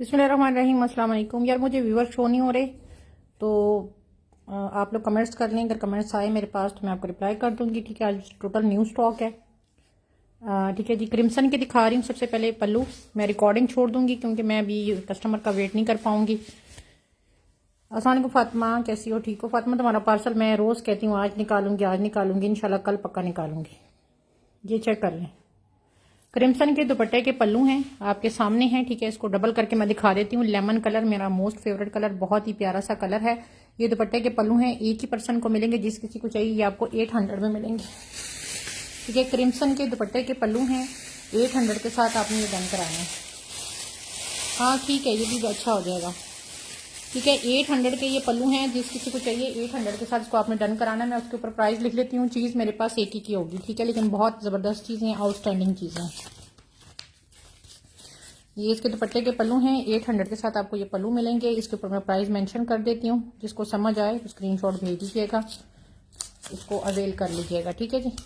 बिस्मिल्लाहिर्रहमानिर्रहीम। अस्सलाम वालेकुम। यार मुझे व्यूअर शो नहीं हो रहे, तो आप लोग कमेंट्स कर लें। अगर कमेंट्स आए मेरे पास तो मैं आपको रिप्लाई कर दूंगी। ठीक है, आज टोटल न्यू स्टॉक है। ठीक है जी, क्रिम्सन के दिखा रही हूँ। सबसे पहले पल्लू मैं रिकॉर्डिंग छोड़ दूंगी क्योंकि मैं अभी कस्टमर का वेट नहीं कर पाऊंगी। अस्सलाम वालेकुम फातिमा, कैसी हो? ठीक हो फातिमा? तुम्हारा पार्सल मैं रोज़ कहती हूँ आज निकालूंगी, इंशाल्लाह कल पक्का निकालूंगी। ये चेक कर लें। क्रिम्सन के दुपट्टे के पल्लू हैं, आपके सामने हैं। ठीक है, इसको डबल करके मैं दिखा देती हूँ। लेमन कलर मेरा मोस्ट फेवरेट कलर, बहुत ही प्यारा सा कलर है। ये दुपट्टे के पल्लू हैं, एक ही पर्सन को मिलेंगे। जिस किसी को चाहिए ये आपको 800 में मिलेंगे। ठीक है, क्रिम्सन के दुपट्टे के पल्लू हैं, 800 के साथ आपने ये डन कराना है। हाँ ठीक है, ये भी अच्छा हो जाएगा। ठीक है, 800 के ये पल्लू हैं। जिस किसी को चाहिए 800 के साथ इसको आपने डन कराना है। मैं उसके ऊपर प्राइस लिख लेती हूँ। चीज़ मेरे पास एक ही की होगी। ठीक है, लेकिन बहुत ज़बरदस्त चीज़ें, आउटस्टैंडिंग चीज़ें। ये इसके दुपट्टे के पल्लू हैं, 800 के साथ आपको ये पल्लू मिलेंगे। इसके ऊपर मैं प्राइस मेंशन कर देती हूँ। जिसको समझ आए तो स्क्रीनशॉट भेज दीजिएगा, इसको अवेल कर लीजिएगा। ठीक है जी।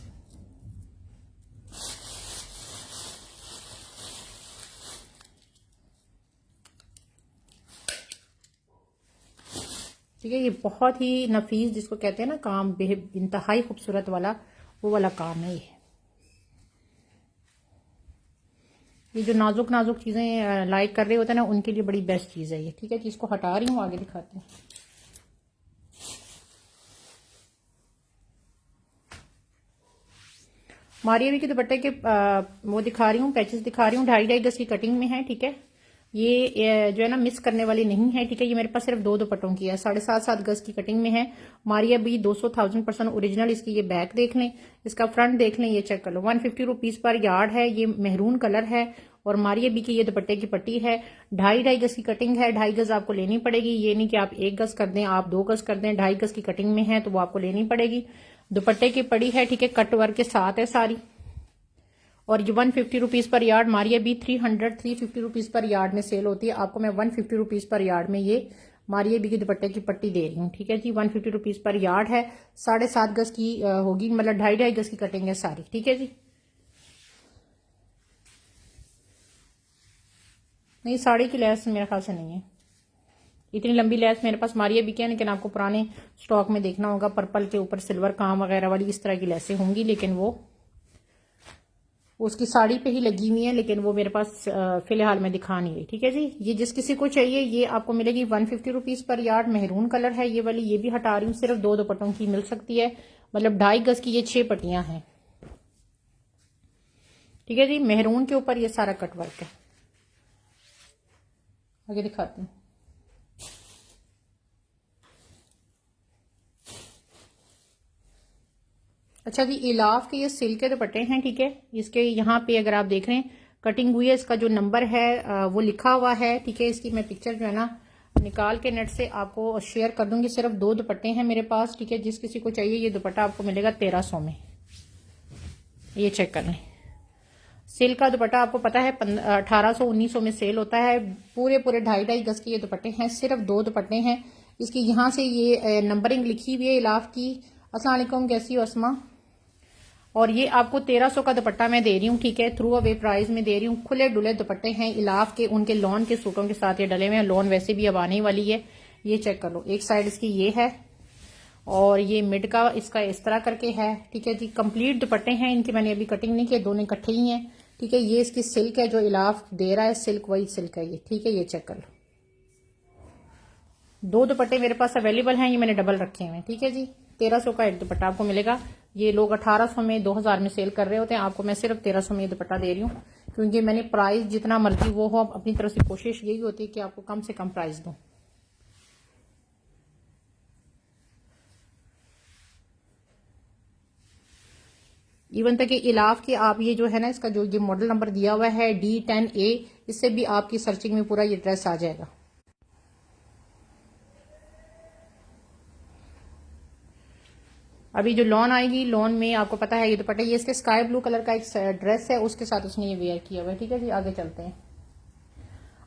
ठीक है, ये बहुत ही नफीस, जिसको कहते हैं ना काम, इंतहाई खूबसूरत वाला, वो वाला काम है ये जो नाजुक नाजुक चीज़ें लाइक कर रहे होते हैं ना, उनके लिए बड़ी बेस्ट चीज़ है ये। ठीक है जी, इसको हटा रही हूँ, आगे दिखाते हैं। मारिया के दुपट्टे के वो दिखा रही हूँ, पैचेस दिखा रही हूँ। 2.5 गज की कटिंग में है। ठीक है, ये जो है ना मिस करने वाली नहीं है। ठीक है, ये मेरे पास सिर्फ 2 दुपट्टों की है। 7.5 गज की कटिंग में है। मारिया भी 200,000% ओरिजिनल। इसकी ये बैक देख लें, इसका फ्रंट देख लें, ये चेक कर लो। 150 रुपीज़ पर यार्ड है। ये मेहरून कलर है और मारिया बी की ये दुपट्टे की पट्टी है। 2.5 गज की कटिंग है। 2.5 गज आपको लेनी पड़ेगी। ये नहीं कि आप 1 गज कर दें, आप 2 गज कर दें। 2.5 गज की कटिंग में है तो वो आपको लेनी पड़ेगी। दुपट्टे की पड़ी है। ठीक है, कट वर्क के साथ है सारी। और ये 150 रुपीज़ पर यार्ड। मारिया बी 350 रुपीज़ पर यार्ड में सेल होती है। आपको मैं 150 रुपीज़ पर यार्ड में ये मारिया बी की दुपट्टे की पट्टी दे रही हूँ। ठीक है जी, 150 रुपीज़ पर यार्ड है। 7.5 गज की होगी, मतलब 2.5 गज की कटिंग है सारी। ठीक है जी। नहीं, साड़ी की लैस मेरे ख्याल से नहीं है, इतनी लंबी लैस मेरे पास मारिया बी की है। लेकिन आपको पुराने स्टॉक में देखना होगा, पर्पल के ऊपर सिल्वर काम वगैरह वाली इस तरह की लैसें होंगी, लेकिन वो उसकी साड़ी पे ही लगी हुई है। लेकिन वो मेरे पास फिलहाल मैं दिखा नहीं रही। ठीक है जी, ये जिस किसी को चाहिए ये आपको मिलेगी 150 रुपीज़ पर यार्ड। मेहरून कलर है ये वाली, ये भी हटा रही हूँ। सिर्फ 2 दुपट्टों की मिल सकती है, मतलब 2.5 गज की ये 6 पट्टियां हैं। ठीक है जी, मेहरून के ऊपर ये सारा कटवर्क है। आगे दिखाती हूँ। अच्छा जी, इलाफ के ये सिल्क के दुपट्टे हैं। ठीक है, इसके यहाँ पे अगर आप देख रहे हैं कटिंग हुई है, इसका जो नंबर है वो लिखा हुआ है। ठीक है, इसकी मैं पिक्चर जो है ना निकाल के नेट से आपको शेयर कर दूंगी। सिर्फ 2 दुपट्टे हैं मेरे पास। ठीक है, जिस किसी को चाहिए ये दुपट्टा आपको मिलेगा 1300 में। ये चेक कर लें। सिल्क का दुपट्टा आपको पता है 1800 1900 में सेल होता है। पूरे पूरे 2.5 गज के ये दुपट्टे हैं। सिर्फ 2 दुपट्टे हैं। इसकी यहाँ से ये नंबरिंग लिखी हुई है इलाफ की। अस्सलाम वालेकुम, कैसी हो अस्मा? और ये आपको 1300 का दुपट्टा मैं दे रही हूँ। ठीक है, थ्रू अवे प्राइस में दे रही हूँ। खुले डुले दुपट्टे हैं इलाफ के, उनके लॉन के सूटों के साथ ये डले हुए हैं। लॉन वैसे भी अब आने वाली है। ये चेक कर लो, एक साइड इसकी ये है और ये मिड का इसका इस तरह करके है। ठीक है जी, कंप्लीट दुपट्टे हैं इनकी, मैंने अभी कटिंग नहीं किया, दोनों इकट्ठे ही हैं। ठीक है, ये इसकी सिल्क है जो इलाफ दे रहा है, सिल्क वही सिल्क है ये। ठीक है, ये चेक कर लो। 2 दुपट्टे मेरे पास अवेलेबल हैं, ये मैंने डबल रखे हुए हैं। ठीक है जी, 1300 का एक दुपट्टा आपको मिलेगा। ये लोग 1800 में 2000 में सेल कर रहे होते हैं, आपको मैं सिर्फ 1300 में ये दुपट्टा दे रही हूँ। क्योंकि मैंने प्राइस जितना मर्जी वो हो, अपनी तरफ से कोशिश यही होती है कि आपको कम से कम प्राइस दूं। इवन तक कि इलाफ के आप ये जो है ना, इसका जो ये मॉडल नंबर दिया हुआ है D10A, इससे भी आपकी सर्चिंग में पूरा ये ड्रेस आ जाएगा। अभी जो लॉन आएगी, लॉन में आपको पता है ये दुपट्टा, ये इसके स्काई ब्लू कलर का एक ड्रेस है, उसके साथ उसने ये वेयर किया हुआ है। ठीक है जी, आगे चलते हैं।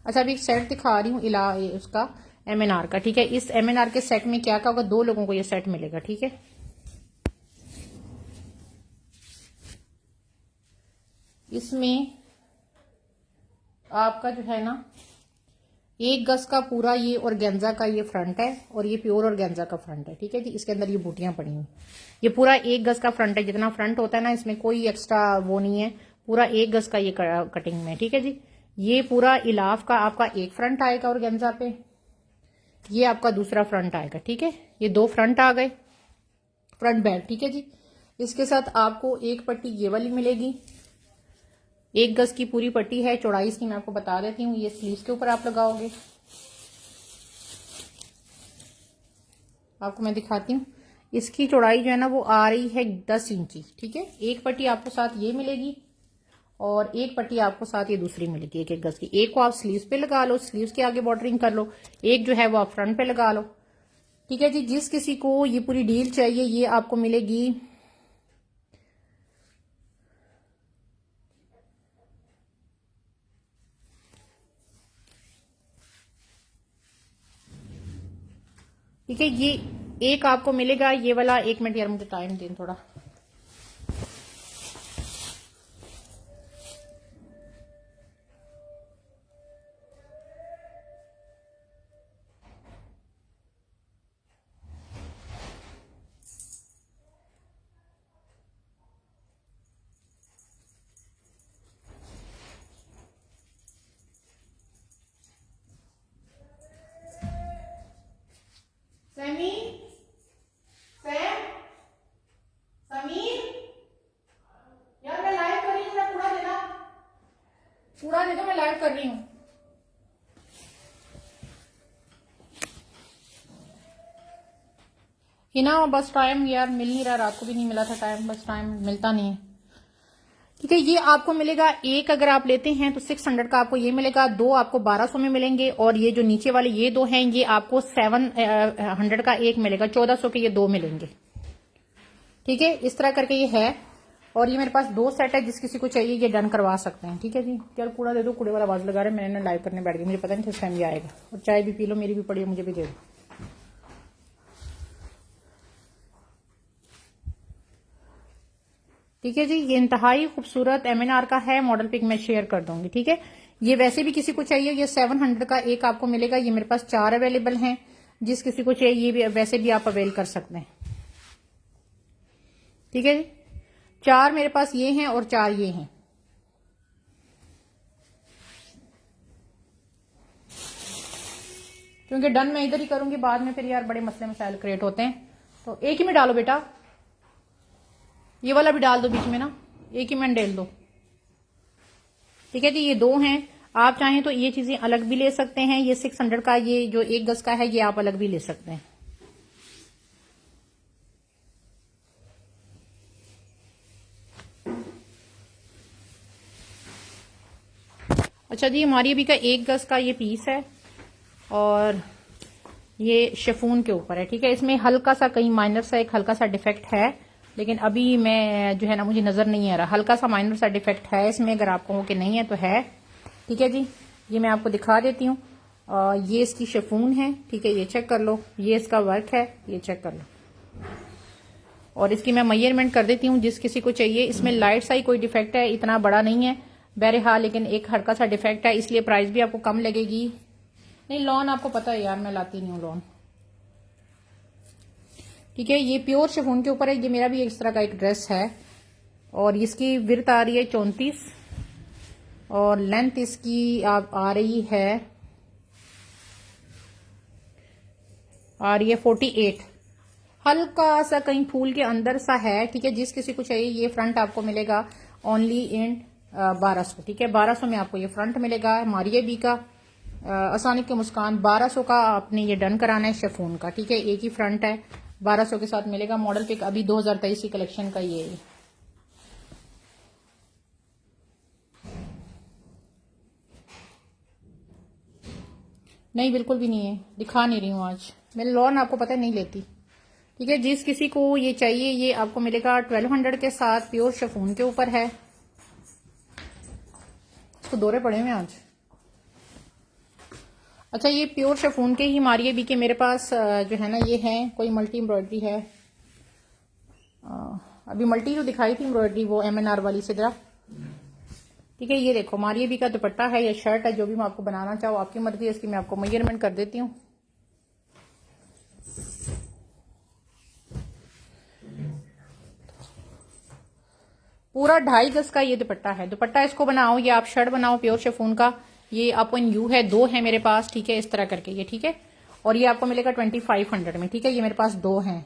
अच्छा, अभी एक सेट दिखा रही हूँ उसका MNR का। ठीक है, इस MNR के सेट में क्या क्या होगा, 2 लोगों को ये सेट मिलेगा। ठीक है, इसमें आपका जो है ना 1 गज का पूरा ये ऑर्गेन्जा का ये फ्रंट है और ये प्योर ऑर्गेन्जा का फ्रंट है, ठीक है जी। इसके अंदर ये बूटियां पड़ी हुई, ये पूरा 1 गज का फ्रंट है। जितना फ्रंट होता है ना, इसमें कोई एक्स्ट्रा वो नहीं है, पूरा 1 गज का ये कटिंग में, ठीक है जी। ये पूरा इलाफ का आपका एक फ्रंट आएगा ऑर्गेन्जा पे, ये आपका दूसरा फ्रंट आएगा, ठीक है। ये 2 फ्रंट आ गए, फ्रंट बैक, ठीक है जी। इसके साथ आपको एक पट्टी ये वाली मिलेगी, 1 गज की पूरी पट्टी है। चौड़ाई इसकी मैं आपको बता देती हूँ, ये स्लीव्स के ऊपर आप लगाओगे, आपको मैं दिखाती हूँ। इसकी चौड़ाई जो है ना वो आ रही है 10 इंची, ठीक है। एक पट्टी आपको साथ ये मिलेगी और एक पट्टी आपको साथ ये दूसरी मिलेगी 1-1 गज की। एक को आप स्लीव्स पे लगा लो, स्लीव्स के आगे बॉर्डरिंग कर लो, एक जो है वो आप फ्रंट पे लगा लो, ठीक है जी। जिस किसी को ये पूरी डील चाहिए, ये आपको मिलेगी ठीक है। ये एक आपको मिलेगा ये वाला, 1 मिनट यार मुझे टाइम दें थोड़ा। पूरा नहीं तो मैं लाइव कर रही हूँ। ये ना बस टाइम यार मिल नहीं रहा, रात को भी नहीं मिला था टाइम, बस टाइम मिलता नहीं है, ठीक है। ये आपको मिलेगा एक, अगर आप लेते हैं तो 600 का आपको ये मिलेगा, 2 आपको 1200 में मिलेंगे, और ये जो नीचे वाले ये 2 हैं ये आपको 700 का एक मिलेगा, 1400 के ये 2 मिलेंगे, ठीक है। इस तरह करके ये है, और ये मेरे पास 2 सेट है, जिस किसी को चाहिए ये डन करवा सकते हैं, ठीक है जी। चल कूड़ा दे दो, कूड़े वाला आवाज लगा रहे, मैंने ना लाइव करने बैठ गई, मुझे पता नहीं किस टाइम ये आएगा। और चाय भी पी लो, मेरी भी पड़ी है, मुझे भी दे दो, ठीक है जी। ये इंतहाई खूबसूरत MNR का है, मॉडल पिक मैं शेयर कर दूंगी, ठीक है। ये वैसे भी किसी को चाहिए, ये 700 का एक आपको मिलेगा। ये मेरे पास 4 अवेलेबल हैं, जिस किसी को चाहिए ये भी वैसे भी आप अवेल कर सकते हैं, ठीक है जी। 4 मेरे पास ये हैं और 4 ये हैं, क्योंकि डन मैं इधर ही करूंगी, बाद में फिर यार बड़े मसले मसाइल क्रिएट होते हैं। तो एक ही में डालो बेटा, ये वाला भी डाल दो बीच में ना, एक ही में डाल दो, ठीक है जी। ये 2 हैं, आप चाहें तो ये चीजें अलग भी ले सकते हैं। ये 600 का ये जो 1 गज का है ये आप अलग भी ले सकते हैं, अच्छा जी। हमारी अभी का 1 गज का ये पीस है और ये शिफॉन के ऊपर है, ठीक है। इसमें हल्का सा कहीं माइनर सा एक हल्का सा डिफेक्ट है, लेकिन अभी मैं जो है ना मुझे नजर नहीं आ रहा, हल्का सा माइनर सा डिफेक्ट है इसमें, अगर आपको हो कि नहीं है तो है, ठीक है जी। ये मैं आपको दिखा देती हूँ, ये इसकी शिफॉन है, ठीक है, ये चेक कर लो, ये इसका वर्क है, ये चेक कर लो, और इसकी मैं मेजरमेंट कर देती हूँ जिस किसी को चाहिए। इसमें लाइट सा ही कोई डिफेक्ट है, इतना बड़ा नहीं है बहरहाल, लेकिन एक हल्का सा डिफेक्ट है, इसलिए प्राइस भी आपको कम लगेगी। नहीं लॉन आपको पता है यार, मैं लाती नहीं हूँ लॉन, ठीक है। ये प्योर शिफॉन के ऊपर है, ये मेरा भी इस तरह का एक ड्रेस है, और इसकी विड्थ आ रही है 34 और लेंथ इसकी आ रही है 48, हल्का सा कहीं फूल के अंदर सा है, ठीक है। जिस किसी को चाहिए ये फ्रंट आपको मिलेगा ओनली इन 1200, ठीक है। 1200 में आपको ये फ्रंट मिलेगा। मारिया बी का आसानी के मुस्कान 1200 का आपने ये डन कराना है शिफॉन का, ठीक है। एक ही फ्रंट है, 1200 के साथ मिलेगा। मॉडल पिक अभी 2023 की कलेक्शन का ये है। नहीं बिल्कुल भी नहीं है, दिखा नहीं रही हूँ आज, मेरे लॉन आपको पता है नहीं लेती, ठीक है। जिस किसी को ये चाहिए ये आपको मिलेगा 1200 के साथ, प्योर शिफॉन के ऊपर है। इसको दौरे पड़े हुए आज। अच्छा ये प्योर शिफॉन के ही मारिए बी के मेरे पास जो है ना ये है, कोई मल्टी एम्ब्रॉयडरी है, अभी मल्टी जो दिखाई थी एम्ब्रॉयडरी वो MNR वाली से जरा, ठीक है। ये देखो मारिया बी का दुपट्टा है या शर्ट है, जो भी मैं आपको बनाना चाहूँ आपकी मर्जी है। इसकी मैं आपको मेजरमेंट कर देती हूँ। पूरा 2.5 गज का ये दुपट्टा है। दुपट्टा इसको बनाओ या आप शर्ट बनाओ प्योर शिफॉन का। ये अपन यू है, 2 है मेरे पास, ठीक है, इस तरह करके ये, ठीक है। और ये आपको मिलेगा 2500 में, ठीक है। ये मेरे पास 2 हैं।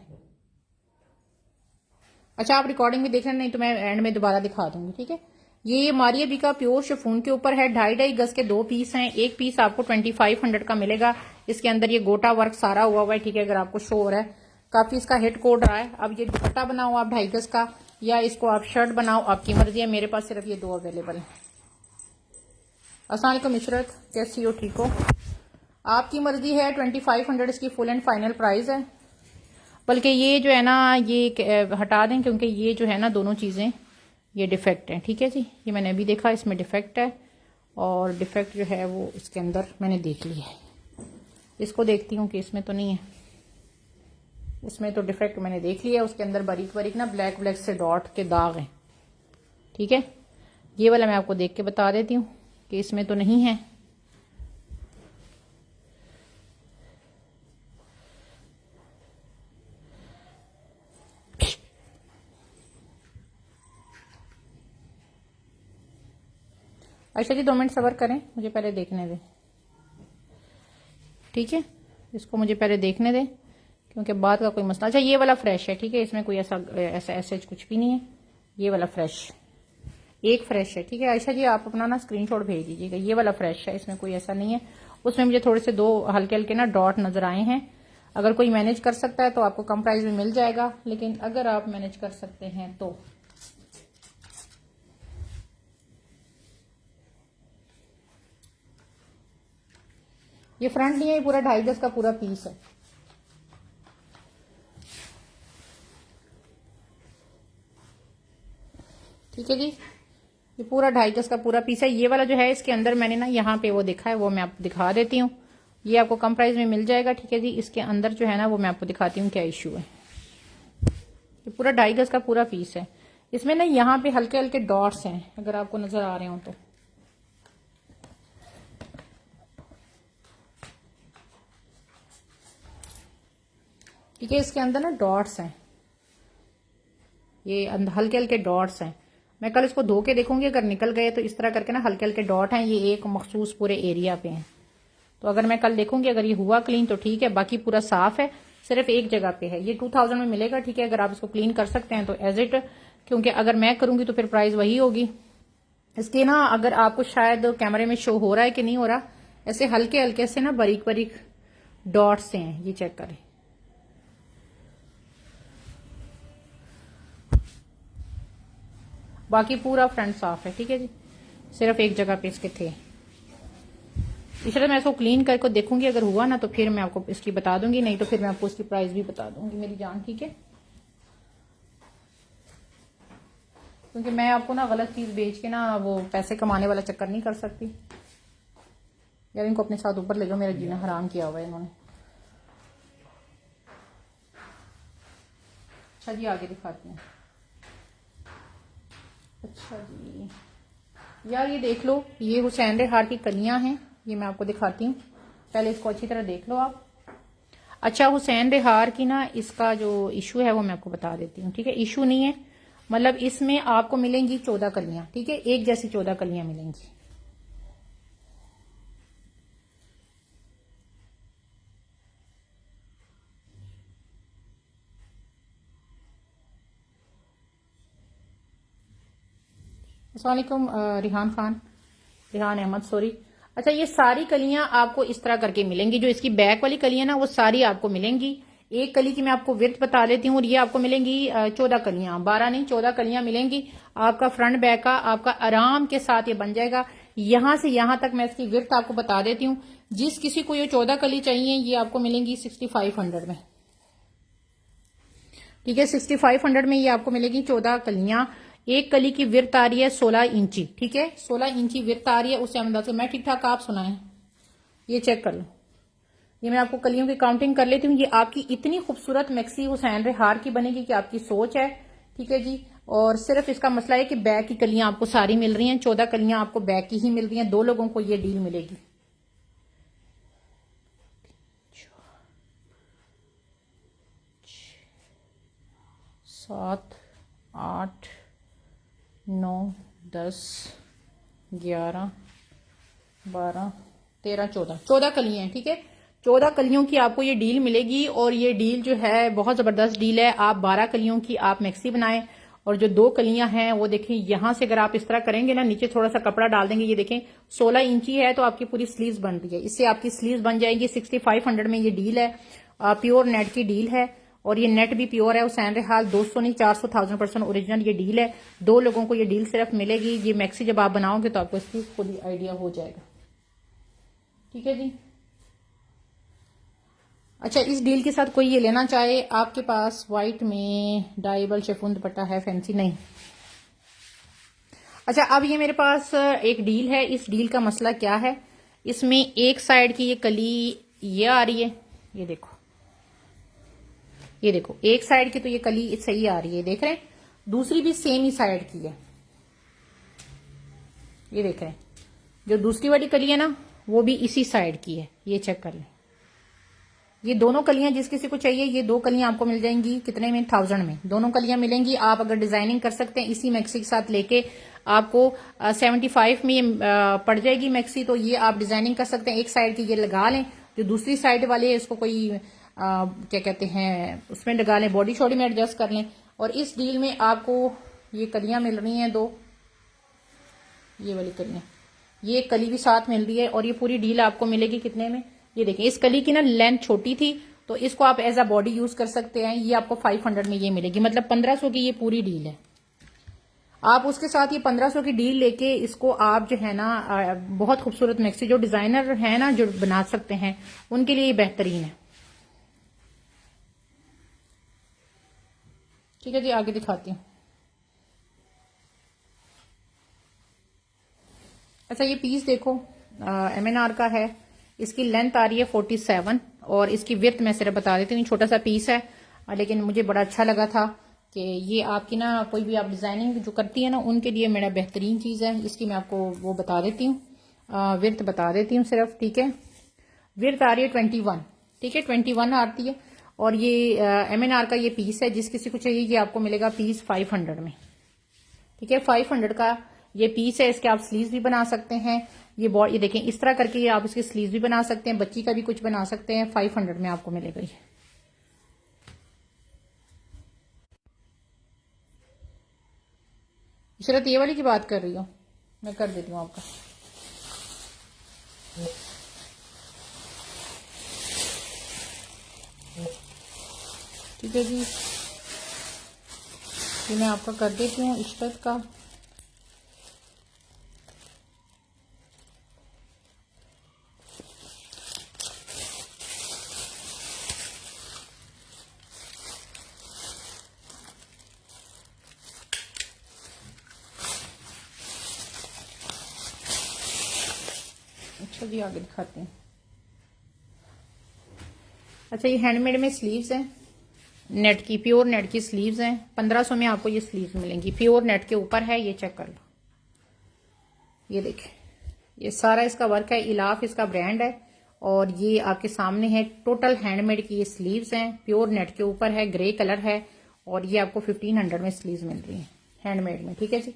अच्छा, आप रिकॉर्डिंग में देख लेना, नहीं तो मैं एंड में दोबारा दिखा दूंगी, ठीक है। ये मारिया बी का प्योर शिफॉन के ऊपर है। 2.5 गज के 2 पीस हैं। एक पीस आपको 2500 का मिलेगा। इसके अंदर ये गोटा वर्क सारा हुआ है, ठीक है, अगर आपको शो हो रहा है। काफी इसका हिट कोड रहा है। अब ये दुपट्टा बनाओ आप 2.5 गज का, या इसको आप शर्ट बनाओ, आपकी मर्जी है। मेरे पास सिर्फ ये 2 अवेलेबल है। अस्सलाम वालेकुम इशरत, कैसी हो, ठीक हो? आपकी मर्जी है। 2500 इसकी फुल एंड फाइनल प्राइस है। बल्कि ये जो है ना, ये हटा दें, क्योंकि ये जो है ना दोनों चीज़ें ये डिफेक्ट हैं, ठीक है जी। ये मैंने अभी देखा, इसमें डिफेक्ट है, और डिफेक्ट जो है वो इसके अंदर मैंने देख लिया है। इसको देखती हूँ कि इसमें तो नहीं है। इसमें तो डिफेक्ट मैंने देख लिया है। उसके अंदर बारीक बारीक ना ब्लैक ब्लैक से डॉट के दाग हैं, ठीक है। ये वाला मैं आपको देख के बता देती हूँ कि इसमें तो नहीं है। अच्छा जी, 2 मिनट सब्र करें, मुझे पहले देखने दें, ठीक है। इसको मुझे पहले देखने दें, क्योंकि बाद का कोई मसला। अच्छा, ये वाला फ्रेश है, ठीक है, इसमें कोई ऐसा कुछ भी नहीं है। ये वाला फ्रेश, एक फ्रेश है, ठीक है। आयशा जी, आप अपना ना स्क्रीनशॉट भेज दीजिएगा। ये वाला फ्रेश है, इसमें कोई ऐसा नहीं है। उसमें मुझे थोड़े से 2 हल्के हल्के ना डॉट नजर आए हैं। अगर कोई मैनेज कर सकता है तो आपको कम प्राइस में मिल जाएगा, लेकिन अगर आप मैनेज कर सकते हैं तो। ये फ्रंट नहीं है, ये पूरा 2.5 गज का पूरा पीस है, ठीक है जी। ये पूरा 2.5 गज का पूरा पीस है। ये वाला जो है, इसके अंदर मैंने ना यहाँ पे वो देखा है, वो मैं आपको दिखा देती हूँ। ये आपको कम प्राइस में मिल जाएगा, ठीक है जी। इसके अंदर जो है ना, वो मैं आपको दिखाती हूँ क्या इश्यू है। ये पूरा 2.5 गज का पूरा पीस है। इसमें ना यहाँ पे हल्के हल्के डॉट्स हैं, अगर आपको नजर आ रहे हो तो। ठीक है, इसके अंदर ना डॉट्स हैं, ये हल्के हल्के डॉट्स हैं। मैं कल इसको धो के देखूंगी, अगर निकल गए तो इस तरह करके ना हल्के हल्के डॉट हैं। ये एक मखसूस पूरे एरिया पे हैं, तो अगर मैं कल देखूंगी, अगर ये हुआ क्लीन तो ठीक है, बाकी पूरा साफ है, सिर्फ एक जगह पे है। ये 2000 में मिलेगा, ठीक है। अगर आप इसको क्लीन कर सकते हैं तो एज इट, क्योंकि अगर मैं करूंगी तो फिर प्राइस वही होगी। इसके ना, अगर आपको शायद कैमरे में शो हो रहा है कि नहीं हो रहा, ऐसे हल्के हल्के से ना बारीक बारीक डॉट्स हैं, ये चेक करें। बाकी पूरा फ्रंट साफ है, ठीक है जी। सिर्फ एक जगह पे इसके थे। इसलिए मैं इसको क्लीन करके देखूंगी, अगर हुआ ना तो फिर मैं आपको इसकी बता दूंगी, नहीं तो फिर मैं आपको इसकी प्राइस भी बता दूंगी मेरी जान, ठीक है। क्योंकि मैं आपको ना गलत चीज बेच के ना वो पैसे कमाने वाला चक्कर नहीं कर सकती यार। इनको अपने साथ ऊपर ले जाओ, मेरा जीना हराम किया हुआ है इन्होंने। अच्छा जी, आगे दिखाती हूँ। अच्छा जी यार, ये देख लो, ये हुसैन रेहार की कलियां हैं, ये मैं आपको दिखाती हूँ। पहले इसको अच्छी तरह देख लो आप। अच्छा, हुसैन रेहार की ना, इसका जो इशू है वो मैं आपको बता देती हूँ, ठीक है। इशू नहीं है, मतलब इसमें आपको मिलेंगी 14 कलियां, ठीक है, एक जैसी 14 कलियां मिलेंगी। अस्सलाम वालेकुम रिहान अहमद, सॉरी। अच्छा, ये सारी कलियां आपको इस तरह करके मिलेंगी। जो इसकी बैक वाली कलियां ना, वो सारी आपको मिलेंगी। एक कली की मैं आपको विर्थ बता देती हूँ, और ये आपको मिलेंगी 14 कलियां, 12 नहीं 14 कलियां मिलेंगी। आपका फ्रंट बैक का आपका आराम के साथ ये बन जाएगा। यहां से यहां तक मैं इसकी विर्थ आपको बता देती हूँ। जिस किसी को ये 14 कली चाहिए, ये आपको मिलेंगी 6500 में, ठीक है। 6500 में ये आपको मिलेगी 14 कलियां। एक कली की विर्थ आ रही है 16 इंची, ठीक है, 16 इंची विर्थ आ रही है। उससे अंदाजा मैं ठीक ठाक आप सुनाएं, ये चेक कर लो। ये मैं आपको कलियों की काउंटिंग कर लेती हूँ। ये आपकी इतनी खूबसूरत मैक्सी हुसैन रेहार की बनेगी कि आपकी सोच है, ठीक है जी। और सिर्फ इसका मसला है कि बैक की कलियां आपको सारी मिल रही हैं, 14 कलियां आपको बैक की ही मिल रही हैं। 2 लोगों को ये डील मिलेगी। 7, 8, 9, 10, 11, 12, 13, 14 कलियां हैं। ठीक है, 14 कलियों की आपको ये डील मिलेगी। और ये डील जो है बहुत जबरदस्त डील है। आप 12 कलियों की आप मैक्सी बनाएं, और जो 2 कलियां हैं वो देखें, यहां से अगर आप इस तरह करेंगे ना, नीचे थोड़ा सा कपड़ा डाल देंगे, ये देखें 16 इंची है, तो आपकी पूरी स्लीव्स बन रही है। इससे आपकी स्लीव्स बन जाएगी। 6500 में ये डील है, प्योर नेट की डील है, और ये नेट भी प्योर है। हुसैन रेहाल 200 नहीं 400 1000% ओरिजिनल ये डील है। 2 लोगों को ये डील सिर्फ मिलेगी। ये मैक्सी जब आप बनाओगे तो आपको इसकी खुद ही आइडिया हो जाएगा। ठीक है जी। अच्छा, इस डील के साथ कोई ये लेना चाहे, आपके पास व्हाइट में डाइबल शिफॉन दुपट्टा है, फैंसी नहीं। अच्छा, अब ये मेरे पास एक डील है। इस डील का मसला क्या है, इसमें एक साइड की ये कली ये आ रही है, ये देखो, ये देखो एक साइड की तो ये कली सही आ रही है, देख रहे हैं। दूसरी भी सेम ही साइड की है, ये देख रहे हैं। जो दूसरी वाली कली है ना, वो भी इसी साइड की है, ये चेक कर लें। ये दोनों कलियां जिस किसी को चाहिए, ये 2 कलियां आपको मिल जाएंगी कितने में, 1000 में दोनों कलियां मिलेंगी। आप अगर डिजाइनिंग कर सकते हैं इसी मैक्सी के साथ लेके, आपको 75 में ये पड़ जाएगी मैक्सी। तो ये आप डिजाइनिंग कर सकते हैं। एक साइड की ये लगा लें, जो दूसरी साइड वाले है इसको कोई क्या कहते हैं उसमें लगा लें, बॉडी शॉडी में एडजस्ट कर लें। और इस डील में आपको ये कलियां मिल रही हैं 2, ये वाली कलियां, ये कली भी साथ मिल रही है। और ये पूरी डील आपको मिलेगी कितने में, ये देखें। इस कली की ना लेंथ छोटी थी, तो इसको आप एज अ बॉडी यूज कर सकते हैं। ये आपको 500 में ये मिलेगी, मतलब 1500 की ये पूरी डील है। आप उसके साथ ये 1500 की डील लेके इसको आप जो है ना बहुत खूबसूरत मैक्सी, जो डिजाइनर है ना जो बना सकते हैं, उनके लिए ये बेहतरीन है। ठीक है जी, आगे दिखाती हूँ। अच्छा, ये पीस देखो, MNR का है। इसकी लेंथ आ रही है 47, और इसकी विड्थ मैं सिर्फ बता देती हूँ। छोटा सा पीस है, लेकिन मुझे बड़ा अच्छा लगा था कि ये आपकी ना कोई भी आप डिजाइनिंग जो करती है ना, उनके लिए मेरा बेहतरीन चीज है। इसकी मैं आपको वो बता देती हूँ, विड्थ बता देती हूँ सिर्फ। ठीक है, विड्थ आ रही है 21, ठीक है 21 आती है। और ये MNR का ये पीस है। जिस किसी को चाहिए ये आपको मिलेगा पीस 500 में। ठीक है, 500 का ये पीस है। इसके आप स्लीव्स भी बना सकते हैं। ये देखें, इस तरह करके ये आप इसकी स्लीव्स भी बना सकते हैं, बच्ची का भी कुछ बना सकते हैं। 500 में आपको मिलेगा ये। इशरत ये वाली की बात कर रही हो, मैं कर देती हूँ आपका। ठीक है जी, ये मैं आपका कर देती हूँ इशरत का। अच्छा जी, आगे दिखाते हैं। अच्छा, ये हैंडमेड में स्लीव्स हैं, नेट की, प्योर नेट की स्लीव्स हैं। 1500 में आपको ये स्लीव्स मिलेंगी, प्योर नेट के ऊपर है। ये चेक कर लो, ये देखें, ये सारा इसका वर्क है। इलाफ इसका ब्रांड है, और ये आपके सामने है। टोटल हैंडमेड की ये स्लीव्स हैं, प्योर नेट के ऊपर है, ग्रे कलर है। और ये आपको 1500 में स्लीव्स मिल रही है हैंडमेड में। ठीक है जी,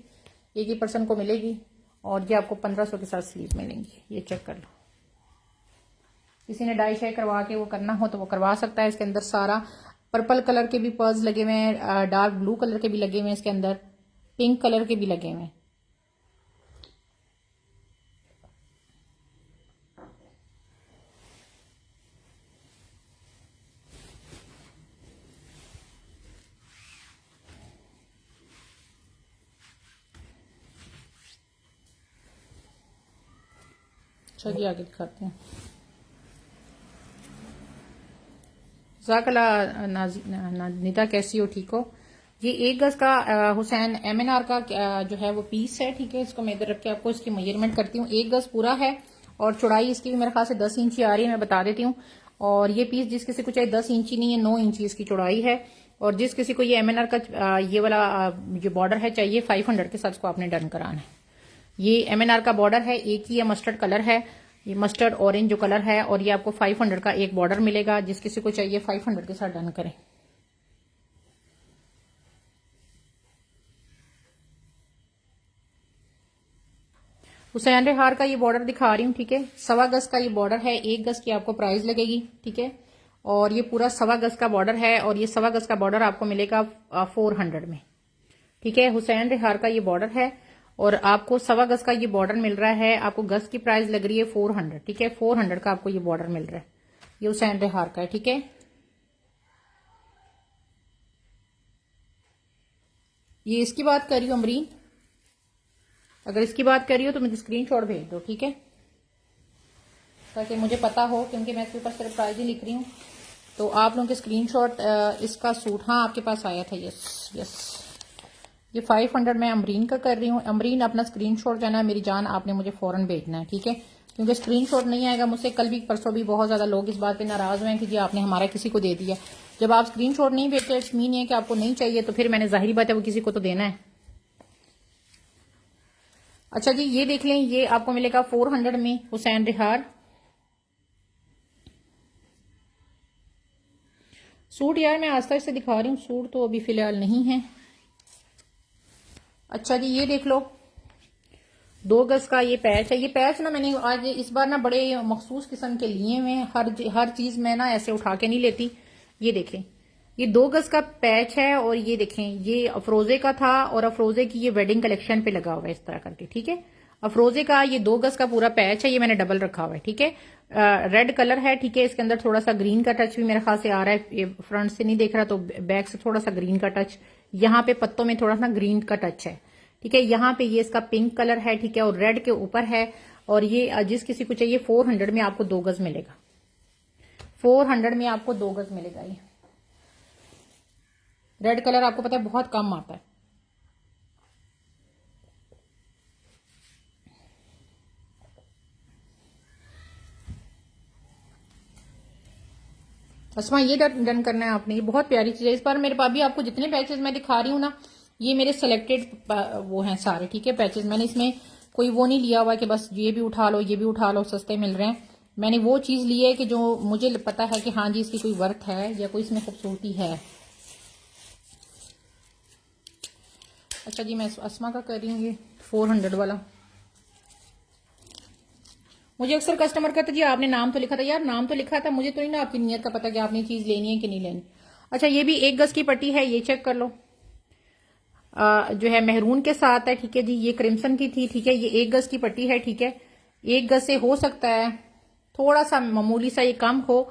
एक ही पर्सन को मिलेगी, और ये आपको 1500 के साथ स्लीव मिलेंगी। ये चेक कर लो। किसी ने डाई शाई करवा के वो करना हो तो वो करवा सकता है। इसके अंदर सारा पर्पल कलर के भी पर्ल्स लगे हुए हैं, डार्क ब्लू कलर के भी लगे हुए हैं, इसके अंदर पिंक कलर के भी लगे हुए हैं। चलिए आगे दिखाते हैं। निता कैसी हो, ठीक हो। ये 1 गज का हुसैन MNR का जो है वो पीस है। ठीक है, इसको मैं इधर रख के आपको इसकी मेजरमेंट करती हूँ। 1 गज पूरा है, और चौड़ाई इसकी भी मेरे ख्याल से 10 इंची आ रही है, मैं बता देती हूँ। और ये पीस जिस किसी को चाहिए 10 इंची नहीं है, 9 इंची इसकी चौड़ाई है। और जिस किसी को ये एमएनआर का ये वाला जो बॉर्डर है चाहिए 500 के साथ, इसको आपने डन कराना है। ये एमएनआर का बॉर्डर है, एक ही ये मस्टर्ड कलर है, ये मस्टर्ड ऑरेंज जो कलर है, और ये आपको 500 का एक बॉर्डर मिलेगा। जिस किसी को चाहिए 500 के साथ डन करें। हुसैन रेहार का ये बॉर्डर दिखा रही हूँ, ठीक है। 1.25 गज का ये बॉर्डर है, 1 गज की आपको प्राइस लगेगी, ठीक है। और ये पूरा 1.25 गज का बॉर्डर है, और ये 1.25 गज का बॉर्डर आपको मिलेगा 400 में, ठीक है। हुसैन रेहार का ये बॉर्डर है और आपको 1.25 गज का ये बॉर्डर मिल रहा है। आपको गज की प्राइस लग रही है 400, ठीक है। 400 का आपको ये बॉर्डर मिल रहा है, ये हुसैन रेहार का है, ठीक है। ये इसकी बात कर रही हूँ अमरीन, अगर इसकी बात कर रही हो तो मुझे स्क्रीनशॉट भेज दो, ठीक है, ताकि मुझे पता हो, क्योंकि मैं इसके ऊपर सिर्फ प्राइस ही लिख रही हूँ। तो आप लोगों के स्क्रीनशॉट इसका सूट, हाँ आपके पास आया था, यस यस। ये 500 मैं अमरीन का कर रही हूँ। अमरीन अपना स्क्रीनशॉट जो है ना मेरी जान, आपने मुझे फौरन भेजना है, ठीक है, क्योंकि स्क्रीनशॉट नहीं आएगा मुझसे। कल भी परसों भी बहुत ज्यादा लोग इस बात पे नाराज हुए हैं कि जी आपने हमारा किसी को दे दिया। जब आप स्क्रीनशॉट नहीं भेजते, इट्स मीन है कि आपको नहीं चाहिए, तो फिर मैंने जाहिर बात है वो किसी को तो देना है। अच्छा जी, ये देख लें, ये आपको मिलेगा 400 में हुसैन रेहार सूट। यार मैं आस्ता आस्ता दिखा रही हूँ, सूट तो अभी फिलहाल नहीं है। अच्छा जी, ये देख लो, 2 गज का ये पैच है। ये पैच ना मैंने आज इस बार ना बड़े मखसूस किस्म के लिए हुए हैं। हर चीज मैं ना ऐसे उठा के नहीं लेती। ये देखें, ये 2 गज का पैच है, और ये देखें ये अफरोजे का था, और अफरोजे की ये वेडिंग कलेक्शन पे लगा हुआ है इस तरह करके, ठीक है। अफरोजे का ये 2 गज का पूरा पैच है, ये मैंने डबल रखा हुआ है, ठीक है। रेड कलर है, ठीक है। इसके अंदर थोड़ा सा ग्रीन का टच भी मेरे ख्याल से आ रहा है। ये फ्रंट से नहीं देख रहा तो बैक से थोड़ा सा ग्रीन का टच, यहाँ पे पत्तों में थोड़ा सा ग्रीन का टच है, ठीक है। यहाँ पे ये इसका पिंक कलर है, ठीक है, और रेड के ऊपर है। और ये जिस किसी को चाहिए 400 में आपको 2 गज मिलेगा। 400 में आपको 2 गज मिलेगा। ये रेड कलर आपको पता है बहुत कम आता है। असमा ये डन करना है आपने। ये बहुत प्यारी चीज है। इस बार मेरे पास भी आपको जितने पैचेस मैं दिखा रही हूँ ना, ये मेरे सिलेक्टेड वो हैं सारे, ठीक है, पैचेस। मैंने इसमें कोई वो नहीं लिया हुआ कि बस ये भी उठा लो, ये भी उठा लो, सस्ते मिल रहे हैं। मैंने वो चीज ली है कि जो मुझे पता है कि हाँ जी इसकी कोई वर्थ है या कोई इसमें खूबसूरती है। अच्छा जी, मैं असमा का कर रही हूँ ये 400 वाला। मुझे अक्सर कस्टमर कहते जी आपने नाम तो लिखा था। यार नाम तो लिखा था, मुझे तो नहीं ना आपकी नीयत का पता कि आपने चीज लेनी है कि नहीं लेनी। अच्छा, ये भी 1 गज की पट्टी है, ये चेक कर लो। जो है मेहरून के साथ है, ठीक है जी। ये क्रिम्सन की थी, ठीक है। ये 1 गज की पट्टी है, ठीक है। 1 गज से हो सकता है थोड़ा सा मामूली सा ये कम हो,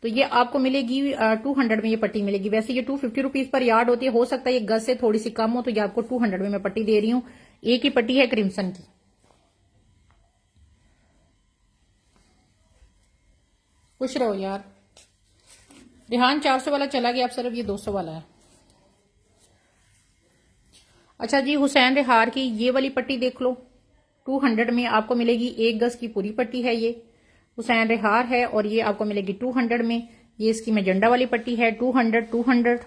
तो ये आपको मिलेगी 200 में ये पट्टी मिलेगी। वैसे ये 250 रुपीज पर यार्ड होती है। हो सकता है ये गज से थोड़ी सी कम हो, तो ये आपको 200 में मैं पट्टी दे रही हूँ। एक ही पट्टी है क्रिम्सन की। खुश रहो यार। रिहान 400 वाला चला गया, अब सिर्फ ये 200 वाला है। अच्छा जी, हुसैन रेहार की ये वाली पट्टी देख लो, 200 में आपको मिलेगी। 1 गज की पूरी पट्टी है, ये हुसैन रेहार है, और ये आपको मिलेगी 200 में। ये इसकी मैजेंडा वाली पट्टी है, 200 200।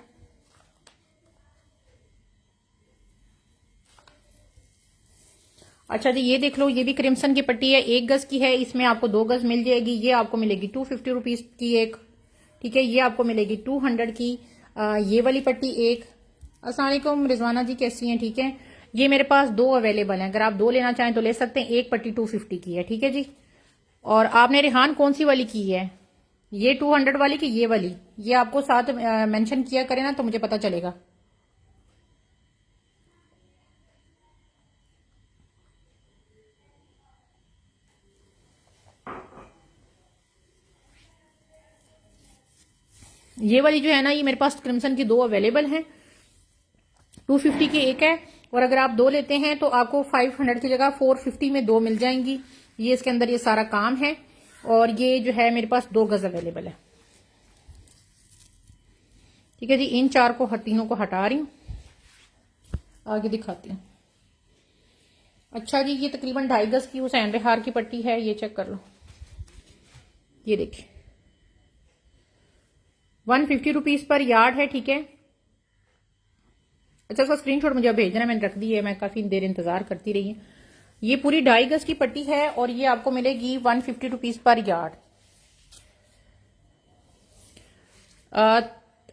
अच्छा जी, ये देख लो, ये भी क्रिम्सन की पट्टी है, 1 गज की है। इसमें आपको 2 गज मिल जाएगी। ये आपको मिलेगी 250 रुपीज की एक, ठीक है। ये आपको मिलेगी 200 की। ये वाली पट्टी एक। अस्सलाम वालेकुम रिजवाना जी, कैसी हैं? ठीक है। ये मेरे पास 2 अवेलेबल हैं, अगर आप 2 लेना चाहें तो ले सकते हैं। एक पट्टी 250 की है, ठीक है जी। और आपने रिहान कौन सी वाली की है? ये 200 वाली की ये वाली? ये आपको साथ मेंशन किया करें ना तो मुझे पता चलेगा। ये वाली जो है ना, ये मेरे पास क्रिम्सन की 2 अवेलेबल हैं। 250 की एक है, और अगर आप 2 लेते हैं तो आपको 500 की जगह 450 में 2 मिल जाएंगी। ये इसके अंदर ये सारा काम है, और ये जो है मेरे पास 2 गज अवेलेबल है, ठीक है जी। इन 4 को तीनों को हटा रही हूँ, आगे दिखाती हूँ। अच्छा जी, ये तकरीबन 2.5 गज की हुसैन रेहार की पट्टी है, ये चेक कर लो। ये देखिए 150 रुपीज पर यार्ड है, ठीक है। अच्छा, उसका स्क्रीनशॉट मुझे अब भेजना, मैंने रख दी है, मैं काफी देर इंतजार करती रही हूँ। ये पूरी 2.5 गज की पट्टी है और ये आपको मिलेगी 150 रुपीज पर यार्ड।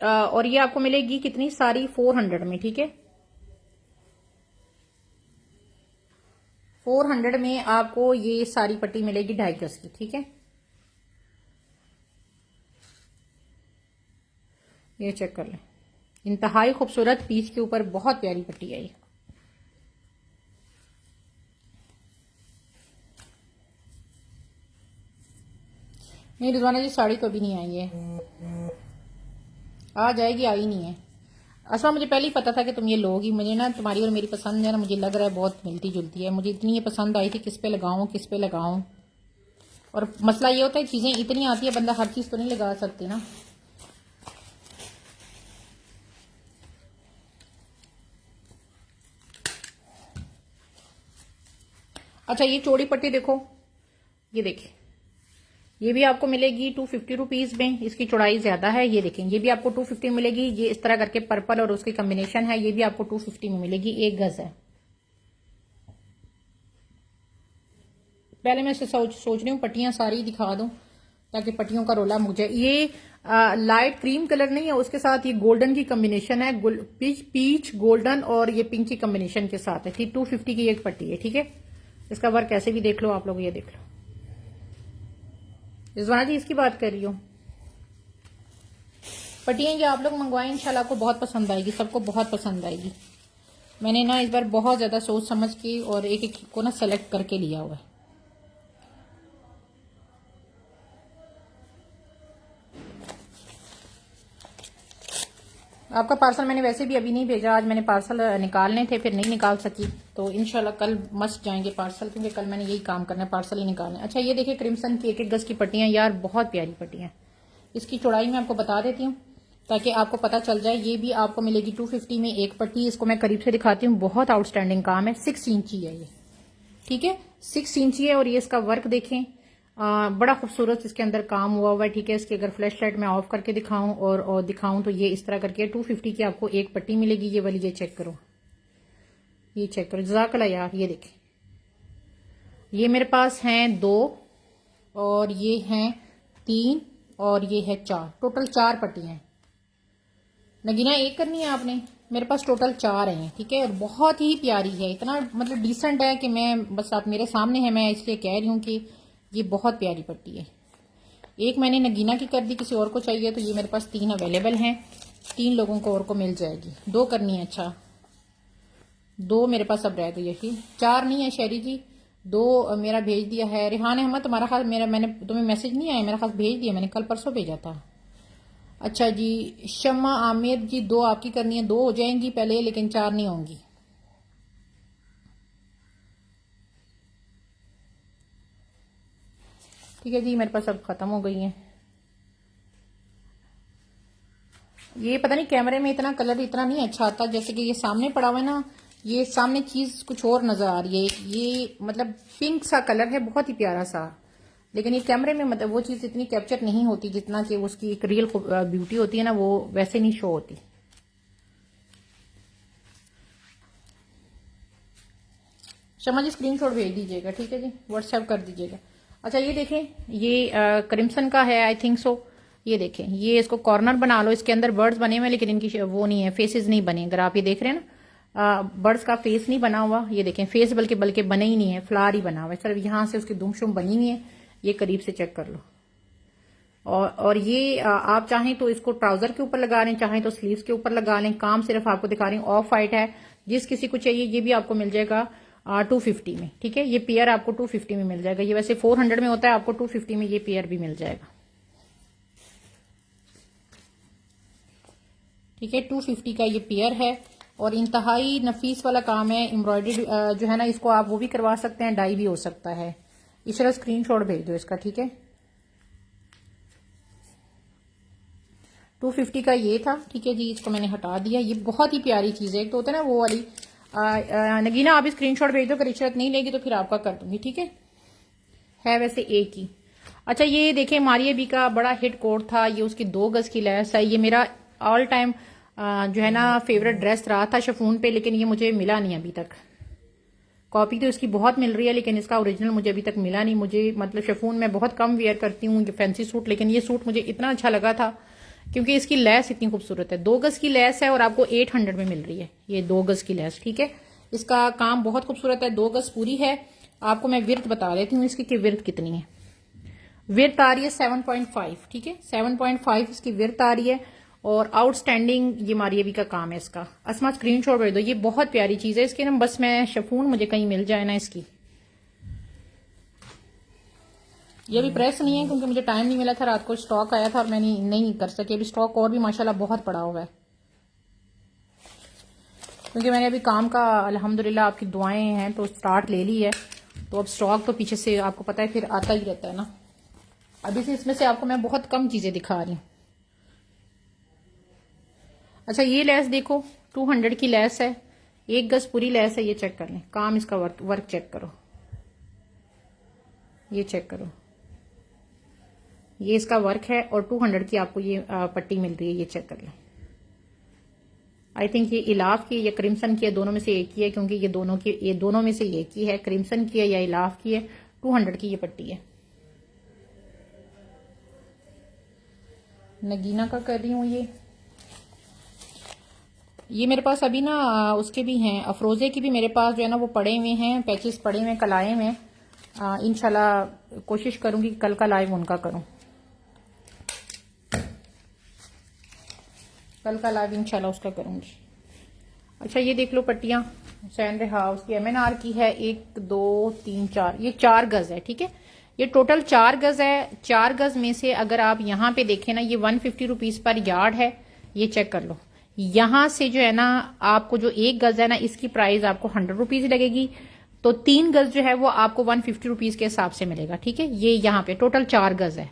और ये आपको मिलेगी कितनी सारी, 400 में, ठीक है। 400 में आपको ये सारी पट्टी मिलेगी 2.5 गज की, ठीक है। ये चेक कर लें, इंतहाई खूबसूरत पीच के ऊपर बहुत प्यारी पट्टी है ये। नहीं रिजवाना जी, साड़ी कभी नहीं आई है, आ जाएगी, आई नहीं है। असमा मुझे पहले ही पता था कि तुम ये लोगी, मुझे ना तुम्हारी और मेरी पसंद है ना, मुझे लग रहा है बहुत मिलती जुलती है। मुझे इतनी ये पसंद आई थी, किस पे लगाऊं किस पे लगाऊं। और मसला ये होता है चीजें इतनी आती है, बंदा हर चीज तो नहीं लगा सकती ना। अच्छा, ये चौड़ी पट्टी देखो, ये देखिए, ये भी आपको मिलेगी 250 रुपीज में। इसकी चौड़ाई ज्यादा है, ये देखें, ये भी आपको 250 में मिलेगी। ये इस तरह करके पर्पल और उसकी कॉम्बिनेशन है, ये भी आपको 250 में मिलेगी, 1 गज है। पहले मैं सोच रही हूँ पट्टियां सारी दिखा दूं ताकि पट्टियों का रोला मुझे। ये लाइट क्रीम कलर नहीं है, उसके साथ ये गोल्डन की कॉम्बिनेशन है, पीच गोल्डन और ये पिंक की कॉम्बिनेशन के साथ है। ठीक, 250 की एक पट्टी है, ठीक है। इसका वर्क ऐसे भी देख लो आप लोग, ये देख लो। रिजवाना जी इसकी बात कर रही हूँ। पट्टियां ये आप लोग मंगवाएं, इंशाल्लाह आपको बहुत पसंद आएगी, सबको बहुत पसंद आएगी। मैंने ना इस बार बहुत ज्यादा सोच समझ के और एक एक को ना सेलेक्ट करके लिया हुआ है। आपका पार्सल मैंने वैसे भी अभी नहीं भेजा, आज मैंने पार्सल निकालने थे, फिर नहीं निकाल सकी, तो इंशाल्लाह कल मस्त जाएंगे पार्सल, क्योंकि कल मैंने यही काम करना है, पार्सल ही निकालना है। अच्छा, ये देखिए क्रिम्सन की 1-1 गज की पट्टियां, यार बहुत प्यारी पट्टियां। इसकी चौड़ाई मैं आपको बता देती हूँ ताकि आपको पता चल जाए। ये भी आपको मिलेगी 250 में एक पट्टी। इसको मैं करीब से दिखाती हूँ, बहुत आउटस्टैंडिंग काम है। 6 इंची है ये, ठीक है, 6 इंची है। और ये इसका वर्क देखें, बड़ा खूबसूरत इसके अंदर काम हुआ हुआ है, ठीक है। इसकी अगर फ्लैश लाइट मैं ऑफ करके दिखाऊं और दिखाऊं तो ये इस तरह करके 250 की आपको एक पट्टी मिलेगी। ये वाली, ये चेक करो, ये चेक करो, जज़ाकल्लाह यार। ये देखें, ये मेरे पास हैं 2 और ये हैं 3 और ये है 4, टोटल 4 पट्टियां हैं। नगीना एक करनी है आपने, मेरे पास टोटल 4 हैं, ठीक है। और बहुत ही प्यारी है, इतना मतलब डिसेंट है कि मैं बस, आप मेरे सामने है, मैं इसलिए कह रही हूँ कि ये बहुत प्यारी पट्टी है। एक मैंने नगीना की कर दी, किसी और को चाहिए तो ये मेरे पास 3 अवेलेबल हैं, 3 लोगों को और को मिल जाएगी। 2 करनी है, अच्छा 2 मेरे पास अब रह गई है, ठीक। 4 नहीं है शहरी जी, 2 मेरा भेज दिया है। रिहान अहमद, तुम्हारा खास मैंने तुम्हें मैसेज नहीं आया, मेरा खास भेज दिया मैंने, कल परसों भेजा था। अच्छा जी, शम्मा आमिर जी 2 आपकी करनी है, 2 हो जाएंगी पहले, लेकिन 4 नहीं होंगी। ठीक है जी, मेरे पास अब खत्म हो गई है। ये पता नहीं कैमरे में इतना कलर इतना नहीं अच्छा आता, जैसे कि ये सामने पड़ा हुआ है ना, ये सामने चीज कुछ और नजर आ रही है। ये मतलब पिंक सा कलर है, बहुत ही प्यारा सा, लेकिन ये कैमरे में मतलब वो चीज इतनी कैप्चर नहीं होती जितना कि उसकी एक रियल ब्यूटी होती है ना, वो वैसे नहीं शो होती। शमा जी स्क्रीनशॉट भेज दीजिएगा, ठीक है जी, व्हाट्सएप कर दीजिएगा। अच्छा, ये देखें, ये क्रिम्सन का है, आई थिंक सो। ये देखें, ये इसको कॉर्नर बना लो, इसके अंदर बर्ड्स बने हुए हैं, लेकिन इनकी वो नहीं है, फेसेस नहीं बने। अगर आप ये देख रहे हैं ना, बर्ड्स का फेस नहीं बना हुआ, ये देखें, फेस बल्कि बने ही नहीं है, फ्लावर ही बना हुआ है, सिर्फ यहाँ से उसकी दुमशुम बनी हुई है। ये करीब से चेक कर लो। और ये आप चाहें तो इसको ट्राउजर के ऊपर लगा लें, चाहें तो स्लीव्स के ऊपर लगा लें। काम सिर्फ आपको दिखा रही हूँ, ऑफ वाइट है। जिस किसी को चाहिए ये भी आपको मिल जाएगा 250 में, ठीक है। ये पेयर आपको 250 में मिल जाएगा। ये वैसे 400 में होता है, आपको 250 में ये पेयर भी मिल जाएगा, ठीक है। 250 का ये पेयर है और इंतहाई नफीस वाला काम है। एम्ब्रॉयडरी जो है ना, इसको आप वो भी करवा सकते हैं, डाई भी हो सकता है। इसका स्क्रीनशॉट भेज दो इसका, ठीक है। 250 का ये था, ठीक है जी, इसको मैंने हटा दिया। ये बहुत ही प्यारी चीज है, एक तो होता है ना वो वाली। नगीना आप स्क्रीनशॉट भेज दो, अगर इशरत नहीं लेगी तो फिर आपका कर दूंगी, ठीक है वैसे एक ही। अच्छा, ये देखिए, मारिया बी का बड़ा हिट कोट था, ये उसकी 2 गज की लैस है। ये मेरा ऑल टाइम जो है ना फेवरेट ड्रेस रहा था शिफॉन पे, लेकिन ये मुझे मिला नहीं अभी तक। कॉपी तो इसकी बहुत मिल रही है लेकिन इसका ओरिजिनल मुझे अभी तक मिला नहीं। मुझे मतलब शिफॉन मैं बहुत कम वेयर करती हूँ फैंसी सूट, लेकिन ये सूट मुझे इतना अच्छा लगा था क्योंकि इसकी लेस इतनी खूबसूरत है। 2 गज की लेस है और आपको 800 में मिल रही है ये 2 गज की लेस। ठीक है, इसका काम बहुत खूबसूरत है, 2 गज पूरी है। आपको मैं विर्थ बता देती हूँ इसकी कि विर्थ कितनी है। विर्थ आ रही है 7.5। ठीक है, 7.5 इसकी विर्थ आ रही है और आउटस्टैंडिंग ये मारियबी का काम है इसका। असमा स्क्रीनशॉट भेज दो, ये बहुत प्यारी चीज है इसकी ना, बस मैं शिफॉन मुझे कहीं मिल जाए ना इसकी। ये अभी प्रेस नहीं है क्योंकि मुझे टाइम नहीं मिला था, रात को स्टॉक आया था और मैंने नहीं कर सकी। अभी स्टॉक और भी माशाल्लाह बहुत पड़ा हुआ है क्योंकि मैंने अभी काम का अल्हम्दुलिल्लाह आपकी दुआएं हैं तो स्टार्ट ले ली है। तो अब स्टॉक तो पीछे से आपको पता है फिर आता ही रहता है ना। अभी से इसमें से आपको मैं बहुत कम चीजें दिखा रही हूँ। अच्छा, ये लेस देखो 200 की लेस है, 1 गज पूरी लेस है। ये चेक कर लें काम, इसका वर्क चेक करो, ये चेक करो, ये इसका वर्क है और 200 की आपको ये पट्टी मिल रही है। ये चेक कर लें। आई थिंक ये इलाफ की या क्रिम्सन की है, दोनों में से एक ही है क्योंकि ये दोनों में से एक ही है, क्रिम्सन की है या इलाफ की है। 200 की ये पट्टी है। नगीना का कर रही हूँ ये मेरे पास अभी ना उसके भी हैं, अफरोजे की भी मेरे पास जो है ना वो पड़े हुए हैं, पैचेस पड़े हुए हैं, कलाए में। इंशाल्लाह कोशिश करूंगी कि कल का लाइव उनका करूं, कल का लाइव इंशाल्लाह उसका करूंगी। अच्छा, ये देख लो पट्टियां सैंड हाउस की MNR की है, 1 2 3 4, ये 4 गज है। ठीक है, ये टोटल 4 गज है। 4 गज में से अगर आप यहाँ पे देखें ना, ये 150 रुपीज पर यार्ड है। ये चेक कर लो, यहां से जो है ना आपको जो 1 गज है ना इसकी प्राइस आपको 100 रुपीज लगेगी, तो 3 गज जो है वो आपको 150 रुपीज के हिसाब से मिलेगा। ठीक है, ये यहाँ पे टोटल 4 गज है।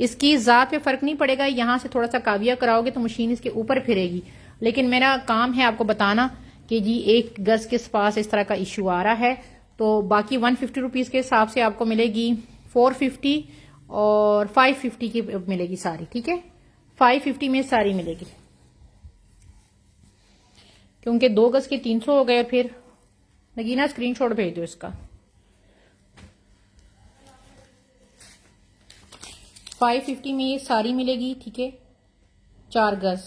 इसकी जात पे फर्क नहीं पड़ेगा, यहां से थोड़ा सा काविया कराओगे तो मशीन इसके ऊपर फिरेगी, लेकिन मेरा काम है आपको बताना कि जी 1 गज के पास इस तरह का इश्यू आ रहा है। तो बाकी 150 रुपीज के हिसाब से आपको मिलेगी 450 और 550 की मिलेगी सारी। ठीक है, 550 में सारी मिलेगी क्योंकि 2 गज के 300 हो गए। फिर नगीना स्क्रीनशॉट भेज दो इसका। 550 में ये सारी मिलेगी। ठीक है, 4 गज।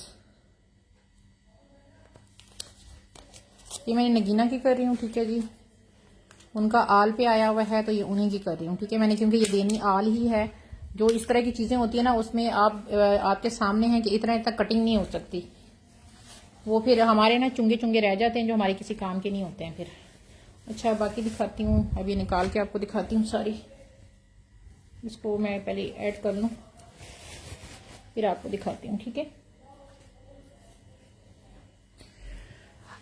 ये मैंने नगीना की कर रही हूँ। ठीक है जी, उनका आल पे आया हुआ है तो ये उन्हीं की कर रही हूँ। ठीक है, मैंने क्योंकि ये देनी आल ही है। जो इस तरह की चीजें होती है ना उसमें आपके सामने है कि इतना कटिंग नहीं हो सकती, वो फिर हमारे ना चुंगे चुंगे रह जाते हैं जो हमारे किसी काम के नहीं होते हैं फिर। अच्छा, बाकी दिखाती हूँ, अभी निकाल के आपको दिखाती हूँ सारी। इसको मैं पहले ऐड कर लूँ फिर आपको दिखाती हूँ। ठीक है,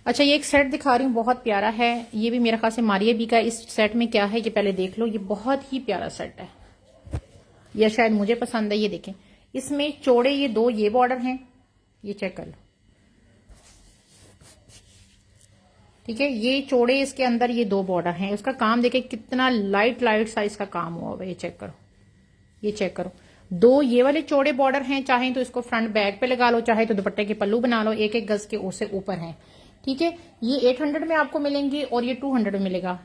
अच्छा, ये एक सेट दिखा रही हूँ, बहुत प्यारा है। ये भी मेरे ख्याल से मारियबी का। इस सेट में क्या है ये पहले देख लो, ये बहुत ही प्यारा सेट है, ये शायद मुझे पसंद है। ये देखें, इसमें चौड़े ये बॉर्डर हैं, ये चेक कर लो। ठीक है, ये चौड़े इसके अंदर ये 2 बॉर्डर हैं। उसका काम देखे कितना लाइट सा इसका काम हुआ हुआ है। ये चेक करो, ये चेक करो। 2 ये वाले चौड़े बॉर्डर हैं, चाहे तो इसको फ्रंट बैक पे लगा लो, चाहे तो दुपट्टे के पल्लू बना लो। 1-1 गज के उससे ऊपर हैं। ठीक है, ये 800 में आपको मिलेंगी और ये 200 में मिलेगा।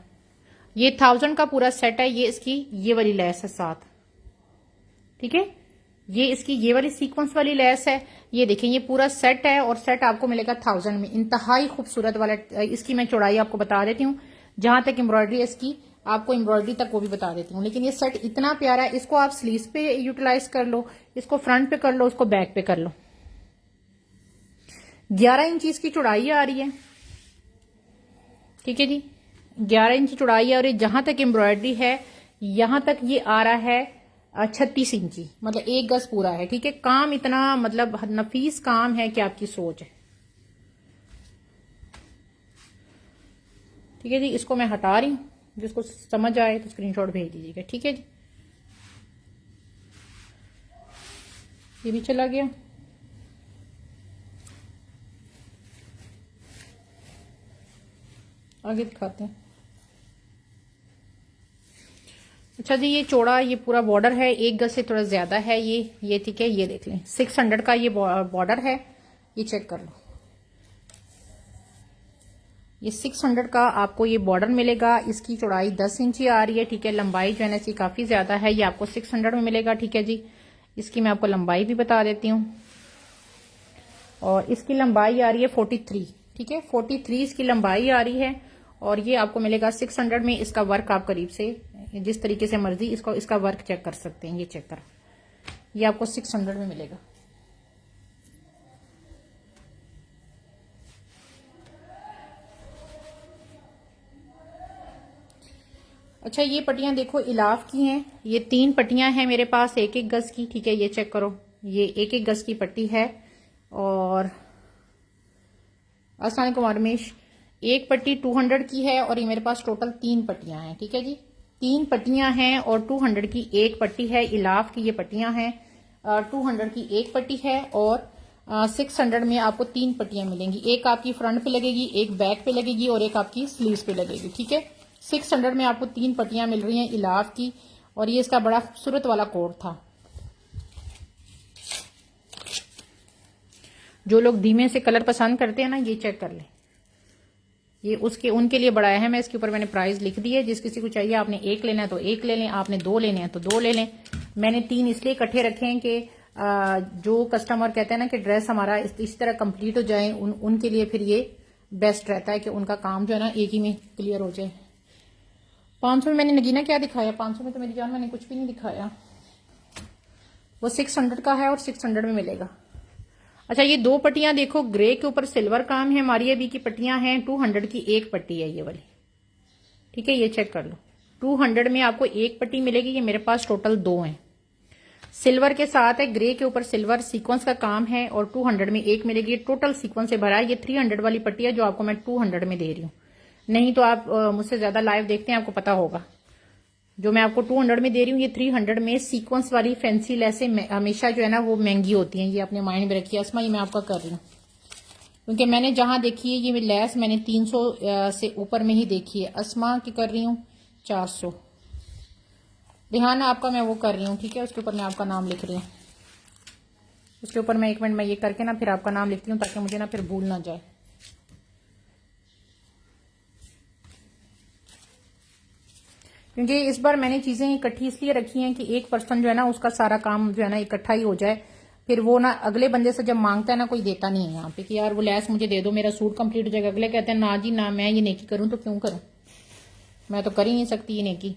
ये 1000 का पूरा सेट है। ये इसकी ये वाली लेस है साथ। ठीक है, ये इसकी ये वाली सीक्वेंस वाली लेस है। ये देखें, ये पूरा सेट है और सेट आपको मिलेगा 1000 में। इंतहाई खूबसूरत वाला। इसकी मैं चौड़ाई आपको बता देती हूँ, जहां तक एम्ब्रॉयडरी है इसकी आपको एम्ब्रॉयडरी तक वो भी बता देती हूँ। लेकिन ये सेट इतना प्यारा है, इसको आप स्लीव्स पे यूटिलाइज कर लो, इसको फ्रंट पे कर लो, इसको बैक पे कर लो। 11 इंच इसकी चौड़ाई आ रही है। ठीक है जी, 11 इंच चौड़ाई है और ये जहां तक एम्ब्रॉयडरी है यहां तक ये आ रहा है 36 इंची, मतलब 1 गज पूरा है। ठीक है, काम इतना मतलब नफीस काम है कि आपकी सोच है। ठीक है जी, इसको मैं हटा रही हूँ, जिसको समझ आए तो स्क्रीनशॉट भेज दीजिएगा। ठीक है जी, ये भी चला गया। आगे दिखाते हैं। अच्छा जी, ये चौड़ा ये पूरा बॉर्डर है, 1 गज से थोड़ा ज्यादा है ये। ठीक है, ये देख लें 600 का ये बॉर्डर है। ये चेक कर लो, ये 600 का आपको ये बॉर्डर मिलेगा। इसकी चौड़ाई 10 इंच आ रही है, ठीक है। लंबाई जो है ना इसकी काफी ज्यादा है, ये आपको 600 में मिलेगा, ठीक है जी। इसकी मैं आपको लंबाई भी बता देती हूँ, और इसकी लंबाई आ रही है 43, ठीक है। 43 इसकी लंबाई आ रही है, और ये आपको मिलेगा 600 में। इसका वर्क आप करीब से जिस तरीके से मर्जी इसका वर्क चेक कर सकते हैं। ये चेक कर, ये आपको 600 में मिलेगा। अच्छा, ये पट्टियां देखो इलाफ की हैं, ये 3 पट्टियां हैं मेरे पास 1-1 गज की, ठीक है। ये चेक करो, ये 1-1 गज की पट्टी है। और अस्सलाम वालेकुम आरमेश, एक पट्टी 200 की है, और ये मेरे पास टोटल 3 पट्टियां हैं, ठीक है जी। 3 पट्टियां हैं और 200 की एक पट्टी है। इलाफ की ये पट्टियां हैं, 200 की एक पट्टी है, और 600 में आपको 3 पट्टियां मिलेंगी। एक आपकी फ्रंट पे लगेगी, एक बैक पे लगेगी, और एक आपकी स्लीव्स पे लगेगी, ठीक है। 600 में आपको 3 पट्टियां मिल रही हैं इलाफ की, और ये इसका बड़ा खूबसूरत वाला कोड था। जो लोग धीमे से कलर पसंद करते हैं ना, ये चेक कर ले, ये उनके लिए बड़ा अहम है। इसके ऊपर मैंने प्राइस लिख दी है। जिस किसी को चाहिए, आपने एक लेना है तो एक ले लें, आपने 2 लेने हैं तो 2 ले लें। मैंने 3 इसलिए इकट्ठे रखे हैं कि जो कस्टमर कहते हैं ना कि ड्रेस हमारा इस तरह कंप्लीट हो जाए, उनके लिए फिर ये बेस्ट रहता है कि उनका काम जो है ना एक ही में क्लियर हो जाए। 500 में मैंने नगीना क्या दिखाया? 500 में तो मेरी जान मैंने कुछ भी नहीं दिखाया। वो 600 का है और 600 में मिलेगा। अच्छा, ये 2 पट्टियां देखो, ग्रे के ऊपर सिल्वर काम है। मारिया बी की पट्टियां हैं, 200 की एक पट्टी है ये वाली, ठीक है। ये चेक कर लो, 200 में आपको एक पट्टी मिलेगी। ये मेरे पास टोटल 2 हैं, सिल्वर के साथ है, ग्रे के ऊपर सिल्वर सीक्वेंस का काम है, और 200 में एक मिलेगी। टोटल सीक्वेंस से भरा है। ये 300 वाली पट्टी है जो आपको मैं 200 में दे रही हूँ। नहीं तो आप मुझसे ज्यादा लाइव देखते हैं, आपको पता होगा। जो मैं आपको 200 में दे रही हूँ, ये 300 में सीक्वेंस वाली फैंसी लेसें हमेशा जो है ना वो महंगी होती हैं। ये अपने माइंड में रखिए। अस्मा, ये मैं आपका कर रही हूँ, क्योंकि मैंने जहां देखी है ये लेस मैंने 300 से ऊपर में ही देखी है। अस्मा की कर रही हूँ 400। रिहाना आपका मैं वो कर रही हूँ, ठीक है। उसके ऊपर मैं आपका नाम लिख रही हूँ। उसके ऊपर मैं 1 मिनट में ये करके ना फिर आपका नाम लिखती हूँ, ताकि मुझे ना फिर भूल ना जाए। क्योंकि इस बार मैंने चीजें इकट्ठी इसलिए रखी हैं कि एक पर्सन जो है ना उसका सारा काम जो है ना इकट्ठा ही हो जाए। फिर वो ना अगले बंदे से जब मांगता है ना, कोई देता नहीं है यहाँ पे कि यार वो लेस मुझे दे दो, मेरा सूट कंप्लीट हो जाएगा। अगले कहते हैं ना जी ना, मैं ये नेकी करूं तो क्यों करूं, मैं तो कर ही नहीं सकती ये नेकी।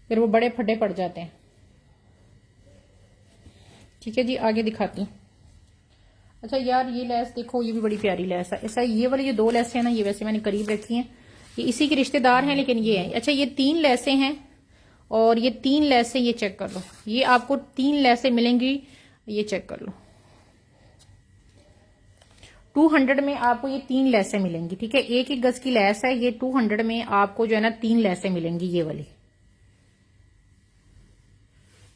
फिर वो बड़े फड्डे पड़ जाते हैं, ठीक है जी। आगे दिखाती हूँ। अच्छा यार, ये लेस देखो, ये भी बड़ी प्यारी लेस है। ऐसा ये वाली जो 2 लेसें हैं ना, ये वैसे मैंने करीब रखी हैं, ये इसी के रिश्तेदार हैं, लेकिन ये है। अच्छा, ये 3 लेसें हैं, और ये 3 लेसें, ये चेक कर लो, ये आपको 3 लेसें मिलेंगी। ये चेक कर लो, 200 में आपको ये 3 लेसें मिलेंगी, ठीक है। 1-1 गज की लेस है। ये 200 में आपको जो है ना 3 लेसें मिलेंगी, ये वाली,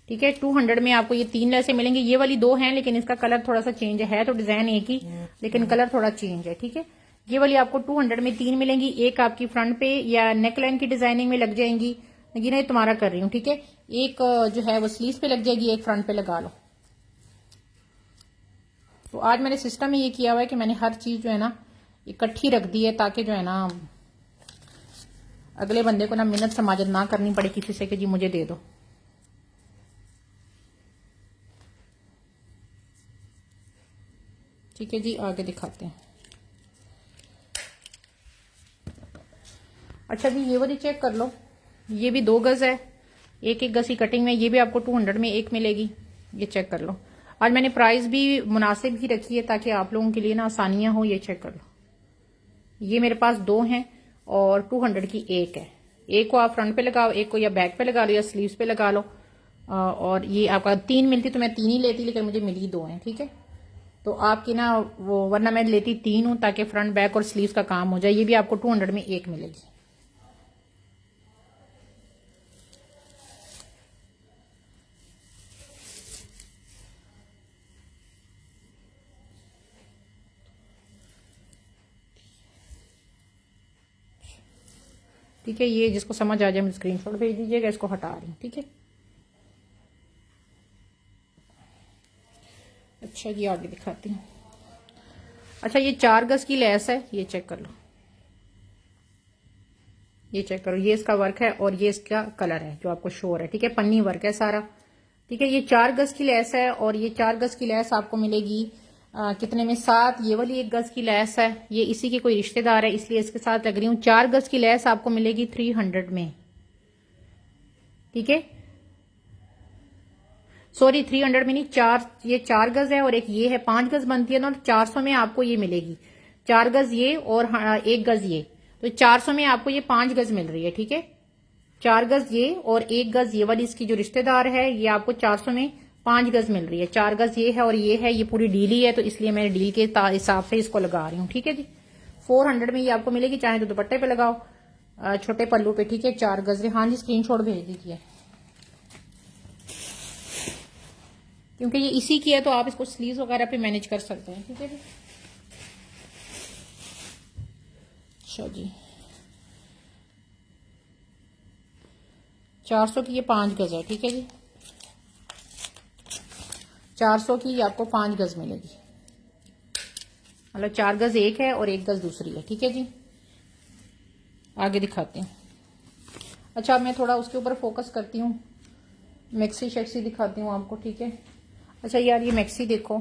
ठीक है। 200 में आपको ये 3 लेसें मिलेंगी। ये वाली 2 हैं, लेकिन इसका कलर थोड़ा सा चेंज है। तो डिजाइन एक ही, लेकिन कलर थोड़ा चेंज है, ठीक है। ये वाली आपको 200 में 3 मिलेंगी। एक आपकी फ्रंट पे या नेकलाइन की डिजाइनिंग में लग जाएंगी। ये ना तुम्हारा कर रही हूँ, ठीक है। एक जो है वो स्लीव पे लग जाएगी, एक फ्रंट पे लगा लो। तो आज मैंने सिस्टम में ये किया हुआ है कि मैंने हर चीज जो है ना इकट्ठी रख दी है, ताकि जो है ना अगले बंदे को ना मिन्नत समाजत ना करनी पड़े किसी से कि जी मुझे दे दो। ठीक है जी, आगे दिखाते हैं। अच्छा जी, ये वाली चेक कर लो, ये भी 2 गज है, 1-1 गज की कटिंग में। ये भी आपको 200 में एक मिलेगी। ये चेक कर लो। आज मैंने प्राइस भी मुनासिब ही रखी है, ताकि आप लोगों के लिए ना आसानियां हो। ये चेक कर लो, ये मेरे पास 2 हैं और 200 की एक है। एक को आप फ्रंट पे लगाओ, एक को या बैक पे लगा लो या स्लीव्स पे लगा लो। और ये आपका 3 मिलती तो मैं 3 ही लेती, लेकिन मुझे मिली 2 हैं, ठीक है। तो आपकी ना वो, वरना मैं लेती 3 हूं, ताकि फ्रंट बैक और स्लीव्स का काम हो जाए। ये भी आपको 200 में एक मिलेगी। ठीक है, ये जिसको समझ आ जाए मुझे स्क्रीनशॉट भेज दीजिएगा। इसको हटा रही हूँ, ठीक है। अच्छा जी आगे दिखाती हूँ। अच्छा ये 4 गज की लेस है, ये चेक कर लो, ये चेक करो, ये इसका वर्क है और ये इसका कलर है जो आपको शो हो रहा है। ठीक है, पन्नी वर्क है सारा। ठीक है, ये 4 गज की लेस है और ये 4 गज की लेस आपको मिलेगी कितने में? 7। ये वाली 1 गज की लेस है, ये इसी के कोई रिश्तेदार है इसलिए इसके साथ लग रही हूँ। 4 गज की लेस आपको मिलेगी 300 में। ठीक है, सॉरी 300 में नहीं, 4, ये 4 गज है और एक ये है, 5 गज बनती है ना, 400 में आपको ये मिलेगी। 4 गज ये और 1 गज ये, तो 400 में आपको ये 5 गज मिल रही है। ठीक है, 4 गज ये और 1 गज ये वाली इसकी जो रिश्तेदार है, ये आपको 400 में 5 गज मिल रही है। 4 गज ये है और ये है, ये पूरी डील ही है तो इसलिए मैंने डील के हिसाब से इसको लगा रही हूँ। ठीक है जी, 400 में ये आपको मिलेगी, चाहे तो दुपट्टे पे लगाओ, छोटे पल्लू पे। ठीक है, 4 गज। हाँ जी, स्क्रीनशॉट भेज दीजिए क्योंकि ये इसी की है तो आप इसको स्लीव्स वगैरह पे मैनेज कर सकते हैं। ठीक है जी, अच्छा जी 400 की ये 5 गज है। ठीक है जी, 400 की आपको 5 गज मिलेगी, मतलब 4 गज एक है और 1 गज दूसरी है। ठीक है जी, आगे दिखाते हैं। अच्छा मैं थोड़ा उसके ऊपर फोकस करती हूँ, मैक्सी शेक्सी दिखाती हूँ आपको। ठीक है, अच्छा यार ये मैक्सी देखो,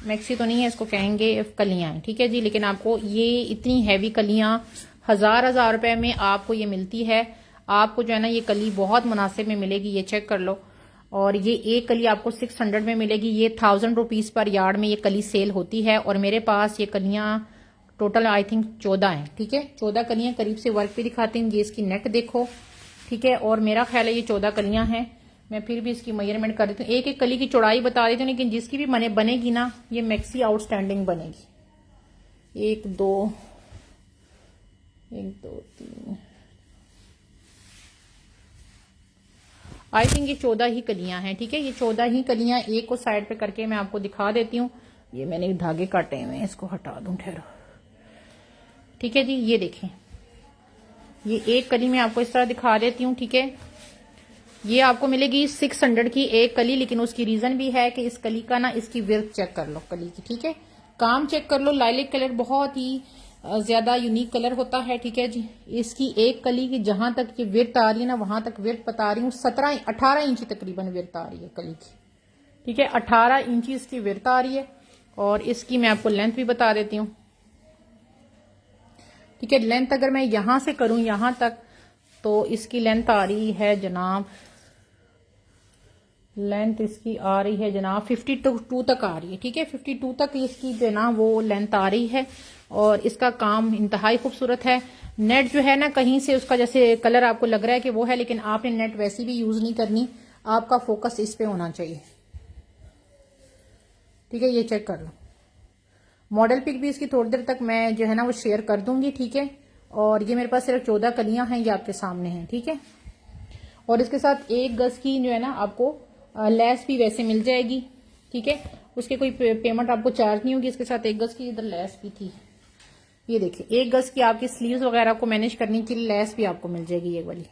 मैक्सी तो नहीं है, इसको कहेंगे कलियां हैं। ठीक है जी, लेकिन आपको ये इतनी हैवी कलियां 1000 रुपए में आपको ये मिलती है। आपको जो है ना ये कली बहुत मुनासिब में मिलेगी, ये चेक कर लो। और ये एक कली आपको 600 में मिलेगी। ये 1000 रुपीज पर यार्ड में ये कली सेल होती है और मेरे पास ये कलियां टोटल आई थिंक 14 हैं। ठीक है, 14 कलियां करीब से वर्क पे दिखाती हूँ। ये इसकी नेट देखो। ठीक है, और मेरा ख्याल है ये 14 कलियां हैं। मैं फिर भी इसकी मेजरमेंट कर देती हूँ, एक एक कली की चौड़ाई बता देती हूँ, लेकिन जिसकी भी बनेगी ना ये मैक्सी आउटस्टैंडिंग बनेगी। 1 2 3 आई थिंक ये 14 ही कलियां हैं। ठीक है, ये 14 ही कलियां। एक को साइड पे करके मैं आपको दिखा देती हूँ। ये मैंने धागे काटे हुए हैं, इसको हटा दूं, ठहरो। ठीक है जी, ये देखें, ये एक कली मैं आपको इस तरह दिखा देती हूँ। ठीक है, ये आपको मिलेगी 600 की एक कली, लेकिन उसकी रीजन भी है कि इस कली का ना इसकी विर्थ चेक कर लो कली की। ठीक है, काम चेक कर लो। लाइलिक कलर बहुत ही ज्यादा यूनिक कलर होता है। ठीक है जी, इसकी एक कली की जहां तक ये विर्थ आ रही है ना, वहां तक विर्थ बता रही हूँ 18 इंच तकरीबन विर्थ आ रही है कली की। ठीक है, 18 इंच इसकी विर्थ आ रही है और इसकी मैं आपको लेंथ भी बता देती हूँ। ठीक है, लेंथ अगर मैं यहां से करूं यहां तक तो इसकी लेंथ आ रही है जनाब, लेंथ इसकी आ रही है जनाब 52 तक आ रही है। ठीक है, 52 तक इसकी जो ना वो लेंथ आ रही है और इसका काम इंतहाई खूबसूरत है। नेट जो है ना कहीं से उसका जैसे कलर आपको लग रहा है कि वो है, लेकिन आपने नेट वैसी भी यूज नहीं करनी, आपका फोकस इस पे होना चाहिए। ठीक है, ये चेक कर लो। मॉडल पिक भी इसकी थोड़ी देर तक मैं जो है ना वो शेयर कर दूंगी। ठीक है, और ये मेरे पास सिर्फ 14 कलियां हैं, ये आपके सामने हैं। ठीक है, और इसके साथ 1 गज की जो है ना आपको लेस भी वैसे मिल जाएगी। ठीक है, उसके कोई पेमेंट आपको चार्ज नहीं होगी। इसके साथ 1 गज की इधर लेस भी थी, ये देखिए 1 गज की आपकी स्लीव्स वगैरह को मैनेज करने के लिए लेस भी आपको मिल जाएगी ये वाली।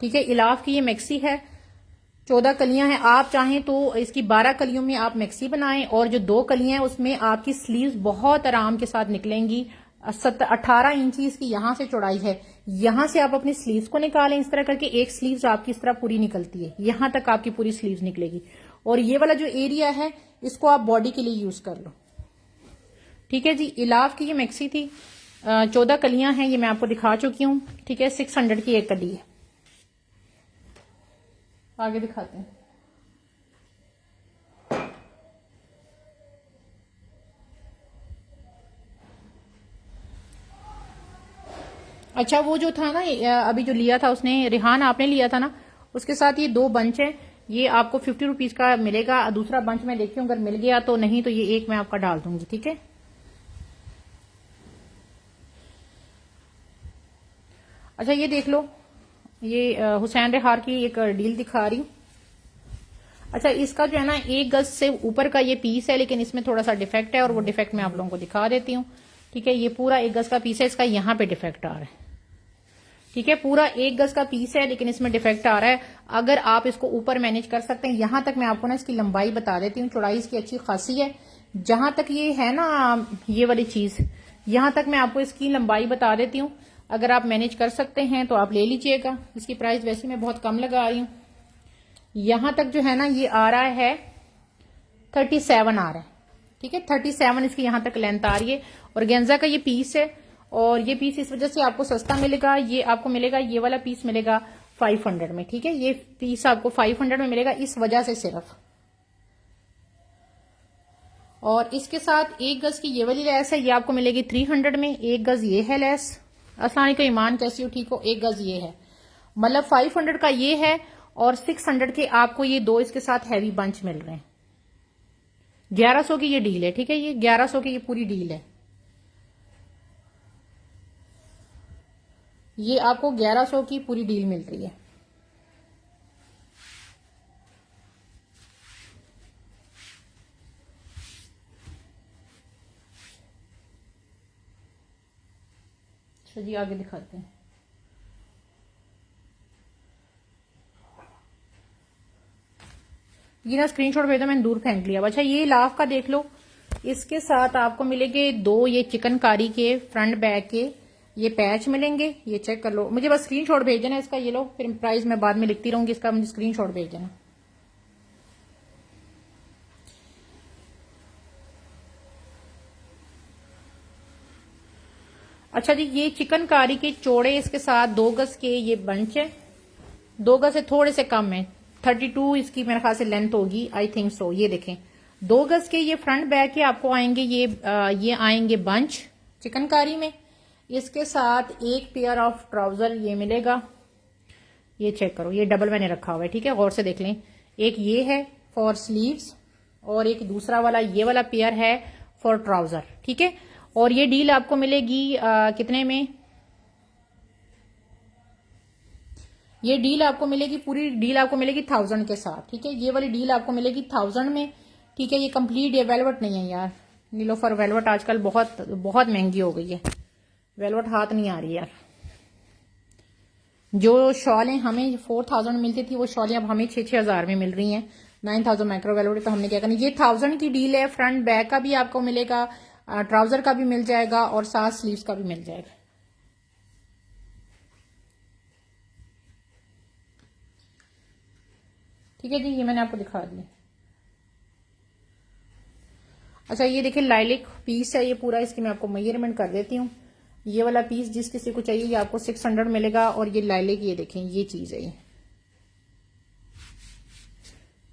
ठीक है, इलाफ की ये मैक्सी है, 14 कलियां हैं। आप चाहें तो इसकी 12 कलियों में आप मैक्सी बनाएं और जो 2 कलियां हैं उसमें आपकी स्लीव्स बहुत आराम के साथ निकलेंगी। 18 इंच इसकी यहां से चौड़ाई है, यहां से आप अपनी स्लीव्स को निकालें इस तरह करके, एक स्लीव्स आपकी इस तरह पूरी निकलती है, यहां तक आपकी पूरी स्लीव्स निकलेगी। और ये वाला जो एरिया है इसको आप बॉडी के लिए यूज कर लो। ठीक है जी, इलाफ की ये मैक्सी थी, 14 कलियां हैं, ये मैं आपको दिखा चुकी हूँ। ठीक है, 600 की एक कली है। आगे दिखाते हैं। अच्छा वो जो था ना अभी जो लिया था उसने, रिहान आपने लिया था ना, उसके साथ ये 2 बंच है, ये आपको 50 रुपीज का मिलेगा। दूसरा बंच मैं देखती हूँ अगर मिल गया तो, नहीं तो ये एक मैं आपका डाल दूंगी। ठीक है, अच्छा ये देख लो, ये हुसैन रेहार की एक डील दिखा रही हूँ। अच्छा इसका जो है ना 1 गज से ऊपर का ये पीस है, लेकिन इसमें थोड़ा सा डिफेक्ट है और वो डिफेक्ट मैं आप लोगों को दिखा देती हूँ। ठीक है, ये पूरा 1 गज का पीस है, इसका यहाँ पे डिफेक्ट आ रहा है। ठीक है, पूरा 1 गज का पीस है, लेकिन इसमें डिफेक्ट आ रहा है। अगर आप इसको ऊपर मैनेज कर सकते हैं, यहां तक मैं आपको ना इसकी लंबाई बता देती हूँ, चौड़ाई इसकी अच्छी खासी है। जहां तक ये है ना ये वाली चीज, यहां तक मैं आपको इसकी लंबाई बता देती हूँ। अगर आप मैनेज कर सकते हैं तो आप ले लीजिएगा। इसकी प्राइस वैसे मैं बहुत कम लगा रही हूँ। यहां तक जो है ना ये आ रहा है 37 आ रहा है। ठीक है, 37 इसकी यहां तक लेंथ आ रही है। और गेंजा का ये पीस है, और ये पीस इस वजह से आपको सस्ता मिलेगा। ये आपको मिलेगा, ये वाला पीस मिलेगा 500 में। ठीक है, ये पीस आपको 500 में मिलेगा इस वजह से सिर्फ। और इसके साथ 1 गज की ये वाली लेस है, ये आपको मिलेगी 300 में। 1 गज ये है लेस। अस्सलाम वालेकुम ईमान, कैसी हो? ठीक हो? 1 गज ये है, मतलब 500 का ये है। और 600 के आपको ये दो इसके साथ हैवी बंच मिल रहे हैं। 1100 की ये डील है। ठीक है, ये 1100 की ये पूरी डील है। ये आपको 1100 की पूरी डील मिल रही है। अच्छा जी, आगे दिखाते हैं। ये ना स्क्रीनशॉट भेजा, मैंने दूर फेंक लिया। अच्छा, ये लाफ का देख लो। इसके साथ आपको मिलेंगे 2 ये चिकनकारी के फ्रंट बैक के ये पैच मिलेंगे। ये चेक कर लो, मुझे बस स्क्रीनशॉट भेज देना इसका। ये लो, फिर प्राइस मैं बाद में लिखती रहूंगी इसका, मुझे स्क्रीनशॉट भेज देना। अच्छा जी, ये चिकनकारी के चौड़े इसके साथ 2 गज के ये बंच है। 2 गज से थोड़े से कम है, 32 इसकी मेरे ख्याल से लेंथ होगी, आई थिंक सो। ये देखें, 2 गज के ये फ्रंट बैक के आपको आएंगे। ये आएंगे बंच चिकनकारी में। इसके साथ एक पेयर ऑफ ट्राउजर ये मिलेगा। ये चेक करो, ये डबल मैंने रखा हुआ है। ठीक है, गौर से देख लें। एक ये है फॉर स्लीव्स, और एक दूसरा वाला ये वाला पेयर है फॉर ट्राउजर। ठीक है, और ये डील आपको मिलेगी कितने में? ये डील आपको मिलेगी, पूरी डील आपको मिलेगी 1000 के साथ। ठीक है, ये वाली डील आपको मिलेगी 1000 में। ठीक है, ये कंप्लीट, ये वेलवेट नहीं है यार, नीलोफर वेलवेट आजकल बहुत बहुत महंगी हो गई है। वेलवेट हाथ नहीं आ रही यार। जो शॉलें हमें 4000 में मिलती थी, वो शॉलें अब हमें 6-6000 में मिल रही हैं। 9000 माइक्रो वेलवेट। तो हमने क्या करना, ये 1000 की डील है। फ्रंट बैक का भी आपको मिलेगा, ट्राउजर का भी मिल जाएगा, और साथ स्लीव्स का भी मिल जाएगा। ठीक है जी, ये मैंने आपको दिखा दिया। अच्छा, ये देखिए लाइलिक पीस है ये पूरा। इसकी मैं आपको मेजरमेंट कर देती हूँ। ये वाला पीस जिस किसी को चाहिए, ये आपको 600 मिलेगा। और ये लाइलिक, ये देखें, ये चीज है ये।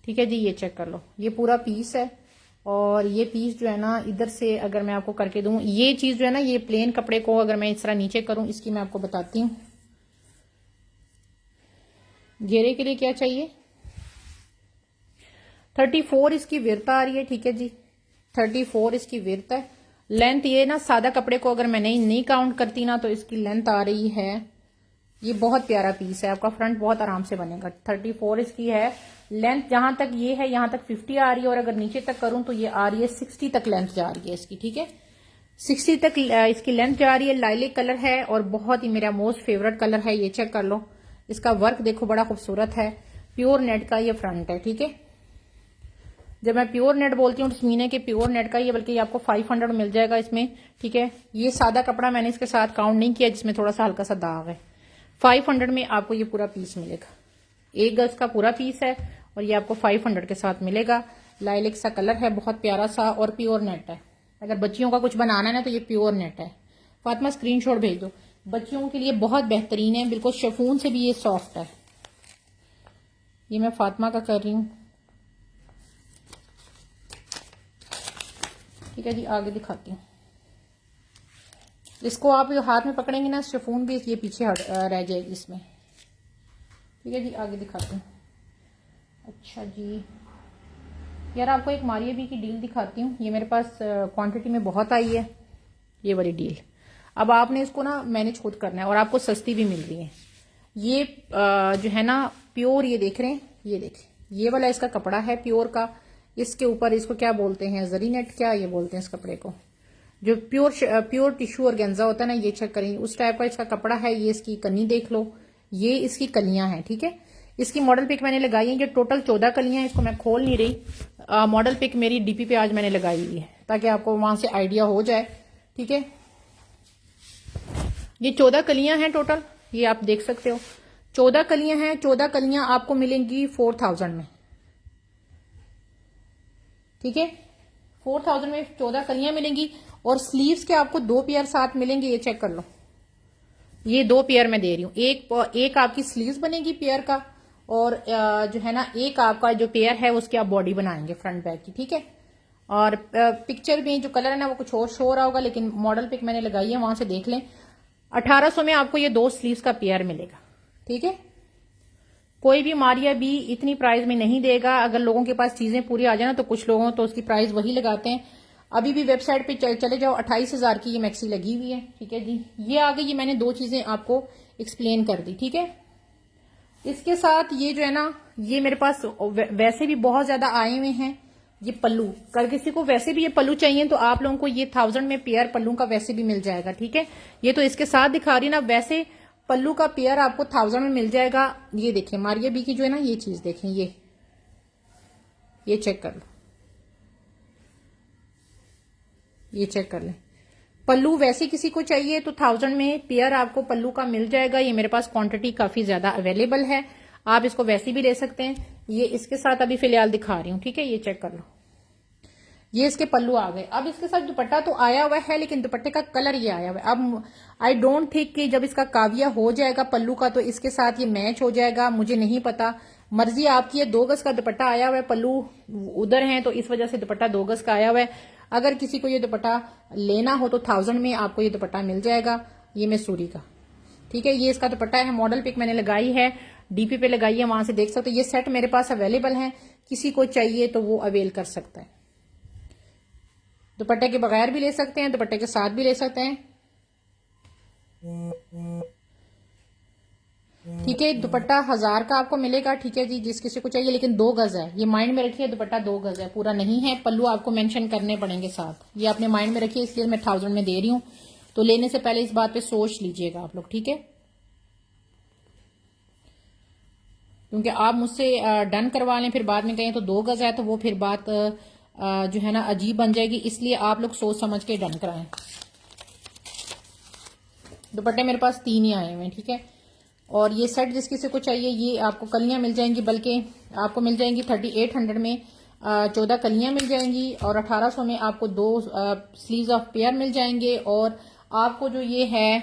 ठीक है जी, ये चेक कर लो, ये पूरा पीस है। और ये पीस जो है ना, इधर से अगर मैं आपको करके दूं, ये चीज जो है ना, ये प्लेन कपड़े को अगर मैं इस तरह नीचे करूं, इसकी मैं आपको बताती हूँ। घेरे के लिए क्या चाहिए, 34 इसकी विर्थ आ रही है। ठीक है जी, 34 इसकी विर्थ है। लेंथ ये ना, सादा कपड़े को अगर मैं नहीं काउंट करती ना, तो इसकी लेंथ आ रही है, ये बहुत प्यारा पीस है, आपका फ्रंट बहुत आराम से बनेगा। 34 इसकी है लेंथ। जहां तक ये है, यहां तक 50 आ रही है, और अगर नीचे तक करूं तो ये आ रही है 60 तक लेंथ जा रही है इसकी। ठीक है, 60 तक इसकी लेंथ जा रही है। लाइलिक कलर है, और बहुत ही मेरा मोस्ट फेवरेट कलर है। ये चेक कर लो, इसका वर्क देखो, बड़ा खूबसूरत है। प्योर नेट का ये फ्रंट है। ठीक है, जब मैं प्योर नेट बोलती हूँ तो मीने के प्योर नेट का ही है, बल्कि ये आपको 500 मिल जाएगा इसमें। ठीक है, ये सादा कपड़ा मैंने इसके साथ काउंट नहीं किया, जिसमें थोड़ा सा हल्का सा दाग है। 500 में आपको ये पूरा पीस मिलेगा। 1 गज का पूरा पीस है, और ये आपको 500 के साथ मिलेगा। लाइलिक सा कलर है, बहुत प्यारा सा, और प्योर नेट है। अगर बच्चियों का कुछ बनाना है ना, तो ये प्योर नेट है। फातिमा स्क्रीनशॉट भेज दो, बच्चियों के लिए बहुत बेहतरीन है, बिल्कुल शिफॉन से भी ये सॉफ्ट है। ये मैं फातिमा का कर रही हूँ। ठीक है जी, आगे दिखाती हूँ। इसको आप हाथ में पकड़ेंगे ना, शिफॉन भी ये पीछे रह जाएगी इसमें। ठीक है जी, आगे दिखाती हूँ। अच्छा जी, यार आपको एक मारिया बी की डील दिखाती हूँ। ये मेरे पास क्वांटिटी में बहुत आई है, ये वाली डील। अब आपने इसको ना मैनेज खुद करना है, और आपको सस्ती भी मिल रही है। ये जो है ना प्योर, ये देख रहे हैं, ये देखें, ये वाला इसका कपड़ा है प्योर का। इसके ऊपर इसको क्या बोलते हैं, जरी नेट, क्या ये बोलते हैं इस कपड़े को, जो प्योर टिश्यू ऑर्गेन्जा होता है ना, ये चेक करें, उस टाइप का इसका कपड़ा है। ये इसकी कली देख लो, ये इसकी कलियां हैं, ठीक है। इसकी मॉडल पिक मैंने लगाई है, ये टोटल 14 कलियां हैं। इसको मैं खोल नहीं रही, मॉडल पिक मेरी डीपी पे आज मैंने लगाई हुई है ताकि आपको वहां से आइडिया हो जाए, ठीक है। ये 14 कलियां हैं टोटल, ये आप देख सकते हो 14 कलियां हैं। 14 कलियां आपको मिलेंगी 4000 में, ठीक है। 4000 में 14 कलियां मिलेंगी। और स्लीव्स के आपको 2 पेयर साथ मिलेंगे, ये चेक कर लो। ये 2 पेयर मैं दे रही हूँ, एक आपकी स्लीव्स बनेगी पेयर का, और जो है ना एक आपका जो पेयर है उसकी आप बॉडी बनाएंगे फ्रंट बैक की, ठीक है। और पिक्चर में जो कलर है ना वो कुछ और शो रहा होगा, लेकिन मॉडल पिक मैंने लगाई है, वहां से देख लें। 1800 में आपको ये 2 स्लीव्स का पेयर मिलेगा, ठीक है। कोई भी मारिया भी इतनी प्राइस में नहीं देगा। अगर लोगों के पास चीजें पूरी आ जाए ना तो कुछ लोगों तो उसकी प्राइस वही लगाते हैं। अभी भी वेबसाइट पे चले जाओ, 28,000 की ये मैक्सी लगी हुई है, ठीक है जी। ये आ गई, ये मैंने 2 चीजें आपको एक्सप्लेन कर दी, ठीक है। इसके साथ ये जो है ना, ये मेरे पास वैसे भी बहुत ज्यादा आए हुए हैं। ये पल्लू, कर किसी को वैसे भी ये पल्लू चाहिए तो आप लोगों को ये 1000 में पेयर पल्लू का वैसे भी मिल जाएगा, ठीक है। ये तो इसके साथ दिखा रही ना, वैसे पल्लू का पेयर आपको 1000 में मिल जाएगा। ये देखें मारिया बी की जो है ना, ये चीज देखें, ये चेक कर लो, ये चेक कर लें। पल्लू वैसे किसी को चाहिए तो 1000 में पेयर आपको पल्लू का मिल जाएगा। ये मेरे पास क्वांटिटी काफी ज्यादा अवेलेबल है, आप इसको वैसे भी ले सकते हैं। ये इसके साथ अभी फिलहाल दिखा रही हूं, ठीक है। ये चेक कर लो, ये इसके पल्लू आ गए। अब इसके साथ दुपट्टा तो आया हुआ है, लेकिन दुपट्टे का कलर ये आया हुआ है। अब आई डोंट थिंक कि जब इसका काविया हो जाएगा पल्लू का तो इसके साथ ये मैच हो जाएगा, मुझे नहीं पता, मर्जी आपकी है। 2 गज का दुपट्टा आया हुआ है, पल्लू उधर है तो इस वजह से दुपट्टा 2 गज का आया हुआ है। अगर किसी को ये दुपट्टा लेना हो तो 1000 में आपको ये दुपट्टा मिल जाएगा, ये मैसूरी का, ठीक है। ये इसका दुपट्टा है, मॉडल पिक मैंने लगाई है, डीपी पे लगाई है, वहां से देख सकते हो। ये सेट मेरे पास अवेलेबल है, किसी को चाहिए तो वो अवेल कर सकता है। दुपट्टे के बगैर भी ले सकते हैं, दुपट्टे के साथ भी ले सकते हैं, ठीक है। दुपट्टा 1000 का आपको मिलेगा, ठीक है जी, जिस किसी को चाहिए। लेकिन 2 गज है, ये माइंड में रखिए, दुपट्टा 2 गज है, पूरा नहीं है। पल्लू आपको मेंशन करने पड़ेंगे साथ, ये अपने माइंड में रखिए, इसलिए मैं 1000 में दे रही हूं। तो लेने से पहले इस बात पे सोच लीजिएगा आप लोग, ठीक है। क्योंकि आप मुझसे डन करवा लें फिर बाद में कहें तो 2 गज है, तो वो फिर बात जो है ना अजीब बन जाएगी, इसलिए आप लोग सोच समझ के डन कराएं। दुपट्टे मेरे पास 3 ही आए हुए हैं, ठीक है। और ये सेट जिस किसी को चाहिए, ये आपको कलियां मिल जाएंगी, बल्कि आपको मिल जाएंगी 3800 में 14 कलियां मिल जाएंगी, और 1800 में आपको 2 स्लीव्स ऑफ पेयर मिल जाएंगे। और आपको जो ये है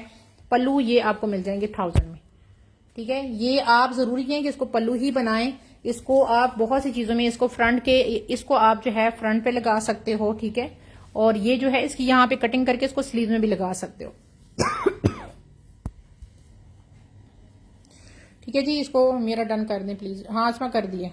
पल्लू, ये आपको मिल जाएंगे 1000 में, ठीक है। ये आप जरूरी है कि इसको पल्लू ही बनाएं। इसको आप बहुत सी चीजों में इसको आप जो है फ्रंट पे लगा सकते हो, ठीक है। और ये जो है इसकी यहाँ पे कटिंग करके इसको स्लीव में भी लगा सकते हो, ठीक है जी। इसको मेरा डन कर दें प्लीज। हाँ इसमें कर दिए,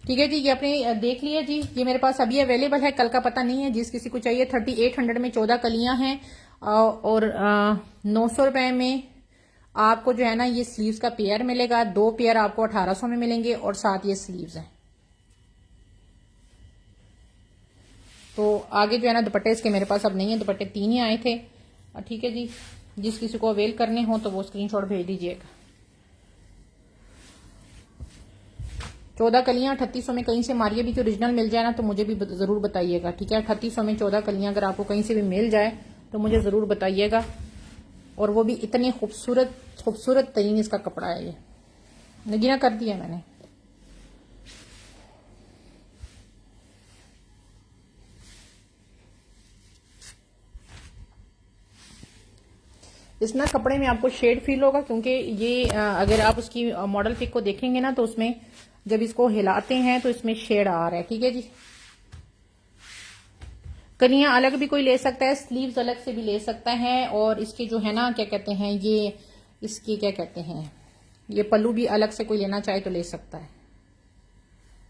ठीक है जी। ये आपने देख लिया जी, ये मेरे पास अभी अवेलेबल है, कल का पता नहीं है। जिस किसी को चाहिए 3800 में 14 कलियां हैं, और 900 रुपए में आपको जो है ना ये स्लीव्स का पेयर मिलेगा। 2 पेयर आपको 1800 में मिलेंगे, और साथ ये स्लीव्स हैं। तो आगे जो है ना दुपट्टे इसके मेरे पास अब नहीं है, दुपट्टे 3 ही आए थे, ठीक है जी। जिस किसी को अवेल करने हो तो वो स्क्रीनशॉट भेज दीजिएगा। 14 कलियां 3800 में कहीं से मारिए भी, जो ओरिजिनल मिल जाए ना तो मुझे भी जरूर बताइएगा, ठीक है। 3800 में 14 कलियां अगर आपको कहीं से भी मिल जाए तो मुझे जरूर बताइएगा। और वो भी इतनी खूबसूरत खूबसूरत तरीन इसका कपड़ा है। ये नगीना कर दिया मैंने, इस ना कपड़े में आपको शेड फील होगा, क्योंकि ये अगर आप उसकी मॉडल पिक को देखेंगे ना तो उसमें जब इसको हिलाते हैं तो इसमें शेड आ रहा है, ठीक है जी। कलियां अलग भी कोई ले सकता है, स्लीव्स अलग से भी ले सकता है। और इसके जो है ना क्या कहते हैं, ये इसकी क्या कहते हैं, ये पल्लू भी अलग से कोई लेना चाहे तो ले सकता है।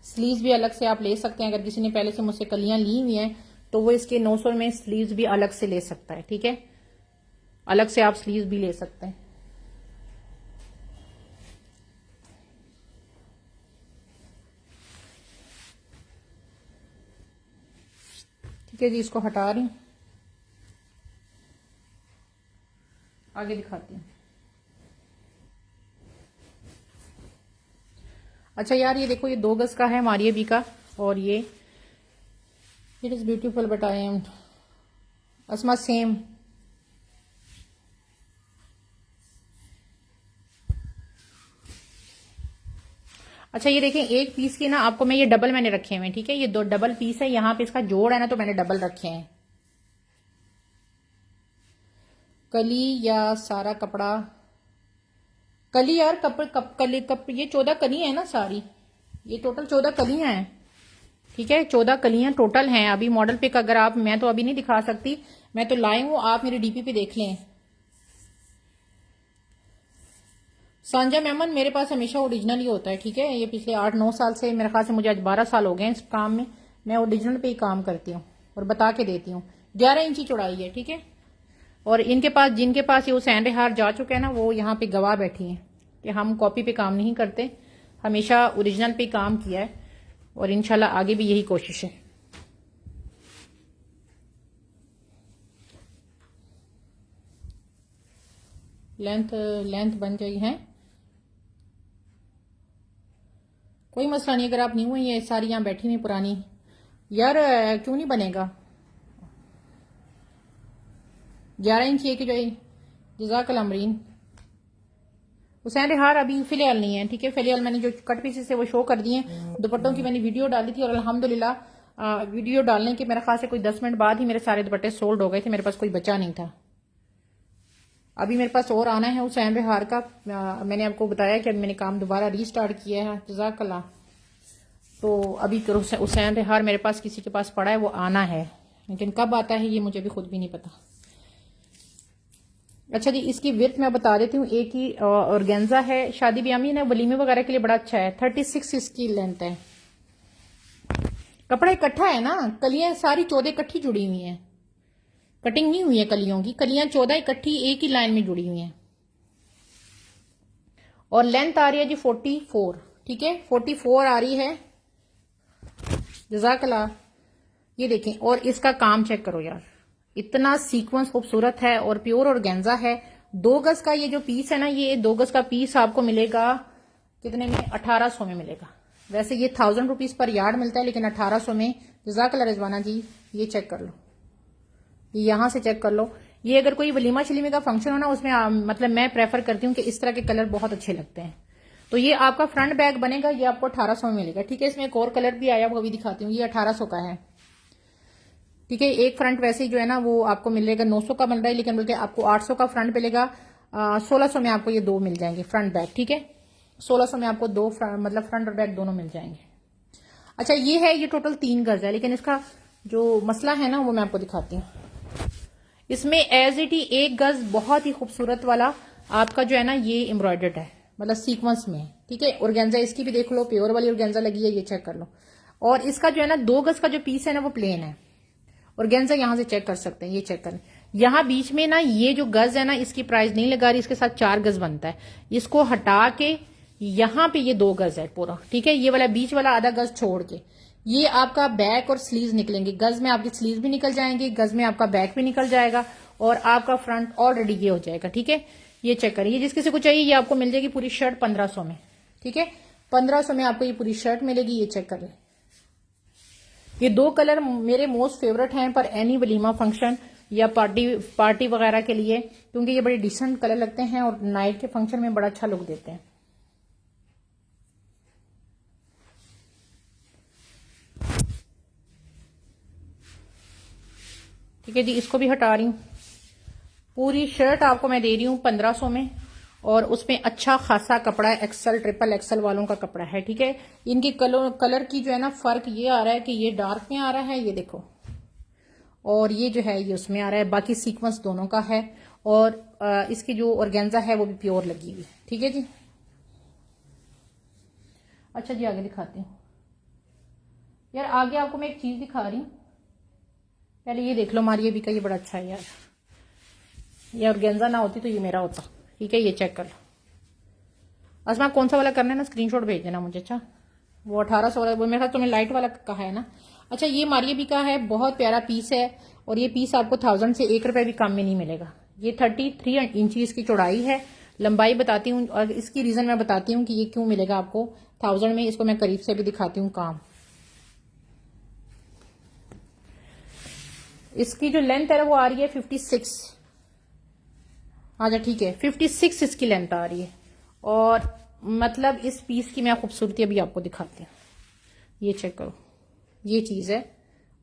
स्लीव्स भी अलग से आप ले सकते हैं। अगर किसी ने पहले से मुझसे कलियां ली हुई हैं तो वो इसके 900 में स्लीव्स भी अलग से ले सकता है, ठीक है। अलग से आप स्लीव्स भी ले सकते हैं, ठीक है जी, इसको हटा रही हूँ, आगे दिखाती हूँ। अच्छा यार, ये देखो, ये 2 गज का है मारिया बी का, और ये it is beautiful but I am Asma same. अच्छा ये देखें, एक पीस की ना आपको मैं ये डबल मैंने रखे हुए हैं, ठीक है, ये 2 डबल पीस है, यहाँ पे इसका जोड़ है ना, तो मैंने डबल रखे हैं। कली या सारा कपड़ा, कली यार, ये 14 कली है ना सारी, ये टोटल 14 कलियां हैं, ठीक है, 14 कलियां टोटल हैं। अभी मॉडल पिक अगर आप, मैं तो अभी नहीं दिखा सकती, मैं तो लाई हूं, आप मेरे डीपी पे देख लें। सांझा मेमन मेरे पास हमेशा ओरिजिनल ही होता है, ठीक है, ये पिछले 8-9 साल से, मेरे ख्याल से मुझे आज 12 साल हो गए इस काम में, मैं ओरिजिनल पे ही काम करती हूँ और बता के देती हूँ। 11 इंची चौड़ाई है, ठीक है। और इनके पास, जिनके पास ये हुसैन रेहार जा चुके हैं ना, वो यहाँ पे गवाह बैठी हैं कि हम कॉपी पे काम नहीं करते, हमेशा ओरिजिनल पे काम किया है, और इंशाल्लाह आगे भी यही कोशिश है। लेंथ बन गई है, कोई मसला नहीं, अगर आप न्यू हैं, ये सारी यहाँ बैठी हुई पुरानी यार, क्यों नहीं बनेगा। 11 इंच एक जो है, जज़ाकल्लाह अमरीन। हुसैन रेहार अभी फिलहाल नहीं है, ठीक है, फिलहाल मैंने जो कट पीसेस है वो शो कर दिए। दुपट्टों की मैंने वीडियो डाली थी, और अल्हम्दुलिल्लाह वीडियो डालने के मेरे ख्याल से कोई 10 मिनट बाद ही मेरे सारे दुपट्टे सोल्ड हो गए थे, मेरे पास कोई बचा नहीं था। अभी मेरे पास और आना है हुसैन रेहार का, मैंने आपको बताया कि अभी मैंने काम दोबारा रीस्टार्ट किया है, जज़ाकल्लाह। तो अभी हुसैन रेहार मेरे पास किसी के पास पड़ा है, वो आना है, लेकिन कब आता है ये मुझे भी खुद भी नहीं पता। अच्छा जी, इसकी विड्थ मैं बता देती हूँ, एक ही ऑर्गेन्जा है, शादी ब्याह में ना, वलीमे वगैरह के लिए बड़ा अच्छा है। 36 इसकी लेंथ है, कपड़ा इकट्ठा है ना, कलियां सारी 14 इकट्ठी जुड़ी हुई हैं, कटिंग नहीं हुई है कलियों की, कलियां 14 इकट्ठी एक ही लाइन में जुड़ी हुई हैं। और लेंथ आ रही है जी 44, ठीक है, 44 आ रही है, जज़ाकल्लाह। ये देखें, और इसका काम चेक करो यार, इतना सीक्वेंस खूबसूरत है, और प्योर ऑर्गेन्जा है। 2 गज का ये जो पीस है ना, ये 2 गज का पीस आपको मिलेगा कितने में, 1800 में मिलेगा। वैसे ये 1000 रुपीज पर यार्ड मिलता है, लेकिन 1800 में। जज़ाकल्लाह रिजवाना जी, ये चेक कर लो, ये यहां से चेक कर लो। ये अगर कोई वलीमा शलीमे का फंक्शन हो ना, उसमें मतलब मैं प्रेफर करती हूँ कि इस तरह के कलर बहुत अच्छे लगते हैं। तो ये आपका फ्रंट बैग बनेगा, ये आपको 1800 में मिलेगा, ठीक है। इसमें एक और कलर भी आया, वो भी दिखाती हूँ, ये 1800 का है, ठीक है। एक फ्रंट वैसे ही जो है ना, वो आपको मिलेगा 900 का मिल रहा है, लेकिन बल्कि आपको 800 का फ्रंट मिलेगा। 1600 में आपको ये 2 मिल जाएंगे फ्रंट बैग, ठीक है। 1600 में आपको 2 मतलब फ्रंट और बैक दोनों मिल जाएंगे। अच्छा ये है, ये टोटल 3 गज है, लेकिन इसका जो मसला है ना, वो मैं आपको दिखाती हूँ। इसमें एज इट ही 1 गज बहुत ही खूबसूरत वाला आपका जो है ना, ये एम्ब्रॉयडर्ड है, मतलब सीक्वेंस में, ठीक है। ऑर्गेन्जा इसकी भी देख लो, प्योर वाली ऑर्गेन्जा लगी है, ये चेक कर लो। और इसका जो है ना 2 गज का जो पीस है ना, वो प्लेन है। ऑर्गेन्जा यहां से चेक कर सकते हैं, ये चेक करें, यहां बीच में ना ये जो गज है ना, इसकी प्राइस नहीं लगा रही, इसके साथ 4 गज बनता है। इसको हटा के यहां पे ये 2 गज है पूरा, ठीक है। ये वाला बीच वाला आधा गज छोड़ के ये आपका बैक और स्लीव्स निकलेंगे, गज में आपकी स्लीव्स भी निकल जाएंगे, गज में आपका बैक भी निकल जाएगा, और आपका फ्रंट ऑलरेडी ये हो जाएगा, ठीक है। ये चेक करिए, जिस किसी को चाहिए ये आपको मिल जाएगी पूरी शर्ट 1500 में, ठीक है। 1500 में आपको ये पूरी शर्ट मिलेगी, ये चेक करें। ये 2 कलर मेरे मोस्ट फेवरेट हैं पर एनी वलीमा फंक्शन या पार्टी वगैरह के लिए, क्योंकि ये बड़े डिसेंट कलर लगते हैं और नाइट के फंक्शन में बड़ा अच्छा लुक देते हैं। ठीक है जी, इसको भी हटा रही हूँ। पूरी शर्ट आपको मैं दे रही हूँ 1500 में, और उसमें अच्छा खासा कपड़ा है, एक्सल ट्रिपल एक्सल वालों का कपड़ा है, ठीक है। इनकी कलर की जो है ना फर्क ये आ रहा है कि ये डार्क में आ रहा है, ये देखो, और ये जो है ये उसमें आ रहा है, बाकी सीक्वेंस दोनों का है। और इसकी जो ऑर्गेन्जा है वो भी प्योर लगी हुई, ठीक है जी। अच्छा जी, आगे दिखाती हूँ यार, आगे आपको मैं एक चीज दिखा रही हूँ, पहले ये देख लो, मारिया बी का ये बड़ा अच्छा है यार, ये ऑर्गेन्जा ना होती तो ये मेरा होता, ठीक है। ये चेक कर लो, असमा आप कौन सा वाला करना है ना, स्क्रीनशॉट भेज देना मुझे। अच्छा वो 1800 वाला, वो मेरे साथ तुम्हें लाइट वाला कहा है ना, अच्छा, ये मारिया का है, बहुत प्यारा पीस है और ये पीस आपको 1000 से 1 रुपए भी कम में नहीं मिलेगा। ये 33 इंचीज की चौड़ाई है, लंबाई बताती हूँ और इसकी रीजन मैं बताती हूँ कि ये क्यों मिलेगा आपको 1000 में। इसको मैं करीब से भी दिखाती हूँ काम। इसकी जो लेंथ है वो आ रही है 56। अच्छा ठीक है, 56 इसकी लेंथ आ रही है। और मतलब इस पीस की मैं खूबसूरती अभी आपको दिखाती हूँ। ये चेक करो, ये चीज है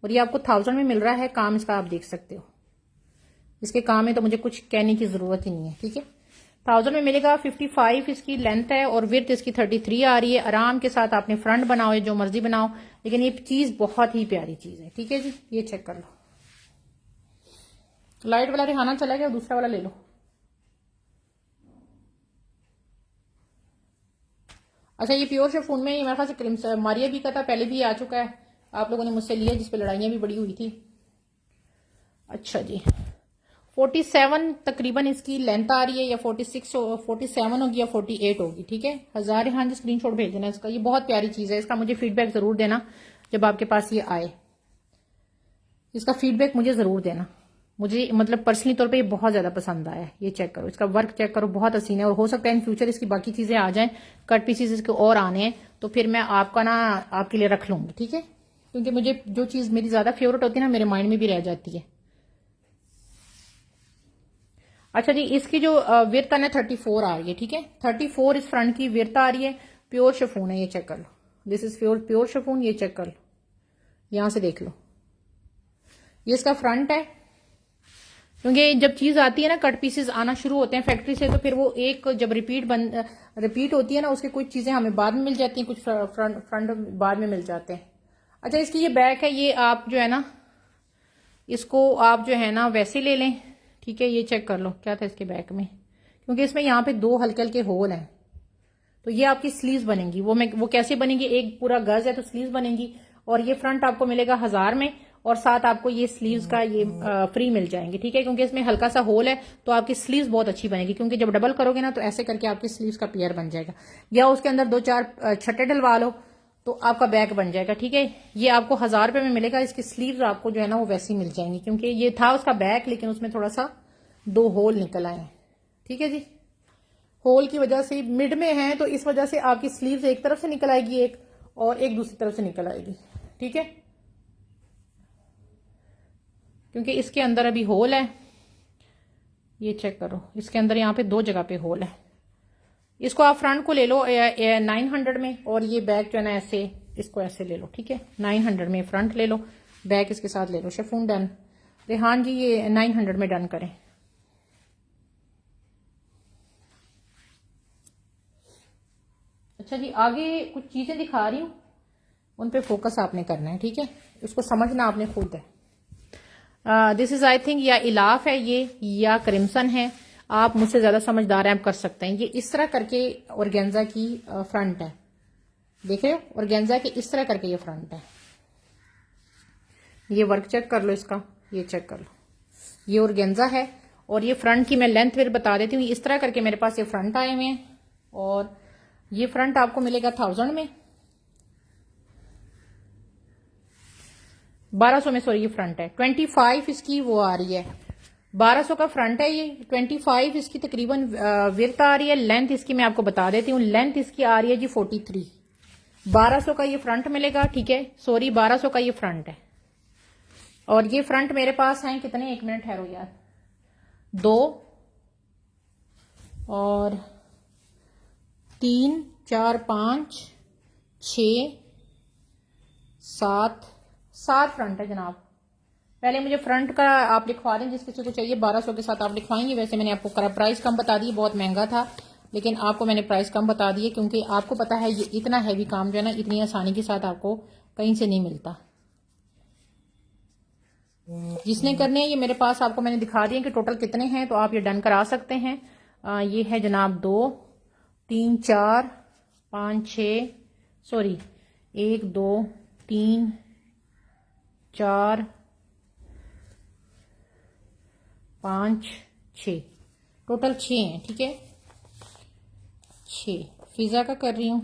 और ये आपको 1000 में मिल रहा है। काम इसका आप देख सकते हो, इसके काम में तो मुझे कुछ कहने की जरूरत ही नहीं है। ठीक है, 1000 में मिलेगा। 55 इसकी लेंथ है और विड्थ इसकी 33 आ रही है। आराम के साथ आपने फ्रंट बनाओ या जो मर्जी बनाओ, लेकिन ये चीज बहुत ही प्यारी चीज है। ठीक है जी, ये चेक कर लो। लाइट वाला रिहाना चला गया, दूसरा वाला ले लो। अच्छा, ये प्योर शिफॉन में, ये मेरे ख्याल से क्रिम्सन मारिया भी का था, पहले भी आ चुका है, आप लोगों ने मुझसे लिया जिसपे लड़ाइयां भी बड़ी हुई थी। अच्छा जी, 47 तकरीबन इसकी लेंथ आ रही है, या 46 47 होगी या 48 होगी। ठीक है, 1000 यहाँ जी स्क्रीनशॉट भेज देना इसका। ये बहुत प्यारी चीज है, इसका मुझे फीडबैक जरूर देना जब आपके पास ये आए। इसका फीडबैक मुझे जरूर देना। मुझे मतलब पर्सनली तौर पे ये बहुत ज्यादा पसंद आया है। ये चेक करो, इसका वर्क चेक करो, बहुत हसीन है। और हो सकता है इन फ्यूचर इसकी बाकी चीजें आ जाएं, कट पीसेस इसके और आने हैं, तो फिर मैं आपका ना आपके लिए रख लूंगी। ठीक है, क्योंकि मुझे जो चीज मेरी ज्यादा फेवरेट होती है ना, मेरे माइंड में भी रह जाती है। अच्छा जी, इसकी जो विर्थ है 34 आ रही है। ठीक है, 34 इस फ्रंट की विर्थ आ रही है। प्योर शिफॉन है, ये चेक कर लो। दिस इज प्योर शिफॉन, ये चेक कर लो, यहां से देख लो। ये इसका फ्रंट है, क्योंकि जब चीज आती है ना, कट पीसेस आना शुरू होते हैं फैक्ट्री से, तो फिर वो एक जब रिपीट होती है ना, उसकी कुछ चीजें हमें बाद में मिल जाती हैं, कुछ फ्रंट बाद में मिल जाते हैं। अच्छा, इसकी ये बैक है, ये आप जो है ना, इसको आप जो है ना वैसे ले लें। ठीक है, ये चेक कर लो क्या था इसके बैक में, क्योंकि इसमें यहाँ पे 2 हल्के हल्के होल हैं, तो ये आपकी स्लीव्स बनेंगी। वो कैसे बनेगी, एक पूरा गज है तो स्लीव्स बनेंगी। और ये फ्रंट आपको मिलेगा 1000 में, और साथ आपको ये स्लीव्स का ये फ्री मिल जाएंगे। ठीक है, क्योंकि इसमें हल्का सा होल है, तो आपकी स्लीव्स बहुत अच्छी बनेगी, क्योंकि जब डबल करोगे ना तो ऐसे करके आपकी स्लीव्स का पेयर बन जाएगा, या उसके अंदर 2-4 छट्टे डलवा लो तो आपका बैग बन जाएगा। ठीक है, ये आपको 1000 रुपए में मिलेगा। इसकी स्लीव्स आपको जो है ना वो वैसी मिल जाएंगी, क्योंकि ये था उसका बैग, लेकिन उसमें थोड़ा सा 2 होल निकल आए हैं। ठीक है जी, होल की वजह से मिड में है, तो इस वजह से आपकी स्लीव्स एक तरफ से निकल आएगी एक, और एक दूसरी तरफ से निकल आएगी। ठीक है, क्योंकि इसके अंदर अभी होल है। ये चेक करो, इसके अंदर यहाँ पे 2 जगह पे होल है। इसको आप फ्रंट को ले लो 900 में, और ये बैक जो है ना ऐसे, इसको ऐसे ले लो। ठीक है, 900 में फ्रंट ले लो, बैक इसके साथ ले लो। Chiffon done. रेहान जी ये 900 में डन करें। अच्छा जी, आगे कुछ चीजें दिखा रही हूँ, उन पे फोकस आपने करना है। ठीक है, उसको समझना आपने खुद है। दिस इज आई थिंक या इलाफ है ये, या क्रिम्सन है। आप मुझसे ज्यादा समझदार हैं, आप कर सकते हैं। ये इस तरह करके ऑर्गेन्जा की फ्रंट है, देख रहे हो, ऑर्गेन्जा के इस तरह करके ये फ्रंट है। ये वर्क चेक कर लो इसका, ये चेक कर लो, ये ऑर्गेन्जा है। और ये फ्रंट की मैं लेंथ फिर बता देती हूँ। इस तरह करके मेरे पास ये फ्रंट आए हुए हैं, और ये फ्रंट आपको मिलेगा 1000 में, 1200 में। सॉरी, ये फ्रंट है 25 इसकी वो आ रही है, 1200 का फ्रंट है ये। 25 इसकी तकरीबन विर्थ आ रही है। लेंथ इसकी मैं आपको बता देती हूँ, लेंथ इसकी आ रही है जी 43। 1200 का ये फ्रंट मिलेगा। ठीक है, सॉरी 1200 का ये फ्रंट है। और ये फ्रंट मेरे पास है कितने, 1 मिनट ठहरो यार, 2 और 3 4 5 6 7 फ्रंट है जनाब। पहले मुझे फ्रंट का आप लिखवा दें, जिस किसी को चाहिए 1200 के साथ आप लिखवाएंगे। वैसे मैंने आपको प्राइस कम बता दी, बहुत महंगा था, लेकिन आपको मैंने प्राइस कम बता दी है, क्योंकि आपको पता है ये इतना हैवी काम जो है ना, इतनी आसानी के साथ आपको कहीं से नहीं मिलता। जिसने करने हैं ये मेरे पास आपको मैंने दिखा दिए कि टोटल कितने हैं, तो आप ये डन करा सकते हैं। ये है जनाब 2 3 4 5 6, सॉरी 1 2 3 4 5 6, टोटल 6 हैं। ठीक है, 6 फिजा का कर रही हूं।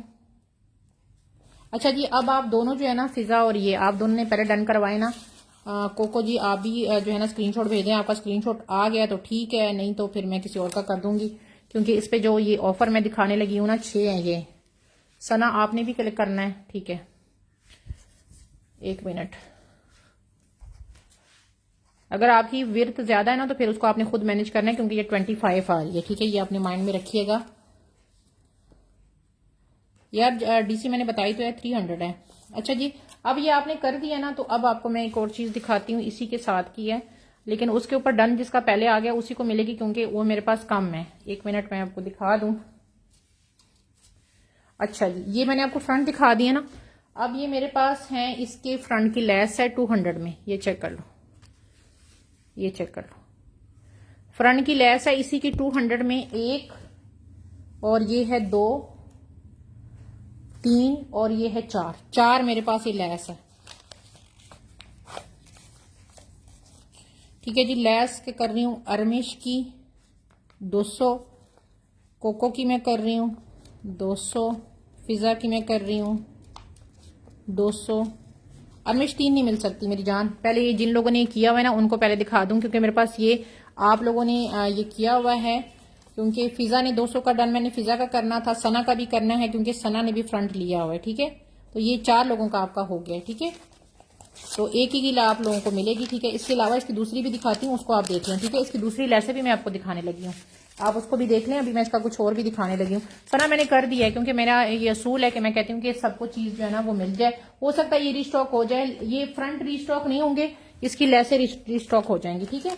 अच्छा जी, अब आप दोनों जो है ना फिजा और ये आप दोनों ने पहले डन करवाए ना। कोको जी आप भी जो है ना स्क्रीनशॉट भेजें। आपका स्क्रीनशॉट आ गया तो ठीक है, नहीं तो फिर मैं किसी और का कर दूंगी, क्योंकि इस पे जो ये ऑफर मैं दिखाने लगी हूँ ना 6 है ये। सना आपने भी क्लिक करना है, ठीक है, 1 मिनट। अगर आपकी विर्थ ज्यादा है ना तो फिर उसको आपने खुद मैनेज करना है, क्योंकि ये 25 आ रही है, ठीक है, ये अपने माइंड में रखिएगा यार। डीसी मैंने बताई तो है 300 है। अच्छा जी, अब ये आपने कर दिया ना, तो अब आपको मैं एक और चीज दिखाती हूँ, इसी के साथ की है, लेकिन उसके ऊपर डन जिसका पहले आ गया उसी को मिलेगी, क्योंकि वो मेरे पास कम है। 1 मिनट मैं आपको दिखा दूं। अच्छा जी, ये मैंने आपको फ्रंट दिखा दिया ना। अब ये मेरे पास है, इसके फ्रंट की लेस है 200 में, ये चेक कर लो, ये चेक कर लो, फ्रंट की लेस है इसी की 200 में। 1 और ये है 2, 3 और ये है 4 मेरे पास ये लेस है, ठीक है जी। लेस के कर रही हूं अरमिश की 200, कोको की मैं कर रही हूं 200, फिजा की मैं कर रही हूं 200। अरमिश 3 नहीं मिल सकती मेरी जान। पहले ये जिन लोगों ने किया हुआ है ना उनको पहले दिखा दूं, क्योंकि मेरे पास ये आप लोगों ने ये किया हुआ है, क्योंकि फिजा ने 200 का डन, मैंने फिजा का करना था, सना का भी करना है, क्योंकि सना ने भी फ्रंट लिया हुआ है, ठीक है। तो ये 4 लोगों का आपका हो गया, ठीक है। तो एक ही गिला आप लोगों को मिलेगी, ठीक है। इसके अलावा इसकी दूसरी भी दिखाती हूँ, उसको आप देख लें, ठीक है। इसकी दूसरी लेसे भी मैं आपको दिखाने लगी हूँ, आप उसको भी देख लें। अभी मैं इसका कुछ और भी दिखाने लगी हूँ। सना मैंने कर दिया है, क्योंकि मेरा ये असूल है कि मैं कहती हूँ कि सबको चीज जो है ना वो मिल जाए। हो सकता है ये रिस्टॉक हो जाए, ये फ्रंट रिस्टॉक नहीं होंगे, इसकी लेसे रिस्टॉक हो जाएंगी, ठीक है।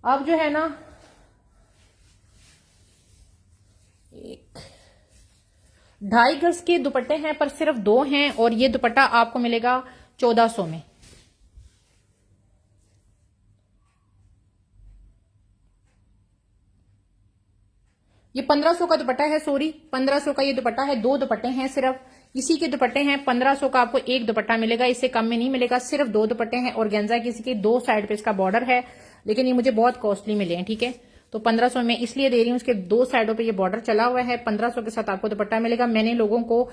अब जो है ना 2.5 गज के दुपट्टे हैं, पर सिर्फ 2 हैं, और ये दुपट्टा आपको मिलेगा 1400 में। ये 1500 का दुपट्टा है, सॉरी 1500 का ये दुपट्टा है। 2 दुपट्टे हैं सिर्फ, इसी के दुपट्टे हैं। 1500 का आपको एक दुपट्टा मिलेगा, इससे कम में नहीं मिलेगा। सिर्फ 2 दुपट्टे हैं, और गेंजा किसी के 2 साइड पे इसका बॉर्डर है, लेकिन ये मुझे बहुत कॉस्टली मिले हैं, ठीक है। तो 1500 में इसलिए दे रही हूँ, उसके 2 साइडों पे ये बॉर्डर चला हुआ है। 1500 के साथ आपको दुपट्टा मिलेगा। मैंने लोगों को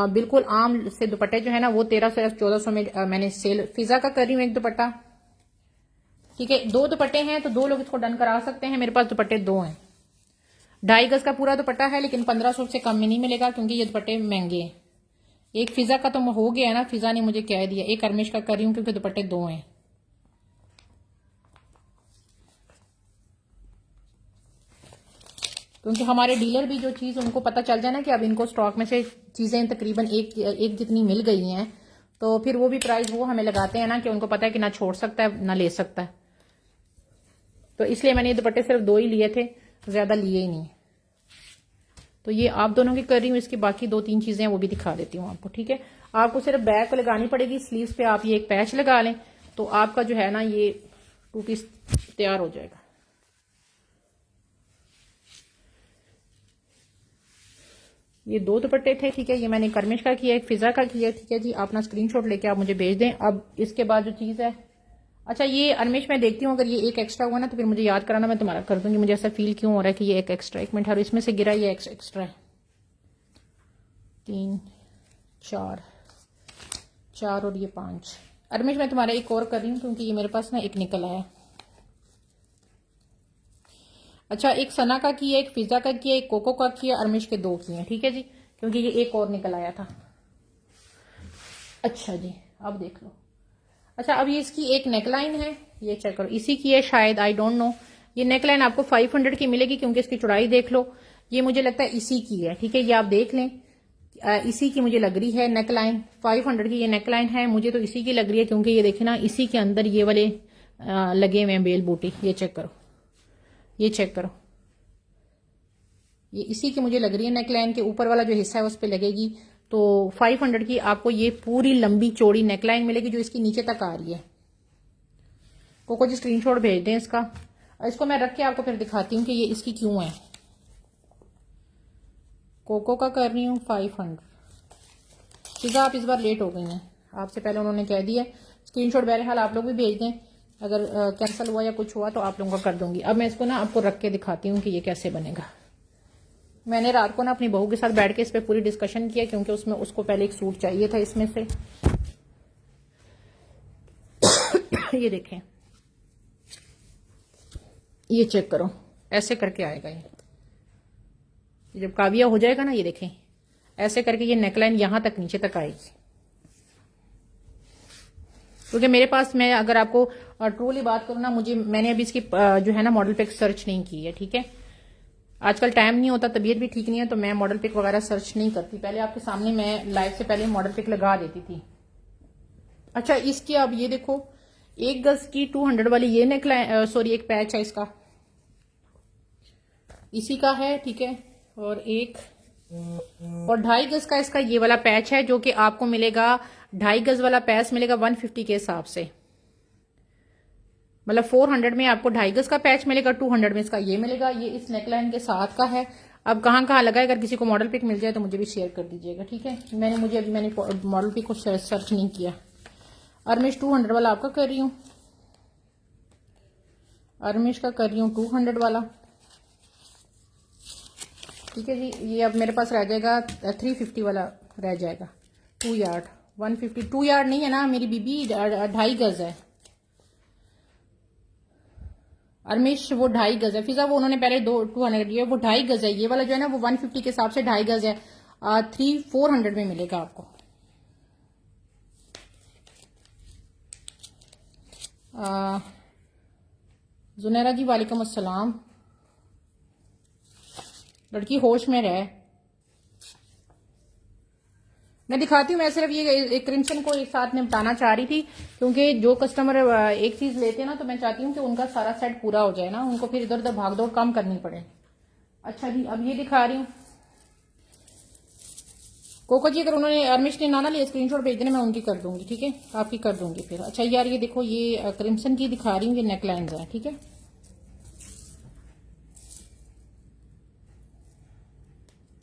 बिल्कुल आम से दुपट्टे जो है ना वो 1300 या 1400 में मैंने सेल फिजा का कर रही हूँ एक दुपट्टा, ठीक है। 2 दुपट्टे हैं तो 2 लोग इसको डन करा सकते हैं। मेरे पास दुपट्टे 2 हैं। 2.5 गज का पूरा दुपट्टा है, लेकिन 1500 से कम में नहीं मिलेगा, क्योंकि ये दुपट्टे महंगे हैं। एक फिजा का तो हो गया ना, फिजा ने मुझे कह दिया। एक अरमिश का कर रही हूँ, क्योंकि दुपट्टे 2 हैं। क्योंकि हमारे डीलर भी जो चीज उनको पता चल जाए ना कि अब इनको स्टॉक में से चीजें तकरीबन एक जितनी मिल गई हैं, तो फिर वो भी प्राइस वो हमें लगाते हैं ना, कि उनको पता है कि ना छोड़ सकता है ना ले सकता है। तो इसलिए मैंने ये दुपट्टे सिर्फ 2 ही लिए थे, ज्यादा लिए ही नहीं। तो ये आप दोनों की कर रही हूँ। इसकी बाकी 2-3 चीजें वो भी दिखा देती हूँ आपको, ठीक है। आपको सिर्फ बैक को लगानी पड़ेगी, स्लीव्स पे आप ये एक पैच लगा लें, तो आपका जो है ना ये 2 पीस तैयार हो जाएगा। ये 2 दुपट्टे थे, ठीक है। ये मैंने करमिश का किया, एक फिजा का किया, ठीक है जी। आप अपना स्क्रीनशॉट लेके आप मुझे भेज दें। अब इसके बाद जो चीज है, अच्छा ये अरमिश मैं देखती हूँ, अगर ये एक एक्स्ट्रा हुआ ना तो फिर मुझे याद कराना, मैं तुम्हारा कर दूंगी। मुझे ऐसा फील क्यों हो रहा है कि ये एक एक्स्ट्रा, 1 मिनट, और इसमें से गिरा ये एक्स्ट्रा है। 3 4 और ये 5। अरमिश मैं तुम्हारा एक और कर रही हूँ, क्योंकि ये मेरे पास ना एक निकल आया। अच्छा, एक सना का किया, एक फिजा का किया, एक कोको का किया, अरमिश के 2 किए, ठीक है जी, क्योंकि ये एक और निकल आया था। अच्छा जी, अब देख लो। अच्छा, अब ये इसकी एक नेकलाइन है, ये चेक करो, इसी की है शायद, आई डोंट नो। ये नेकलाइन आपको 500 की मिलेगी, क्योंकि इसकी चौड़ाई देख लो। ये मुझे लगता है इसी की है, ठीक है, ये आप देख लें। इसी की मुझे लग रही है नेकलाइन, 500 की ये नेकलाइन है। मुझे तो इसी की लग रही है, क्योंकि ये देखे ना, इसी के अंदर ये वाले लगे हुए हैं बेल बूटी। ये चेक करो, ये चेक करो, ये इसी की मुझे लग रही है। नेकलाइन के ऊपर वाला जो हिस्सा है उस पर लगेगी। तो 500 की आपको ये पूरी लंबी चौड़ी नेकलाइन मिलेगी, जो इसकी नीचे तक आ रही है। कोको जी स्क्रीनशॉट भेज दें इसका। इसको मैं रख के आपको फिर दिखाती हूँ कि ये इसकी क्यों है। कोको का कर रही हूँ 500। फिजा आप इस बार लेट हो गई हैं, आपसे पहले उन्होंने कह दिया। स्क्रीनशॉट बहरहाल आप लोग भी भेज दें, अगर कैंसिल हुआ या कुछ हुआ तो आप लोगों का कर दूंगी। अब मैं इसको ना आपको रख के दिखाती हूँ कि ये कैसे बनेगा। मैंने रात को ना अपनी बहू के साथ बैठ के इस पे पूरी डिस्कशन किया, क्योंकि उसमें उसको पहले एक सूट चाहिए था इसमें से। ये देखें, ये चेक करो, ऐसे करके आएगा ये जब काविया हो जाएगा ना, ये देखें ऐसे करके ये नेकलाइन यहां तक नीचे तक आएगी। क्योंकि मेरे पास, मैं अगर आपको ट्रूली बात करूं ना, मैंने अभी इसकी जो है ना मॉडल पिक सर्च नहीं की है, ठीक है। आजकल टाइम नहीं होता, तबीयत भी ठीक नहीं है, तो मैं मॉडल पिक वगैरह सर्च नहीं करती। पहले आपके सामने मैं लाइव से पहले मॉडल पिक लगा देती थी। अच्छा, इसकी अब ये देखो, 1 गज की 200 वाली ये नेकलाइन, सॉरी एक पैच है इसका, इसी का है, ठीक है। और 2.5 गज का इसका ये वाला पैच है, जो कि आपको मिलेगा 2.5 गज वाला पैच मिलेगा 150 के हिसाब से। मतलब 400 में आपको 2.5 गज का पैच मिलेगा, 200 में इसका ये मिलेगा। ये इस नेकलाइन के साथ का है। अब कहाँ कहाँ लगा है, अगर किसी को मॉडल पिक मिल जाए तो मुझे भी शेयर कर दीजिएगा, ठीक है। मैंने मॉडल पिक को सर्च नहीं किया। अरमिश 200 वाला आपका कर रही हूँ, अरमिश का कर रही हूँ 200 वाला, ठीक है जी। ये अब मेरे पास रह जाएगा 350 वाला रह जाएगा, 2 यार्ड 150, 2 यार्ड नहीं है ना मेरी बीबी, 2.5 गज है। अरमिश वो 2.5 गज है। फिजा वो उन्होंने पहले 200 दिया, वो 2.5 गज है। ये वाला जो है ना वो 150 के हिसाब से 2.5 गज है, 400 में मिलेगा आपको। जुनैरा जी वालेकुम अस्सलाम। लड़की होश में रहे, मैं दिखाती हूँ। मैं सिर्फ ये एक क्रिम्सन को एक साथ निपटाना चाह रही थी, क्योंकि जो कस्टमर एक चीज लेते हैं ना, तो मैं चाहती हूँ कि उनका सारा सेट पूरा हो जाए ना, उनको फिर इधर उधर भागदौड़ कम करनी पड़े। अच्छा जी, अब ये दिखा रही हूँ कोको जी, अगर उन्होंने अरमिश ने ना लिया स्क्रीनशॉट भेज देना, मैं उनकी कर दूंगी, ठीक है, आपकी कर दूंगी फिर। अच्छा यार, ये देखो, ये क्रिम्सन की दिखा रही हूँ, ये नेकलाइंस है, ठीक है।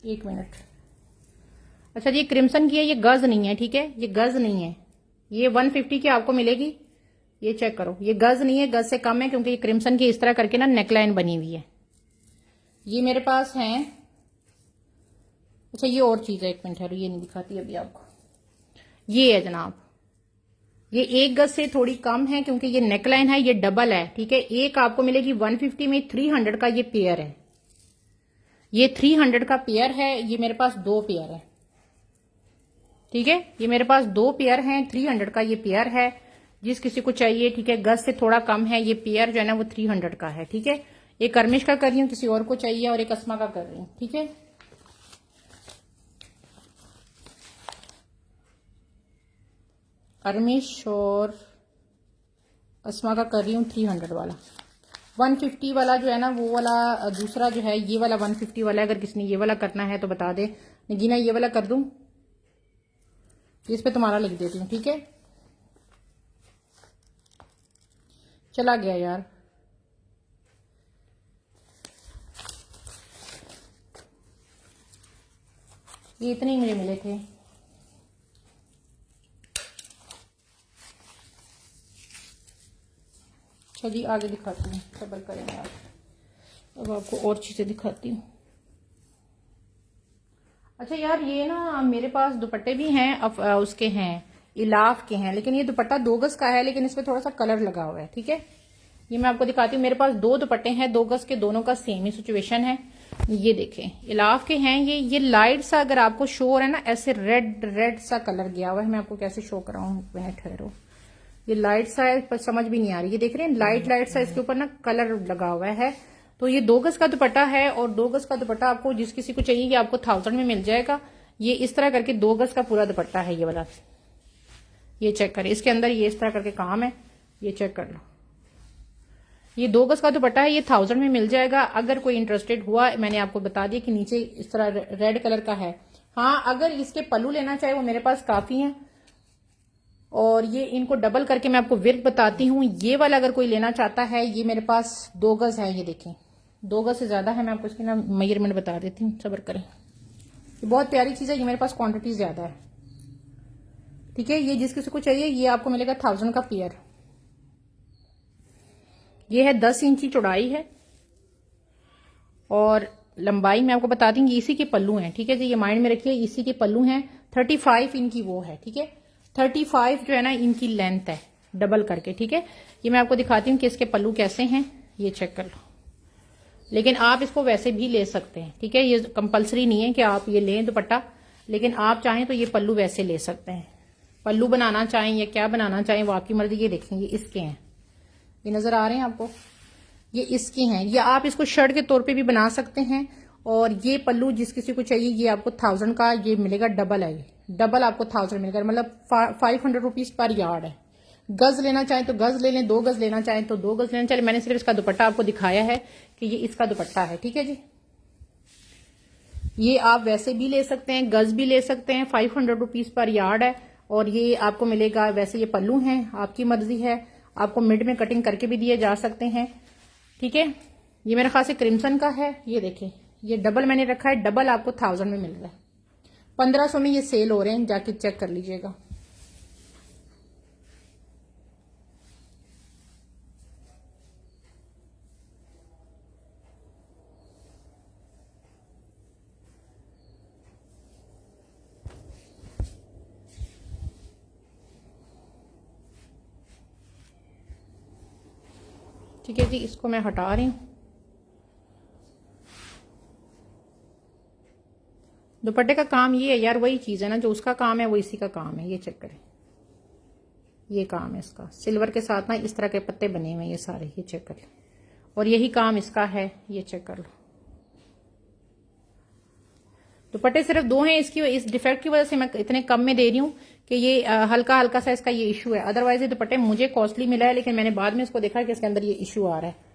एक मिनट। अच्छा जी, क्रिम्सन की है, ये गज नहीं है, ठीक है, ये गज नहीं है। ये 150 की आपको मिलेगी, ये चेक करो, ये गज नहीं है, गज से कम है, क्योंकि ये क्रिम्सन की इस तरह करके ना नेकलाइन बनी हुई है। ये मेरे पास है। अच्छा, ये और चीज है, एक मिनट है, ये नहीं दिखाती अभी आपको। ये है जनाब, ये 1 गज से थोड़ी कम है, क्योंकि ये नेकलाइन है, ये डबल है, ठीक है। एक आपको मिलेगी 150 में, 300 का ये पेयर है, ये 300 का पेयर है। ये मेरे पास 2 पेयर है, ठीक है, ये मेरे पास 2 पेयर हैं, 300 का ये पेयर है। जिस किसी को चाहिए, ठीक है, गज से थोड़ा कम है, ये पेयर जो है ना वो 300 का है, ठीक है। एक अर्मिश का कर रही हूँ, किसी और को चाहिए, और एक अस्मा का कर रही हूँ, ठीक है। अर्मिश और अस्मा का कर रही हूँ 300 वाला। 150 वाला जो है ना, वो वाला दूसरा जो है, ये वाला 150 वाला है। अगर किसी ने ये वाला करना है तो बता दे। नगीना, ये वाला कर दूं, इस पे तुम्हारा लिख देती हूँ, ठीक है। चला गया यार, ये इतने ही मुझे मिले थे। अच्छा जी, आगे दिखाती हूँ, सब्र करेंगे आप। अब आपको और चीजें दिखाती हूँ। अच्छा यार, ये ना मेरे पास दुपट्टे भी हैं, उसके हैं, इलाफ के हैं, लेकिन ये दुपट्टा 2 गज का है, लेकिन इसमें थोड़ा सा कलर लगा हुआ है, ठीक है। ये मैं आपको दिखाती हूँ। मेरे पास 2 दुपट्टे हैं 2 गज के, दोनों का सेम ही सिचुएशन है। ये देखें, इलाफ के हैं ये लाइट सा, अगर आपको शो हो रहा है ना, ऐसे रेड सा कलर गया हुआ है। मैं आपको कैसे शो कराऊं, वह ठहरो, ये लाइट सा है पर समझ भी नहीं आ रही। ये देख रहे हैं, लाइट सा इसके ऊपर ना कलर लगा हुआ है। तो ये 2 गज का दुपट्टा है, और 2 गज का दुपट्टा आपको जिस किसी को चाहिए, ये आपको 1000 में मिल जाएगा। ये इस तरह करके 2 गज का पूरा दुपट्टा है ये वाला। ये चेक करें, इसके अंदर ये इस तरह करके काम है, ये चेक कर लो। ये 2 गज का दुपट्टा है, ये 1000 में मिल जाएगा। अगर कोई इंटरेस्टेड हुआ, मैंने आपको बता दिया कि नीचे इस तरह रेड कलर का है। हाँ, अगर इसके पल्लू लेना चाहे, वो मेरे पास काफी है। और ये इनको डबल करके मैं आपको वर्क बताती हूँ। ये वाला अगर कोई लेना चाहता है, ये मेरे पास 2 गज है, ये देखें 2 गज से ज्यादा है। मैं आपको इसकी ना मेजरमेंट बता देती हूँ, सब्र करें। ये बहुत प्यारी चीज है, ये मेरे पास क्वांटिटी ज्यादा है, ठीक है। ये जिस किसी को चाहिए, ये आपको मिलेगा 1000 का पेयर। ये है 10 इंची चौड़ाई है, और लंबाई मैं आपको बता दूंगी, इसी के पल्लू हैं, ठीक है जी, ये माइंड में रखिए, इसी के पल्लू हैं। 35 इनकी वो है, ठीक है, 35 जो है ना इनकी लेंथ है डबल करके, ठीक है। ये मैं आपको दिखाती हूँ कि इसके पल्लू कैसे हैं, ये चेक कर लो। लेकिन आप इसको वैसे भी ले सकते हैं, ठीक है, ये कंपलसरी नहीं है कि आप ये लें दुपट्टा, लेकिन आप चाहें तो ये पल्लू वैसे ले सकते हैं। पल्लू बनाना चाहें या क्या बनाना चाहें वो आपकी मर्जी। ये देखेंगे इसके हैं, ये नजर आ रहे हैं आपको, ये इसकी हैं, या आप इसको शर्ट के तौर पे भी बना सकते हैं। और ये पल्लू जिस किसी को चाहिए ये आपको 1000 का ये मिलेगा, डबल है, ये डबल आपको 1000 मिलेगा, मतलब 500 रुपीज पर यार्ड है। गज लेना चाहें तो गज ले लें, 2 गज लेना चाहें तो 2 गज लेना चाहें। मैंने सिर्फ इसका दुपट्टा आपको दिखाया है कि ये इसका दुपट्टा है, ठीक है जी। ये आप वैसे भी ले सकते हैं, गज भी ले सकते हैं, 500 रुपीज पर यार्ड है। और ये आपको मिलेगा, वैसे ये पल्लू हैं, आपकी मर्जी है, आपको मिड में कटिंग करके भी दिए जा सकते हैं, ठीक है। ये मेरे ख्याल से क्रिम्सन का है, ये देखें, ये डबल मैंने रखा है, डबल आपको 1000 में मिल रहा है, 1500 में ये सेल हो रहे हैं, जाके चेक कर लीजिएगा। ठीक है जी, इसको मैं हटा रही हूँ। दुपट्टे का काम ये है यार, वही चीज है ना, जो उसका काम है वो इसी का काम है। ये चेक करें, ये काम है इसका, सिल्वर के साथ ना इस तरह के पत्ते बने हुए हैं ये सारे, ये चेक कर लो। और यही काम इसका है, ये चेक कर लो। दुपट्टे सिर्फ 2 हैं, इसकी इस डिफेक्ट की वजह से मैं इतने कम में दे रही हूँ कि ये हल्का हल्का सा इसका ये इशू है। अदरवाइज ये दुपट्टे मुझे कॉस्टली मिला है, लेकिन मैंने बाद में इसको देखा कि इसके अंदर ये इशू आ रहा है।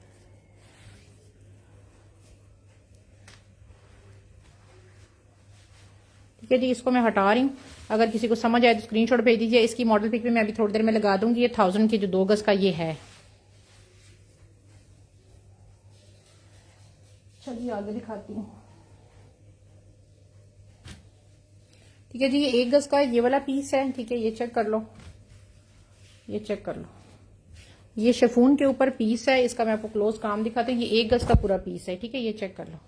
ठीक है जी, इसको मैं हटा रही हूँ। अगर किसी को समझ आए तो स्क्रीनशॉट भेज दीजिए। इसकी मॉडल पिक भी मैं अभी थोड़ी देर में लगा दूंगी। ये 1000 की जो 2 गज का ये है। चलिए आगे दिखाती हूँ। ठीक है जी, ये 1 गज का ये वाला पीस है, ठीक है, ये चेक कर लो, ये चेक कर लो। ये शिफॉन के ऊपर पीस है, इसका मैं आपको क्लोज काम दिखाती हूँ। ये 1 गज का पूरा पीस है, ठीक है, ये चेक कर लो।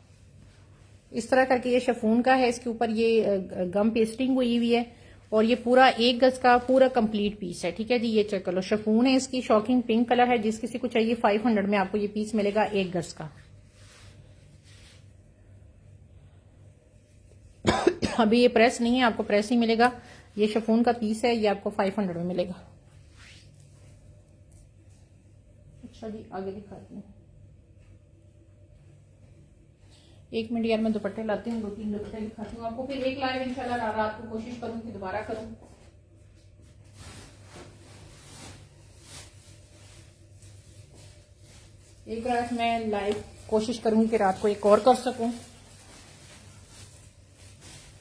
इस तरह करके ये शिफॉन का है, इसके ऊपर ये गम पेस्टिंग हुई हुई है और ये पूरा 1 गज का पूरा कंप्लीट पीस है, ठीक है जी, ये चेक कर लो। शिफॉन है इसकी, शॉकिंग पिंक कलर है। जिस किसी को चाहिए 500 में आपको ये पीस मिलेगा 1 गज का। अभी ये प्रेस नहीं है, आपको प्रेस ही मिलेगा। ये शिफॉन का पीस है, ये आपको 500 में मिलेगा। अच्छा जी, आगे दिखाती हूँ। 1 मिनट यार, मैं दुपट्टे लाती हूँ, 2-3 दुपट्टे दिखाती हूँ आपको, फिर एक लाइव इंशाल्लाह रात को कोशिश करूँ कि दोबारा करूँ। एक रात मैं लाइव कोशिश करूंगी कि रात को एक और कर सकूं,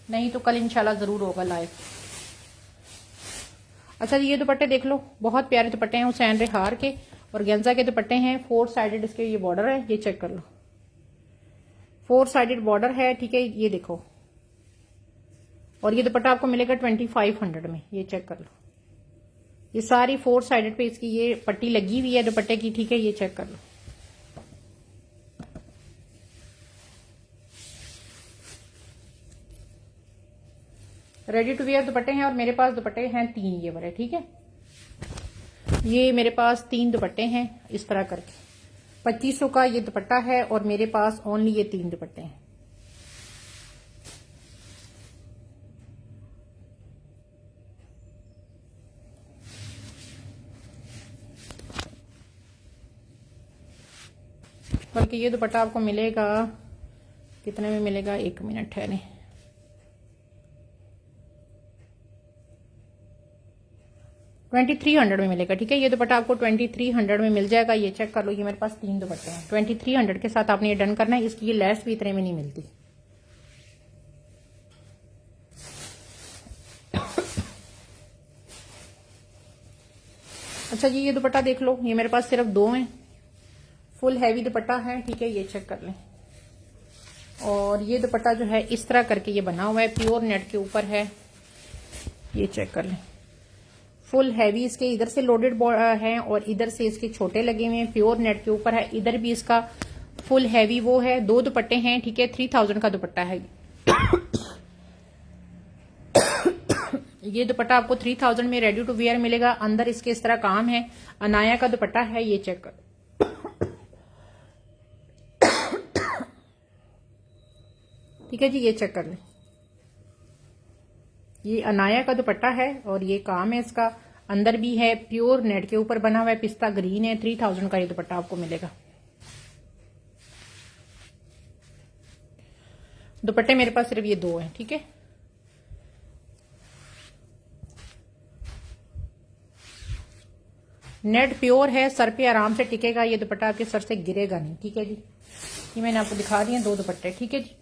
नहीं तो कल इंशाल्लाह जरूर होगा लाइव। अच्छा जी, ये दुपट्टे देख लो, बहुत प्यारे दुपट्टे हैं, हुसैन रेहार के और गेंजा के दुपट्टे हैं। 4 साइडेड इसके ये बॉर्डर है, ये चेक कर लो, 4 साइडेड बॉर्डर है, ठीक है, ये देखो। और ये दुपट्टा आपको मिलेगा 2500 में, ये चेक कर लो। ये सारी 4 साइडेड पे इसकी ये पट्टी लगी हुई है दुपट्टे की, ठीक है, ये चेक कर लो। रेडी टू वेयर दुपट्टे हैं और मेरे पास दुपट्टे हैं 3 ये वाले, ठीक है। ये मेरे पास 3 दुपट्टे हैं इस तरह करके। 2500 का ये दुपट्टा है और मेरे पास ओनली ये 3 दुपट्टे हैं। बल्कि ये दुपट्टा आपको मिलेगा कितने में मिलेगा, 1 मिनट ठहरे, 2300 में मिलेगा, ठीक है। ये दुपट्टा आपको 2300 में मिल जाएगा, ये चेक कर लो। ये मेरे पास 3 दुपट्टे हैं, 2300 के साथ आपने ये डन करना है। इसकी ये लेस भी इतने में नहीं मिलती। अच्छा जी, ये दुपट्टा देख लो, ये मेरे पास सिर्फ 2 हैं, फुल हैवी दुपट्टा है, ठीक है, ये चेक कर लें। और ये दुपट्टा जो है इस तरह करके ये बना हुआ है, प्योर नेट के ऊपर है, ये चेक कर लें। फुल हैवी इसके इधर से लोडेड है और इधर से इसके छोटे लगे हुए हैं, प्योर नेट के ऊपर है। इधर भी इसका फुल हैवी वो है। 2 दुपट्टे हैं, ठीक है। 3000 का दुपट्टा है। ये दुपट्टा आपको 3000 में रेडी टू वेयर मिलेगा। अंदर इसके इस तरह काम है। अनाया का दुपट्टा है, ये चेक कर। ठीक है जी, ये चेक कर लें। ये अनाया का दुपट्टा है और ये काम है इसका। अंदर भी है, प्योर नेट के ऊपर बना हुआ है, पिस्ता ग्रीन है। 3000 का ये दुपट्टा आपको मिलेगा। दुपट्टे मेरे पास सिर्फ ये 2 हैं, ठीक है। नेट प्योर है, सर पे आराम से टिकेगा। ये दुपट्टा आपके सर से गिरेगा नहीं, ठीक है जी। ये मैंने आपको दिखा दिए 2 दुपट्टे, ठीक है जी।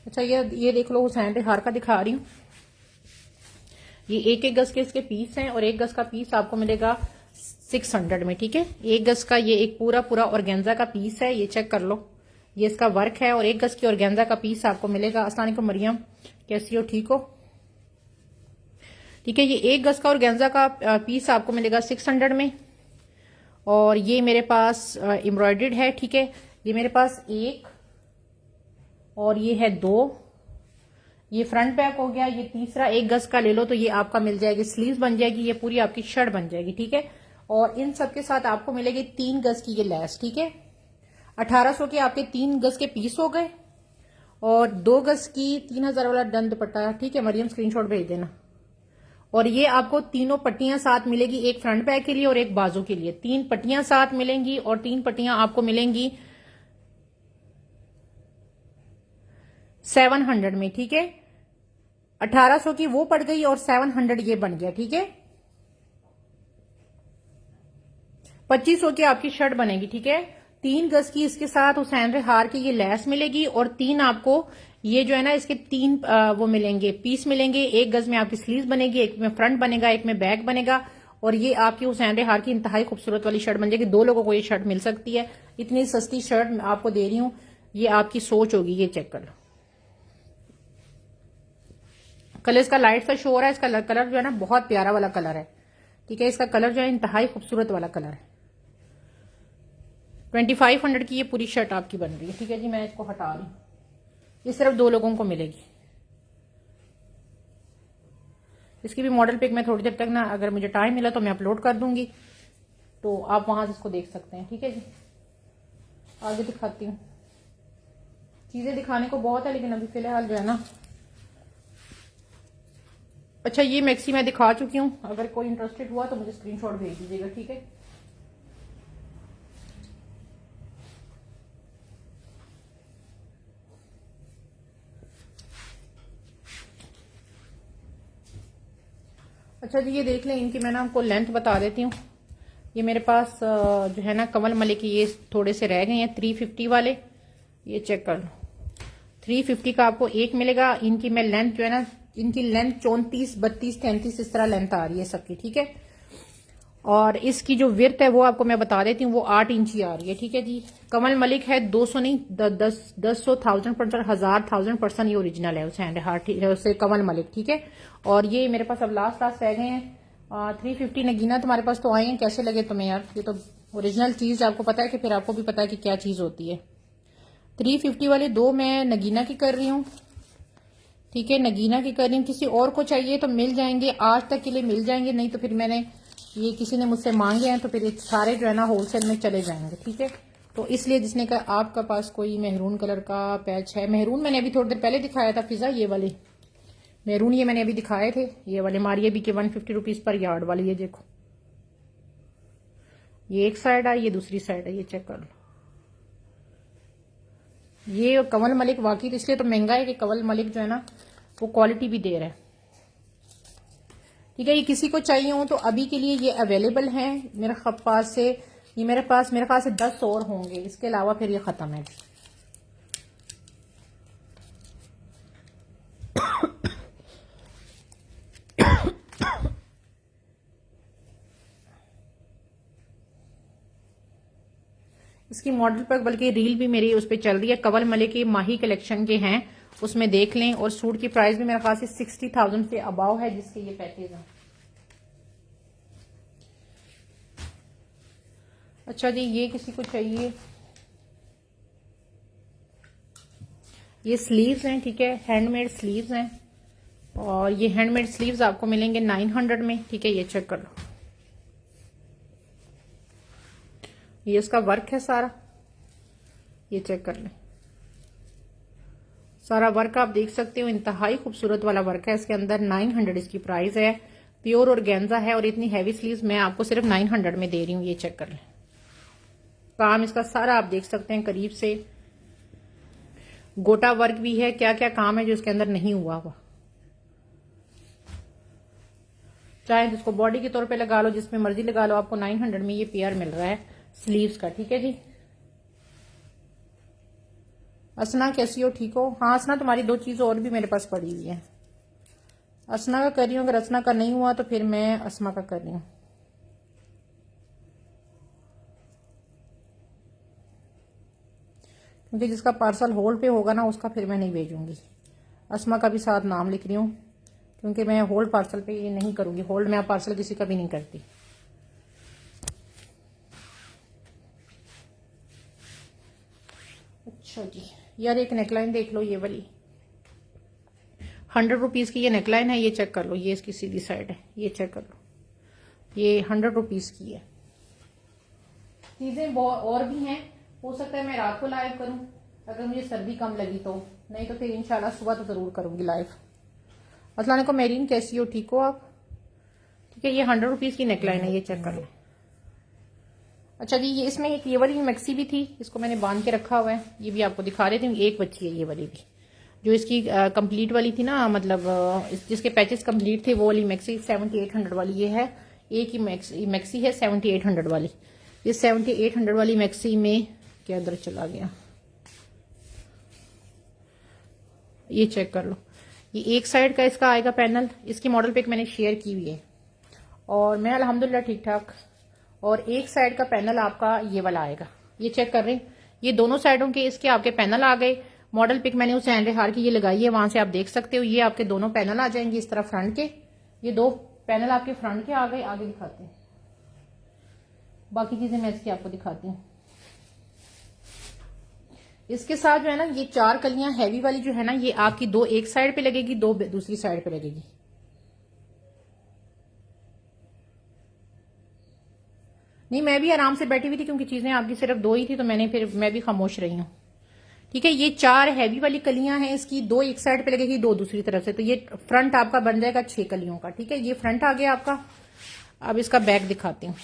अच्छा, ये देख लो, हुसैन रिहार का दिखा रही हूँ। ये 1-1 गज के इसके पीस हैं और 1 गज का पीस आपको मिलेगा 600 में, ठीक है। 1 गज का ये एक पूरा ऑर्गेन्जा का पीस है, ये चेक कर लो। ये इसका वर्क है और 1 गज की ऑर्गेन्जा का पीस आपको मिलेगा। अस्सलाम वालेकुम मरियम, कैसी हो, ठीक हो? ठीक है, ये 1 गज का ऑर्गेन्जा का पीस आपको मिलेगा 600 में। और ये मेरे पास एम्ब्रॉयडर्ड है, ठीक है। ये मेरे पास 1 और ये है 2। ये फ्रंट बैक हो गया। ये तीसरा 1 गज का ले लो तो ये आपका मिल जाएगी, स्लीव्स बन जाएगी, ये पूरी आपकी शर्ट बन जाएगी, ठीक है। और इन सब के साथ आपको मिलेगी 3 गज की ये लैस, ठीक है। 1800 के आपके 3 गज के पीस हो गए और 2 गज की 3000 वाला डन दुपट्टा, ठीक है। मरियम स्क्रीनशॉट भेज देना। और ये आपको तीनों पट्टियां साथ मिलेगी, एक फ्रंट बैक के लिए और एक बाजू के लिए। 3 पट्टियां साथ मिलेंगी और 3 पट्टियां आपको मिलेंगी 700 में, ठीक है। 1800 की वो पड़ गई और 700 ये बन गया, ठीक है। 2500 की आपकी शर्ट बनेगी, ठीक है। 3 गज की इसके साथ हुसैन रिहार की ये लैस मिलेगी और 3 आपको ये जो है ना इसके 3 वो मिलेंगे, पीस मिलेंगे। 1 गज में आपकी स्लीव्स बनेगी, एक में फ्रंट बनेगा, एक में बैक बनेगा। और ये आपकी हुसैन रिहार की इंतहाई खूबसूरत वाली शर्ट बन जाएगी। 2 लोगों को ये शर्ट मिल सकती है। इतनी सस्ती शर्ट आपको दे रही हूं, ये आपकी सोच होगी। ये चेक कर लो, कलर इसका लाइट सा शो हो रहा है। इसका कलर जो है ना बहुत प्यारा वाला कलर है, ठीक है। इसका कलर जो है इंतहाई खूबसूरत वाला कलर है। 2500 की ये पूरी शर्ट आपकी बन रही है, ठीक है जी। मैं इसको हटा रही हूँ, ये सिर्फ 2 लोगों को मिलेगी। इसकी भी मॉडल पिक मैं थोड़ी देर तक ना, अगर मुझे टाइम मिला तो मैं अपलोड कर दूंगी, तो आप वहां से इसको देख सकते हैं, ठीक है जी। आगे दिखाती हूँ। चीजें दिखाने को बहुत है लेकिन अभी फिलहाल जो है ना, अच्छा ये मैक्सी मैं दिखा चुकी हूँ। अगर कोई इंटरेस्टेड हुआ तो मुझे स्क्रीनशॉट भेज दीजिएगा, ठीक है। अच्छा जी, ये देख लें, इनकी मैं ना आपको लेंथ बता देती हूँ। ये मेरे पास जो है ना कमल मलिक की ये थोड़े से रह गए हैं 350 वाले, ये चेक कर लो। 350 का आपको एक मिलेगा। इनकी मैं लेंथ जो है ना, इनकी लेंथ 34, 32, 33 इस तरह लेंथ आ रही है सबकी, ठीक है। और इसकी जो विर्थ है वो आपको मैं बता देती हूँ, वो 8 इंची आ रही है, ठीक है जी। कमल मलिक है 200 नहीं 1000 1000% ये ओरिजिनल है हुसैन रिहार से कमल मलिक, ठीक है। और ये मेरे पास अब लास्ट रह गए हैं 350 नगीना तुम्हारे पास तो आए हैं। कैसे लगे तुम्हें यार? ये तो ओरिजिनल चीज, आपको पता है कि फिर आपको भी पता है कि क्या चीज होती है। 350 वाले 2 मैं नगीना की कर रही हूँ, ठीक है। नगीना की कर रही हूँ। किसी और को चाहिए तो मिल जाएंगे, आज तक के लिए मिल जाएंगे, नहीं तो फिर मैंने ये किसी ने मुझसे मांगे हैं तो फिर सारे जो है ना होलसेल में चले जाएंगे, ठीक है। तो इसलिए जिसने कहा आपका पास कोई मेहरून कलर का पैच है, मेहरून मैंने अभी थोड़ी देर पहले दिखाया था फिजा, ये वाले मेहरून ये मैंने अभी दिखाए थे, ये वाले मारिया बी के 150 रुपीज पर यार्ड वाले। ये देखो, ये एक साइड है, ये दूसरी साइड है, ये चेक कर लो। ये कमल मलिक वाकई इसलिए तो महंगा है कि कमल मलिक जो है ना वो क्वालिटी भी दे रहा है, ठीक है। ये किसी को चाहिए हो तो अभी के लिए ये अवेलेबल है मेरे पास से। ये मेरे पास 10 और होंगे, इसके अलावा फिर ये खत्म है। इसकी मॉडल पर बल्कि रील भी मेरी उस पर चल रही है, कवल मलिक की माही कलेक्शन के हैं, उसमें देख लें। और सूट की प्राइस भी मेरे ख्याल से 60,000 से अबाव है जिसके ये पैकेज है। अच्छा जी, ये किसी को चाहिए, ये स्लीव्स हैं, ठीक है, हैंडमेड स्लीव्स हैं। और ये हैंडमेड स्लीव्स आपको मिलेंगे 900 में, ठीक है। ये चेक कर लो, ये इसका वर्क है सारा, ये चेक कर लें। सारा वर्क आप देख सकते हो, इंतहाई खूबसूरत वाला वर्क है इसके अंदर। 900 इसकी प्राइस है, प्योर ऑर्गेन्जा है। और इतनी हैवी स्लीव्स मैं आपको सिर्फ 900 में दे रही हूँ। ये चेक कर लें, काम इसका सारा आप देख सकते हैं करीब से। गोटा वर्क भी है, क्या क्या काम है जो इसके अंदर नहीं हुआ हुआ। चाहे जिसको बॉडी के तौर पे लगा लो, जिसमें मर्जी लगा लो, आपको 900 में ये पेयर मिल रहा है स्लीव्स का, ठीक है जी। असना कैसी हो, ठीक हो? हाँ असना, तुम्हारी 2 चीज और भी मेरे पास पड़ी हुई है। असना का कर रही हूँ, अगर असना का नहीं हुआ तो फिर मैं असमा का कर रही हूँ। क्योंकि जिसका पार्सल होल्ड पे होगा ना उसका फिर मैं नहीं भेजूंगी। असमा का भी साथ नाम लिख रही हूँ, क्योंकि मैं होल्ड पार्सल पे ये नहीं करूंगी। होल्ड मैं पार्सल किसी का भी नहीं करती। अच्छा जी, यार एक नेकलाइन देख लो, ये वाली 100 रुपीज की ये नेकलाइन है। ये चेक कर लो, ये इसकी सीधी साइड है, ये चेक कर लो, ये 100 रुपीज की है। चीजें और भी हैं, हो सकता है मैं रात को लाइव करूं अगर मुझे सर्दी कम लगी तो, नहीं तो फिर इंशाल्लाह सुबह तो जरूर करूंगी लाइव। अस्सलाम वालेकुम मेरीन, कैसी हो, ठीक हो आप? ठीक है, ये 100 रुपीज की नेकलाइन है, ये चेक कर लो। अच्छा जी, ये इसमें एक ये वाली मैक्सी भी थी, इसको मैंने बांध के रखा हुआ है, ये भी आपको दिखा देती हूँ। एक बच्ची है ये वाली भी, जो इसकी कंप्लीट वाली थी ना, मतलब जिसके पैचेस कंप्लीट थे, वो वाली मैक्सी 7800 वाली ये है। एक ही मैक्सी है 7800 वाली। ये 7800 वाली मैक्सी में क्या अंदर चला गया, ये चेक कर लो। ये एक साइड का इसका आएगा पैनल, इसकी मॉडल पिक मैंने शेयर की हुई है और मैं अल्हम्दुलिल्लाह ठीक ठाक। और एक साइड का पैनल आपका ये वाला आएगा, ये चेक कर रहे हैं। ये दोनों साइडों के इसके आपके पैनल आ गए। मॉडल पिक मैंने उस हैंड हार की ये लगाई है, वहां से आप देख सकते हो। ये आपके दोनों पैनल आ जाएंगे इस तरह फ्रंट के, ये 2 पैनल आपके फ्रंट के आ गए। आगे दिखाते हैं, बाकी चीजें मैं इसकी आपको दिखाती हूँ। इसके साथ जो है ना, ये 4 कलियां हैवी वाली जो है ना, ये आपकी 2 एक साइड पे लगेगी, 2 दूसरी साइड पे लगेगी। नहीं, मैं भी आराम से बैठी हुई थी क्योंकि चीजें आपकी सिर्फ 2 ही थी, तो मैं भी खामोश रही हूँ। ठीक है, ये 4 हैवी वाली कलियां हैं इसकी, 2 एक साइड पे लगेगी, 2 दूसरी तरफ से। तो ये फ्रंट आपका बन जाएगा 6 कलियों का। ठीक है, ये फ्रंट आ गया आपका। अब इसका बैक दिखाती हूँ।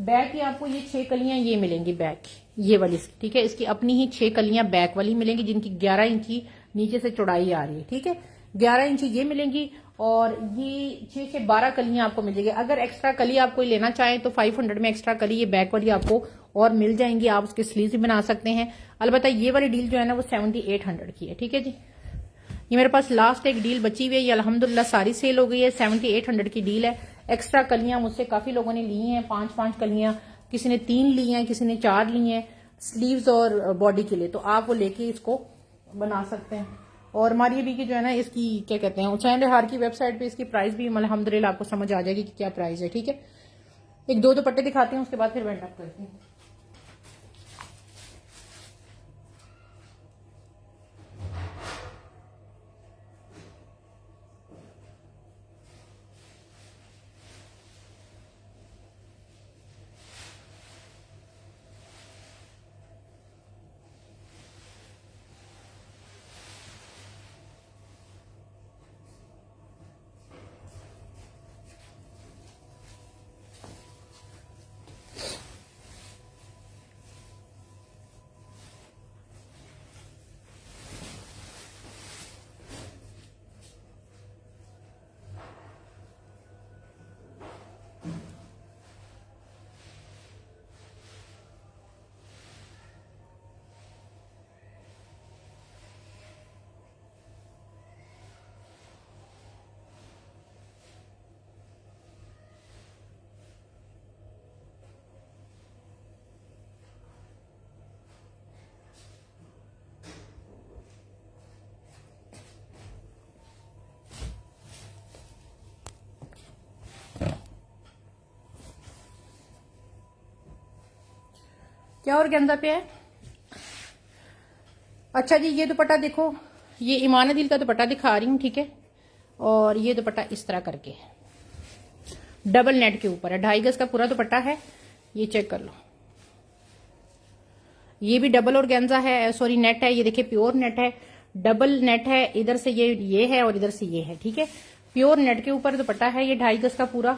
बैक की आपको ये 6 कलियां ये मिलेंगी बैक, ये वाली। ठीक है, इसकी अपनी ही 6 कलियां बैक वाली मिलेंगी, जिनकी 11 इंची नीचे से चौड़ाई आ रही है। ठीक है, 11 इंची ये मिलेंगी। और ये 6 से 12 कलियां आपको मिल जाएगी। अगर एक्स्ट्रा कली आप कोई लेना चाहें तो 500 में एक्स्ट्रा कली ये बैक वाली आपको और मिल जाएंगी। आप उसके स्लीव भी बना सकते हैं। अलबत्ता ये वाली डील जो है ना, वो 7800 की है। ठीक है जी, ये मेरे पास लास्ट एक डील बची हुई है, ये अल्हम्दुलिल्लाह सारी सेल हो गई है। 7800 की डील है। एक्स्ट्रा कलियां मुझसे काफी लोगों ने ली हैं, 5-5 कलियां, किसी ने 3 ली हैं, किसी ने 4 ली हैं स्लीव्स और बॉडी के लिए। तो आप वो लेके इसको बना सकते हैं। और मारिया बी की जो है ना, इसकी क्या कहते हैं, हुसैन हार की वेबसाइट पे इसकी प्राइस भी अल्हम्दुलिल्लाह आपको समझ आ जाएगी कि क्या प्राइस है। ठीक है, एक 2 दुपट्टे दिखाती हूँ, उसके बाद फिर वेंड अप करती हूँ। क्या ऑर्गेन्जा पे है? अच्छा जी, ये दुपट्टा देखो, ये ईमान दिल का दुपट्टा दिखा रही हूँ, ठीक है। और ये दुपट्टा इस तरह करके डबल नेट के ऊपर है, 2.5 गज का पूरा दुपट्टा है। ये चेक कर लो, ये भी डबल ऑर्गेन्जा है, सॉरी नेट है, ये देखिए प्योर नेट है, डबल नेट है। इधर से ये है और इधर से ये है, ठीक है। प्योर नेट के ऊपर दुपट्टा है, ये 2.5 गज का पूरा,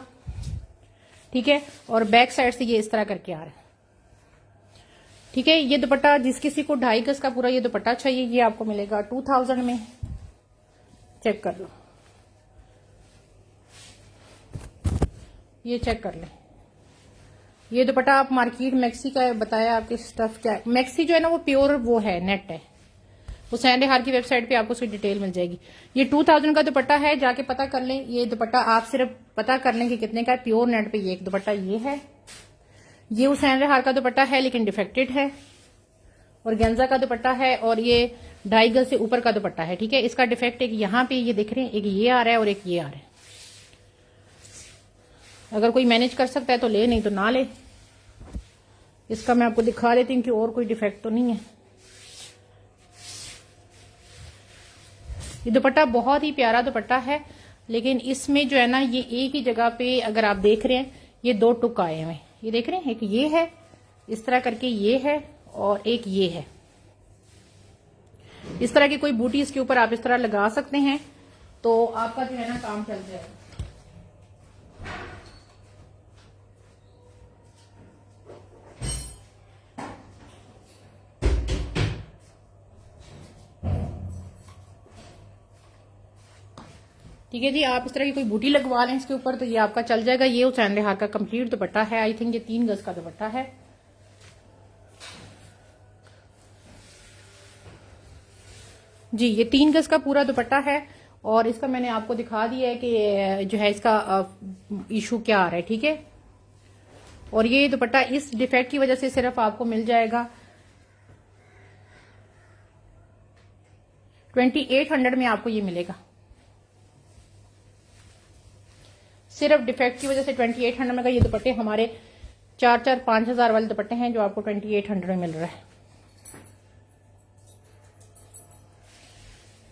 ठीक है। और बैक साइड से ये इस तरह करके आ रहा है, ठीक है। ये दुपट्टा जिस किसी को 2.5 गज का पूरा ये दुपट्टा चाहिए, ये आपको मिलेगा 2000 में। चेक कर लो, ये चेक कर ले। ये दुपट्टा आप मार्केट मैक्सी का बताया आपके स्टफ क्या है, मैक्सी जो है ना वो प्योर वो है, नेट है। हुसैन रेहार की वेबसाइट पे आपको उसकी डिटेल मिल जाएगी। ये 2000 का दुपट्टा है, जाके पता कर लें। ये दुपट्टा आप सिर्फ पता कर लें कि कितने का है। प्योर नेट पे ये एक दुपट्टा ये है, ये हुसैन रेहार का दुपट्टा है लेकिन डिफेक्टेड है, और गेंजा का दुपट्टा है, और ये 2.5 गज से ऊपर का दुपट्टा है, ठीक है। इसका डिफेक्ट एक यहाँ पे ये देख रहे हैं, एक ये आ रहा है और एक ये आ रहा है। अगर कोई मैनेज कर सकता है तो ले, नहीं तो ना ले। इसका मैं आपको दिखा देती हूँ कि और कोई डिफेक्ट तो नहीं है। ये दुपट्टा बहुत ही प्यारा दुपट्टा है, लेकिन इसमें जो है ना ये एक ही जगह पे अगर आप देख रहे हैं, ये 2 टुक आए हुए, ये देख रहे हैं, एक ये है इस तरह करके, ये है, और एक ये है। इस तरह की कोई बूटी इसके ऊपर आप इस तरह लगा सकते हैं, तो आपका जो है ना काम चल जाएगा। ठीक है जी, आप इस तरह की कोई बूटी लगवा लें इसके ऊपर, तो ये आपका चल जाएगा। ये हुसैन रेहार का कंप्लीट दुपट्टा है, आई थिंक ये 3 गज का दुपट्टा है। जी, ये 3 गज का पूरा दुपट्टा है, और इसका मैंने आपको दिखा दिया है कि जो है इसका इशू क्या आ रहा है, ठीक है। और ये दुपट्टा इस डिफेक्ट की वजह से सिर्फ आपको मिल जाएगा 2800 में, आपको ये मिलेगा। सिर्फ डिफेक्ट की वजह से 2800 में का ये दुपट्टे हमारे 4-5 हजार वाले दुपट्टे हैं जो आपको 2800 में मिल रहा है,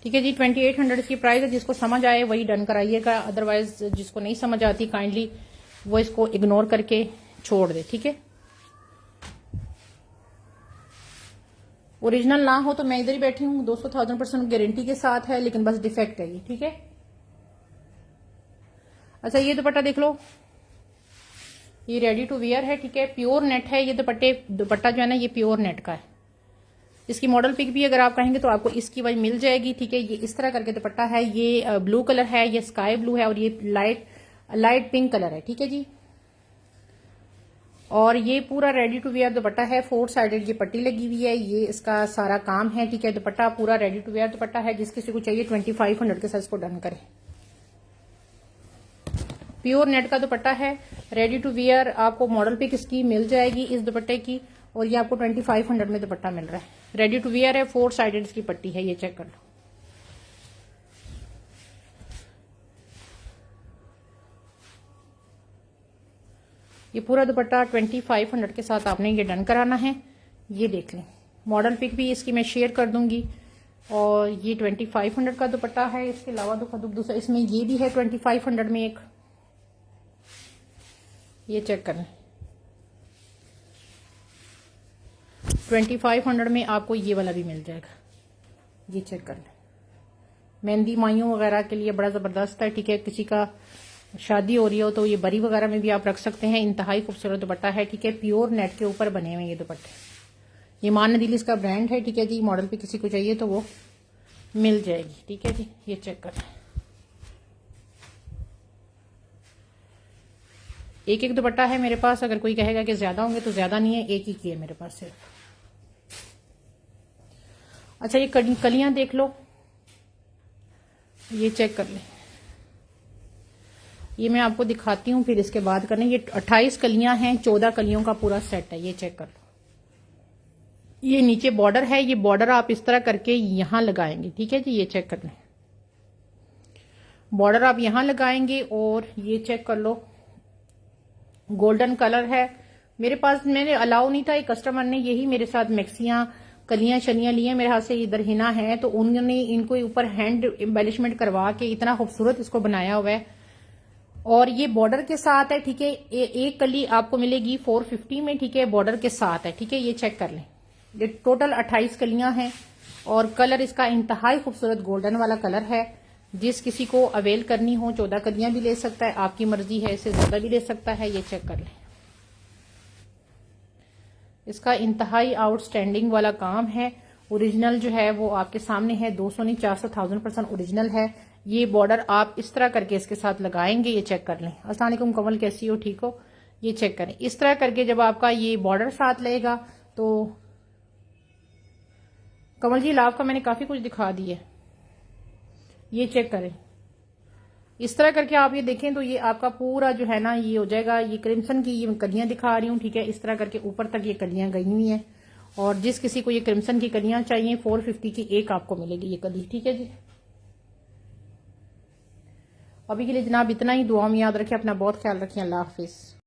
ठीक है जी। 2800 इसकी प्राइस है। जिसको समझ आए वही डन कराइएगा, अदरवाइज जिसको नहीं समझ आती काइंडली वो इसको इग्नोर करके छोड़ दे, ठीक है। ओरिजिनल ना हो तो मैं इधर ही बैठी हूँ, 200,000% गारंटी के साथ है, लेकिन बस डिफेक्ट है ये, ठीक है। अच्छा, ये दुपट्टा देख लो, ये रेडी टू वियर है, ठीक है। प्योर नेट है ये दुपट्टा जो है ना ये प्योर नेट का है। इसकी मॉडल पिक भी अगर आप कहेंगे तो आपको इसकी वही मिल जाएगी, ठीक है। ये इस तरह करके दुपट्टा है, ये ब्लू कलर है, ये स्काई ब्लू है, और ये लाइट पिंक कलर है, ठीक है जी। और ये पूरा रेडी टू वेयर दुपट्टा है, 4 साइडेड ये पट्टी लगी हुई है, ये इसका सारा काम है, ठीक है। दुपट्टा पूरा रेडी टू वेयर दुपट्टा है, जिस किसी को चाहिए 2500 के साथ इसको डन करें। प्योर नेट का दुपट्टा है, रेडी टू वियर। आपको मॉडल पिक इसकी मिल जाएगी इस दुपट्टे की, और ये आपको 2500 में दुपट्टा मिल रहा है। रेडी टू वियर है, 4 साइडेड इसकी पट्टी है, ये चेक कर लो। ये पूरा दुपट्टा 2500 के साथ आपने ये डन कराना है। ये देख लें, मॉडल पिक भी इसकी मैं शेयर कर दूंगी। और ये 2500 का दुपट्टा है। इसके अलावा दूसरा इसमें ये भी है 2500 में एक, ये चेक करें। 2500 में आपको ये वाला भी मिल जाएगा, ये चेक कर लें। मेहंदी माइयों वगैरह के लिए बड़ा ज़बरदस्त है, ठीक है। किसी का शादी हो रही हो तो ये बरी वगैरह में भी आप रख सकते हैं। इंतहाई खूबसूरत दुपट्टा है, ठीक है। प्योर नेट के ऊपर बने हुए ये दुपट्टे, ये मान दिल इसका ब्रांड है, ठीक है जी। मॉडल पे किसी को चाहिए तो वो मिल जाएगी, ठीक है जी। ये चेक कर लें। एक एक दुपट्टा है मेरे पास, अगर कोई कहेगा कि ज्यादा होंगे तो ज्यादा नहीं है, एक ही की है मेरे पास सिर्फ। अच्छा, ये कलियां देख लो, ये चेक कर लें। ये मैं आपको दिखाती हूँ, फिर इसके बाद करने। ये 28 कलियां हैं, 14 कलियों का पूरा सेट है, ये चेक कर लो। ये नीचे बॉर्डर है, ये बॉर्डर आप इस तरह करके यहां लगाएंगे, ठीक है जी। ये चेक कर लें, बॉर्डर आप यहां लगाएंगे। और ये चेक कर लो, गोल्डन कलर है, मेरे पास मैंने अलाउ नहीं था, एक कस्टमर ने यही मेरे साथ मैक्सियां कलियां शनियां ली हैं मेरे हाथ से, इधर हिना है, तो उन्होंने इनको ऊपर हैंड एम्बेलिशमेंट करवा के इतना खूबसूरत इसको बनाया हुआ है। और ये बॉर्डर के साथ है, ठीक है। एक कली आपको मिलेगी 450 में, ठीक है, बॉर्डर के साथ है, ठीक है। ये चेक कर लें, ये टोटल 28 कलियां हैं और कलर इसका इंतहाई खूबसूरत गोल्डन वाला कलर है। जिस किसी को अवेल करनी हो 14 कलियां भी ले सकता है, आपकी मर्जी है, इससे ज्यादा भी ले सकता है। ये चेक कर लें, इसका इंतहाई आउटस्टैंडिंग वाला काम है। ओरिजिनल जो है वो आपके सामने है, 200 नहीं 400,000% ओरिजिनल है। ये बॉर्डर आप इस तरह करके इसके साथ लगाएंगे, ये चेक कर लें। अस्सलाम वालेकुम कमल, कैसी हो, ठीक हो? ये चेक करें, इस तरह करके जब आपका ये बॉर्डर साथ लेगा तो कमल जी लाभ का मैंने काफी कुछ दिखा दिया, ये चेक करें। इस तरह करके आप ये देखें तो ये आपका पूरा जो है ना ये हो जाएगा। ये क्रिम्सन की ये कलियां दिखा रही हूँ, ठीक है। इस तरह करके ऊपर तक ये कलियां गई हुई हैं और जिस किसी को ये क्रिम्सन की कलियां चाहिए 450 की एक आपको मिलेगी ये कली, ठीक है जी। अभी के लिए जनाब इतना ही। दुआ में याद रखें, अपना बहुत ख्याल रखें। अल्लाह हाफिज।